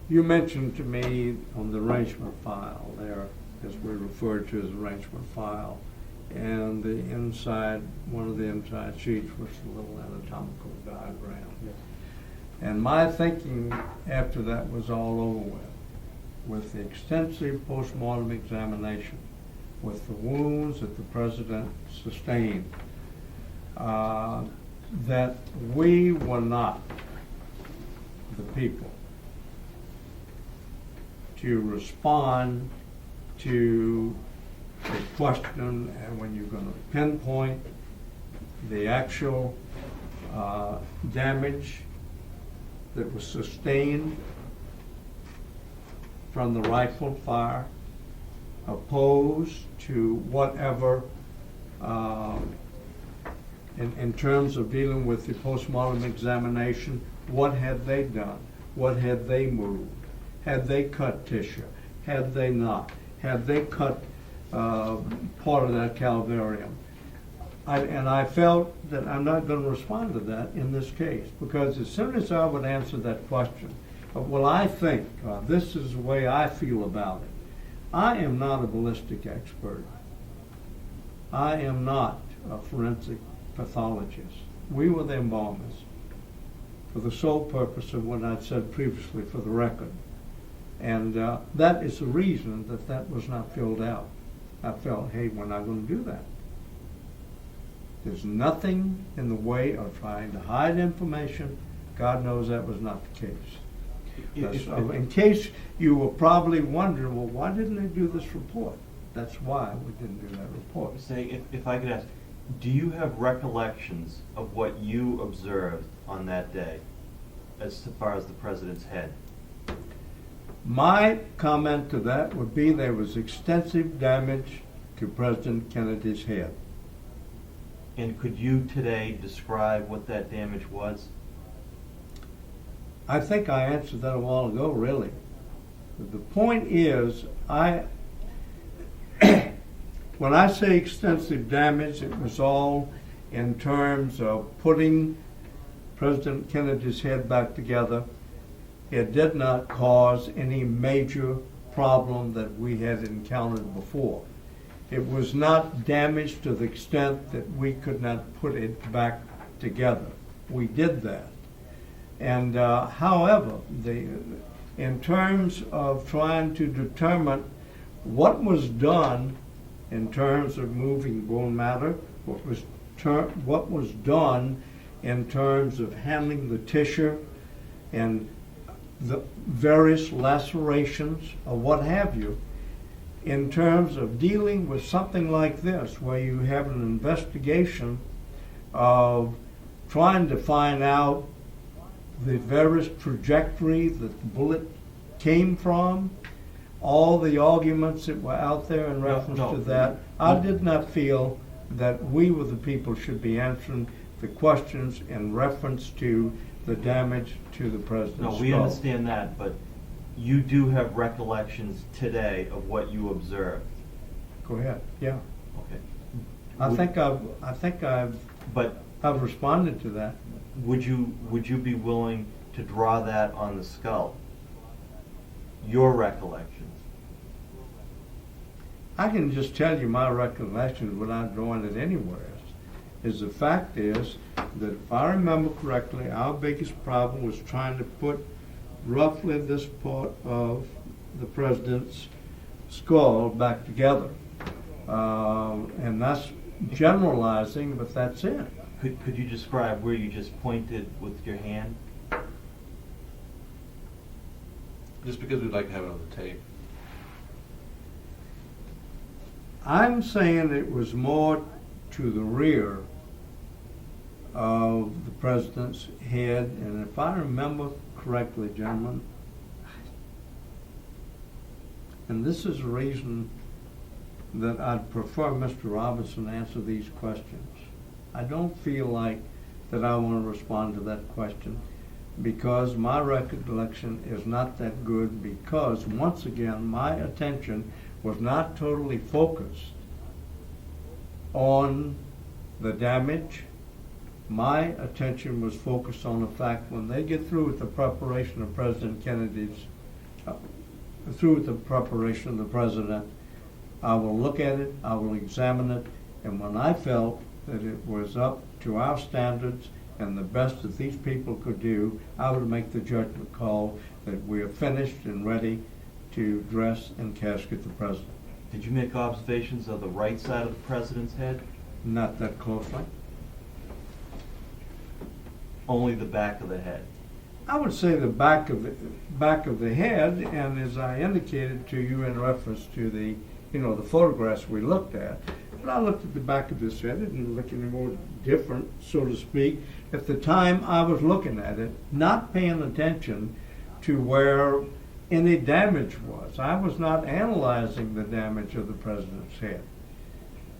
you mentioned to me on the arrangement file there, as we referred to as arrangement file, and the inside, one of the inside sheets was a little anatomical diagram. And my thinking after that was all over with the extensive postmortem examination, with the wounds that the president sustained, that we were not the people to respond to a question and when you're going to pinpoint the actual damage that was sustained from the rifle fire, opposed to whatever, in terms of dealing with the postmortem examination, what had they done? What had they moved? Had they cut tissue? Had they not? Had they cut part of that calvarium? And I felt that I'm not going to respond to that in this case, because as soon as I would answer that question, well, I think, this is the way I feel about it. I am not a ballistic expert. I am not a forensic pathologist. We were the embalmers for the sole purpose of what I'd said previously for the record. And that is the reason that that was not filled out. I felt, hey, we're not going to do that. There's nothing in the way of trying to hide information. God knows that was not the case. So in case you were probably wondering, well, why didn't they do this report? That's why we didn't do that report. Say, if I could ask, do you have recollections of what you observed on that day as far as the president's head? My comment to that would be there was extensive damage to President Kennedy's head. And could you today describe what that damage was? I think I answered that a while ago, really. But the point is, when I say extensive damage, it was all in terms of putting President Kennedy's head back together. It did not cause any major problem that we had encountered before. It was not damaged to the extent that we could not put it back together. We did that. And however, in terms of trying to determine what was done in terms of moving bone matter, what was done in terms of handling the tissue and the various lacerations or what have you, in terms of dealing with something like this, where you have an investigation of trying to find out the various trajectory that the bullet came from, all the arguments that were out there in reference to that, I did not feel that we were the people should be answering the questions in reference to the damage to the president's No, we skull. understand that, but you do have recollections today of what you observed. Go ahead. Yeah, Okay. I think I've But responded to that. would you be willing to draw that on the skull? Your recollections. I can just tell you my recollections without drawing it anywhere. Is the fact is that if I remember correctly, our biggest problem was trying to put roughly this part of the president's skull back together. And that's generalizing, but that's it. Could you describe where you just pointed with your hand? Just because we'd like to have it on the tape. I'm saying it was more to the rear of the president's head, and if I remember correctly, gentlemen, and this is the reason that I'd prefer Mr. Robinson answer these questions. I don't feel like that I want to respond to that question because my recollection is not that good, because once again my attention was not totally focused on the damage. My attention was focused on the fact when they get through with the preparation of President Kennedy's, through with the preparation of the president, I will look at it, I will examine it, and when I felt that it was up to our standards and the best that these people could do, I would make the judgment call that we are finished and ready to dress and casket the president. Did you make observations of the right side of the president's head? Not that closely. Only the back of the head? I would say the back of the head, and as I indicated to you in reference to the, the photographs we looked at, but I looked at the back of this head. It didn't look any more different, so to speak, at the time I was looking at it, not paying attention to where any damage was. I was not analyzing the damage of the president's head.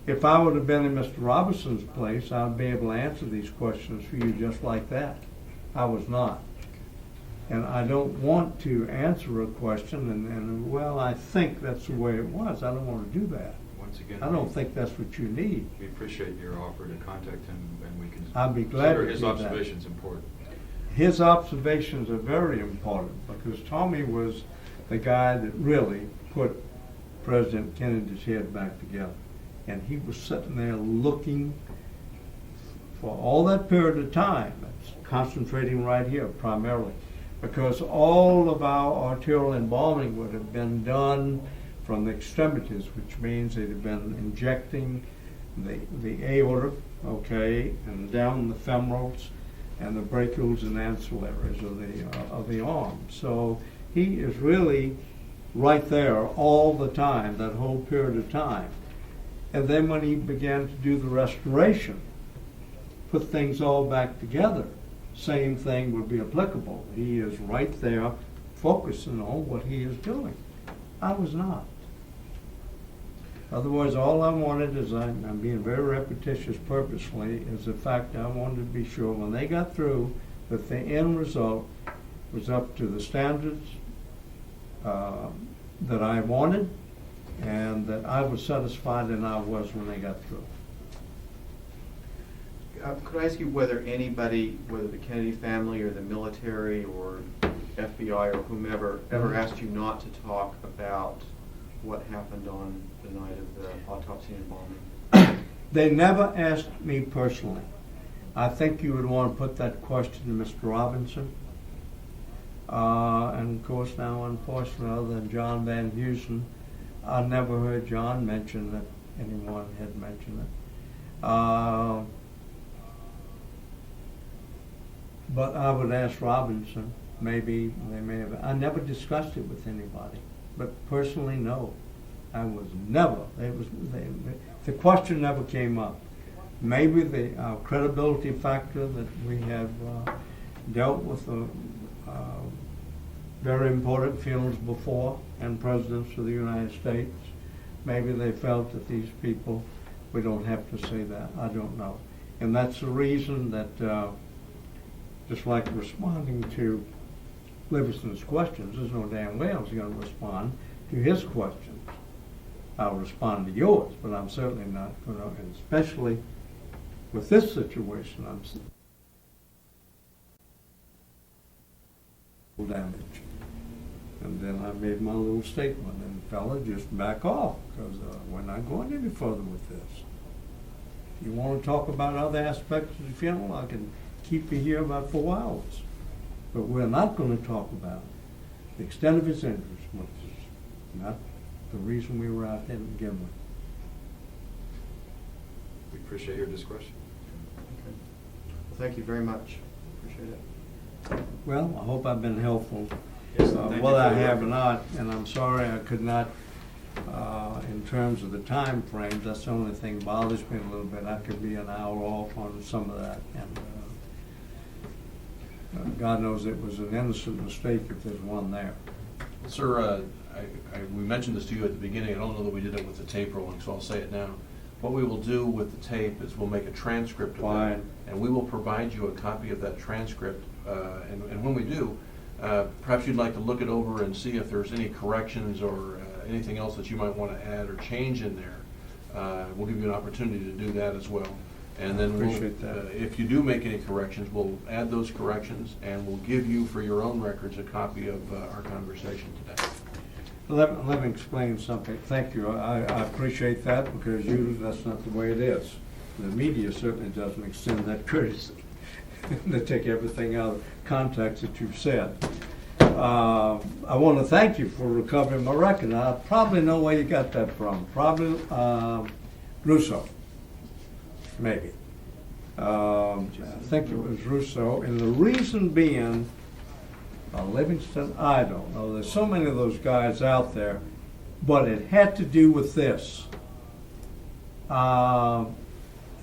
If I would have been in Mr. Robinson's place, I'd be able to answer these questions for you just like that. I was not. And I don't want to answer a question and well, I think that's the way it was. I don't want to do that. Once again, I don't think that's what you need. we appreciate your offer to contact him, and we can I'd be glad to consider his do that. observations important. His observations are very important because Tommy was the guy that really put President Kennedy's head back together. And he was sitting there looking for all that period of time, it's concentrating right here primarily, because all of our arterial embalming would have been done from the extremities, which means they'd have been injecting the aorta, okay, and down the femorals and the brachials and ancillaries of the arm. So he is really right there all the time, that whole period of time. And then when he began to do the restoration, put things all back together, same thing would be applicable. He is right there focusing on what he is doing. I was not. Otherwise, all I wanted is, I'm being very repetitious purposely, is the fact I wanted to be sure when they got through that the end result was up to the standards that I wanted, and that I was satisfied, and I was when they got through. Could I ask you whether anybody, whether the Kennedy family or the military or FBI or whomever, ever asked you not to talk about what happened on the night of the autopsy and embalming? They never asked me personally. I think you would want to put that question to Mr. Robinson. And of course now, unfortunately, other than John Van Heusen, I never heard John mention that anyone had mentioned it. But I would ask Robinson, maybe they may have, I never discussed it with anybody, but personally, no. I was never, the question never came up. Maybe the credibility factor that we have dealt with very important funerals before and presidents of the United States, maybe they felt that these people, we don't have to say that, I don't know. And that's the reason that just like responding to Livingston's questions, there's no damn way I was going to respond to his questions. I'll respond to yours, but I'm certainly not going to, and especially with this situation, I'm damage. And then I made my little statement, and fella, just back off, because we're not going any further with this. If you want to talk about other aspects of the funeral, I can keep you here about 4 hours. But we're not going to talk about the extent of his injuries, which is not the reason we were out there to begin with. We appreciate your discretion. Okay. Well, thank you very much. Appreciate it. Well, I hope I've been helpful. Yes, thank you Well, for I your have work. not, and I'm sorry I could not, in terms of the time frames, that's the only thing bothers me a little bit. I could be an hour off on some of that, and God knows it was an innocent mistake if there's one there. Sir, we mentioned this to you at the beginning. I don't know that we did it with the tape rolling, so I'll say it now. What we will do with the tape is we'll make a transcript of that, Fine. and we will provide you a copy of that transcript. And when we do, perhaps you'd like to look it over and see if there's any corrections or anything else that you might want to add or change in there. We'll give you an opportunity to do that as well. And then Appreciate that. if you do make any corrections, we'll add those corrections, and we'll give you, for your own records, a copy of our conversation today. Let me explain something. Thank you. I appreciate that, because usually that's not the way it is. The media certainly doesn't extend that courtesy. They take everything out of context that you've said. I want to thank you for recovering my record. I probably know where you got that from. Probably Russo, maybe. I think it was Russo, and the reason being, Livingston, I don't know. There's so many of those guys out there, but it had to do with this.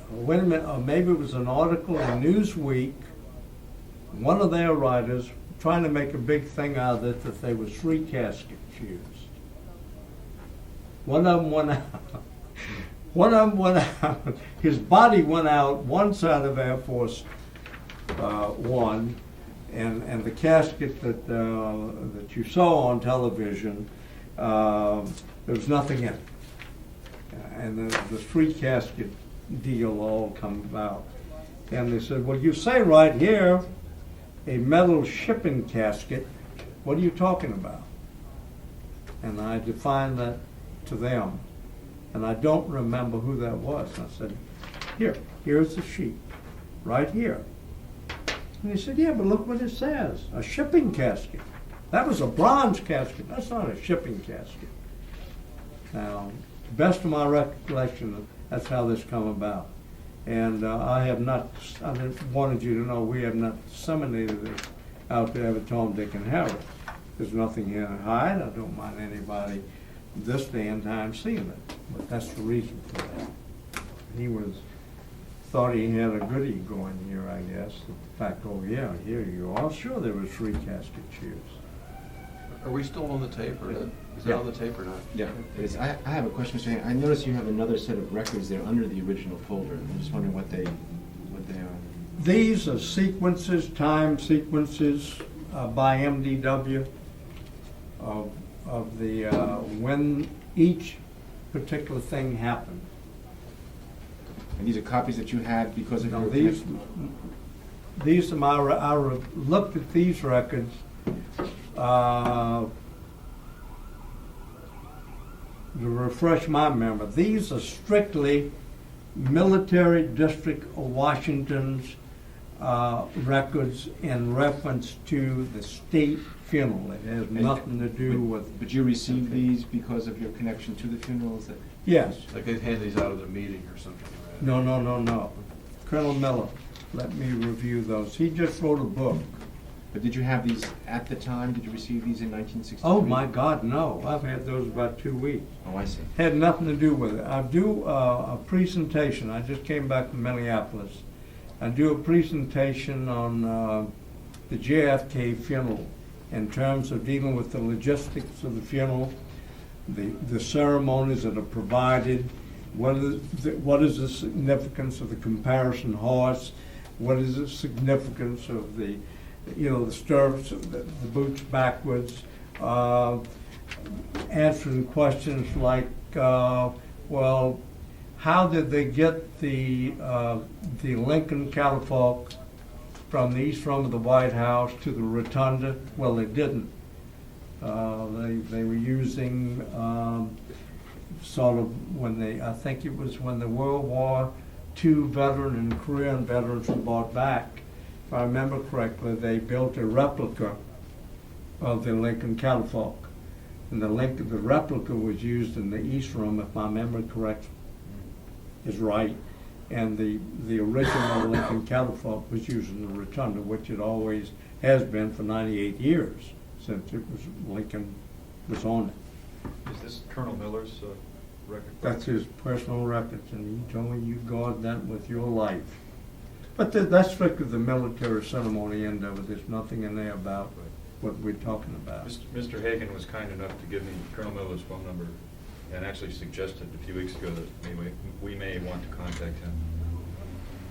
Wait a minute, or maybe it was an article in Newsweek. One of their writers trying to make a big thing out of it that there was 3 caskets used. One of them went out. One of them went out. His body went out one side of Air Force One. And the casket that you saw on television, there was nothing in it. And the 3 casket deal all come about. And they said, well, you say right here, a metal shipping casket. What are you talking about? And I defined that to them. And I don't remember who that was. And I said, here's the sheet, right here. And he said, yeah, but look what it says, a shipping casket. That was a bronze casket. That's not a shipping casket. Now, to the best of my recollection, that's how this come about. And I wanted you to know we have not disseminated it out there to Tom, Dick, and Harry. There's nothing here to hide. I don't mind anybody this day and time seeing it. But that's the reason for that. He thought he had a goodie going here, I guess. The fact, oh yeah, here you are. Sure, there was 3 caskets used. Are we still on the tape, or is Yeah. that on the tape or not? Yeah, it is. I have a question, Mr. Hagan. I noticed you have another set of records there under the original folder. I'm just wondering what they are. These are sequences, time sequences by MDW of the when each particular thing happened. And these are copies that you had because of Now, your these are I looked at these records to refresh my memory. These are strictly military district of Washington's records in reference to the state funeral. It has nothing to do with. But you received these because of your connection to the funeral? Is that? Yes. Like they hand these out at a meeting or something, right? No. Colonel Miller let me review those. He just wrote a book. But did you have these at the time? Did you receive these in 1963? Oh my God, no. I've had those about 2 weeks. Oh, I see. Had nothing to do with it. I do a presentation. I just came back from Minneapolis. I do a presentation on the JFK funeral in terms of dealing with the logistics of the funeral, the ceremonies that are provided, what is the significance of the comparison horse, what is the significance of the stirrups, the boots backwards, answering questions like, well, how did they get the Lincoln catafalque from the east room of the White House to the rotunda? Well, they didn't. They were using sort of I think it was when the World War II veteran and Korean veterans were brought back. If I remember correctly, they built a replica of the Lincoln catafalque. And the replica was used in the East Room, if my memory is right. And the original Lincoln catafalque was used in the rotunda, which it always has been for 98 years since Lincoln was on it. Is this Colonel Miller's record? That's his personal records, and he told me you guard that with your life. But that's strictly the military ceremony end of it. There's nothing in there about what we're talking about. Mr. Hagan was kind enough to give me Colonel Miller's phone number and actually suggested a few weeks ago that we may want to contact him.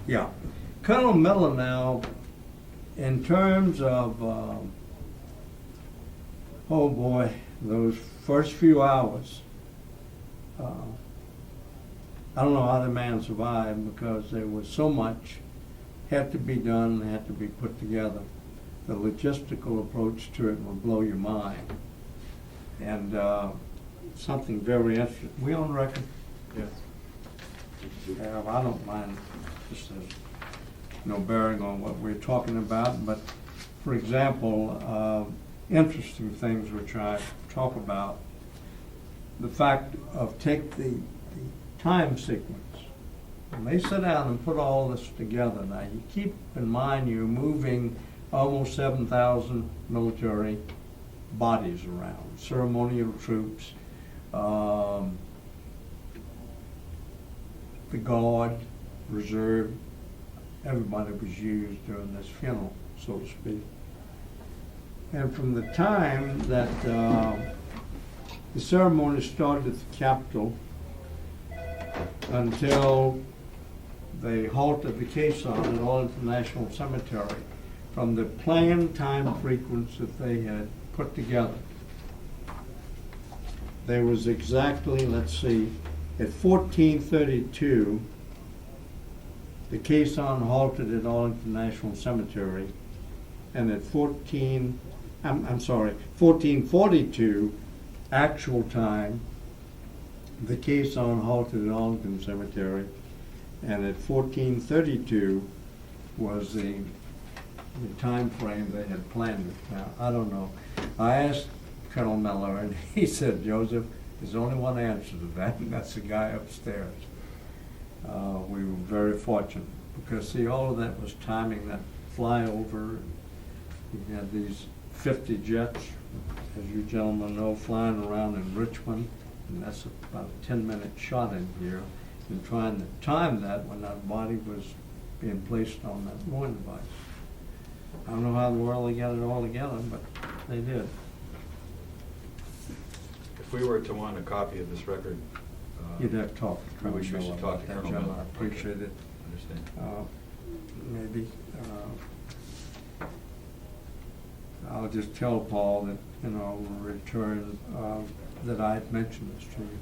Yeah. Colonel Miller now, in terms of, oh boy, those first few hours, I don't know how the man survived because there was so much had to be done, had to be put together. The logistical approach to it will blow your mind. And something very interesting. We on record? Yes. Yeah, I don't mind. Just there's no bearing on what we're talking about. But for example, interesting things which I talk about. The fact of take the time sequence. When they sit down and put all this together, now you keep in mind you're moving almost 7,000 military bodies around, ceremonial troops, the Guard, Reserve, everybody was used during this funeral, so to speak. And from the time that the ceremony started at the Capitol until they halted the caisson at Arlington National Cemetery, from the planned time frequency that they had put together, there was exactly, let's see, at 14:32, the caisson halted at Arlington National Cemetery, and at 14:42, actual time, the caisson halted at Arlington Cemetery, and at 14:32 was the time frame they had planned it. Now, I don't know. I asked Colonel Miller, and he said, Joseph, there's only one answer to that, and that's the guy upstairs. We were very fortunate, because see, all of that was timing that flyover. We had these 50 jets, as you gentlemen know, flying around in Richmond, and that's about a 10-minute shot in here, and trying to time that when that body was being placed on that mooring device. I don't know how in the world they got it all together, but they did. If we were to want a copy of this record, You'd have to talk to we Colonel wish we Miller should talk about to that, Colonel John. Miller. I appreciate it. Understand. Maybe I'll just tell Paul that, we'll return, that I had mentioned this to you.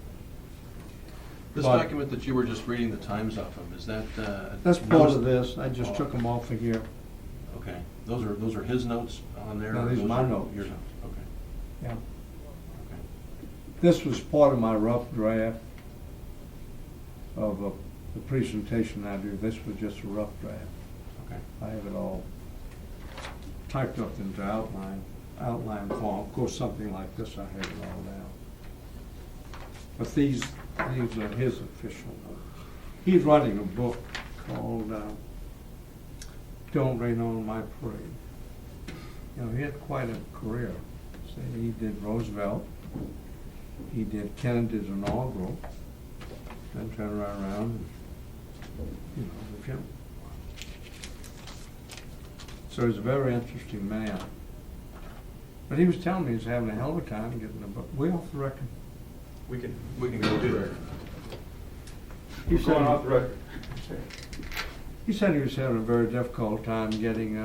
This But- document that you were just reading the times off of, is that? That's part notes- of this. I just took them off of here. Okay, those are his notes on there? No, or these are those my are notes. Your notes, okay. Yeah. Okay. This was part of my rough draft of the presentation I do. This was just a rough draft. Okay. I have it all typed up into outline form. Of course, something like this, I have it all down. But these are his official notes. He's writing a book called Don't Rain on My Parade. He had quite a career. See, he did Roosevelt. He did Kennedy's inaugural. Then turned right around and, the funeral. So he's a very interesting man. But he was telling me he's having a hell of a time getting the book. We off the record? We can go do that. He said off the record. he said he was having a very difficult time getting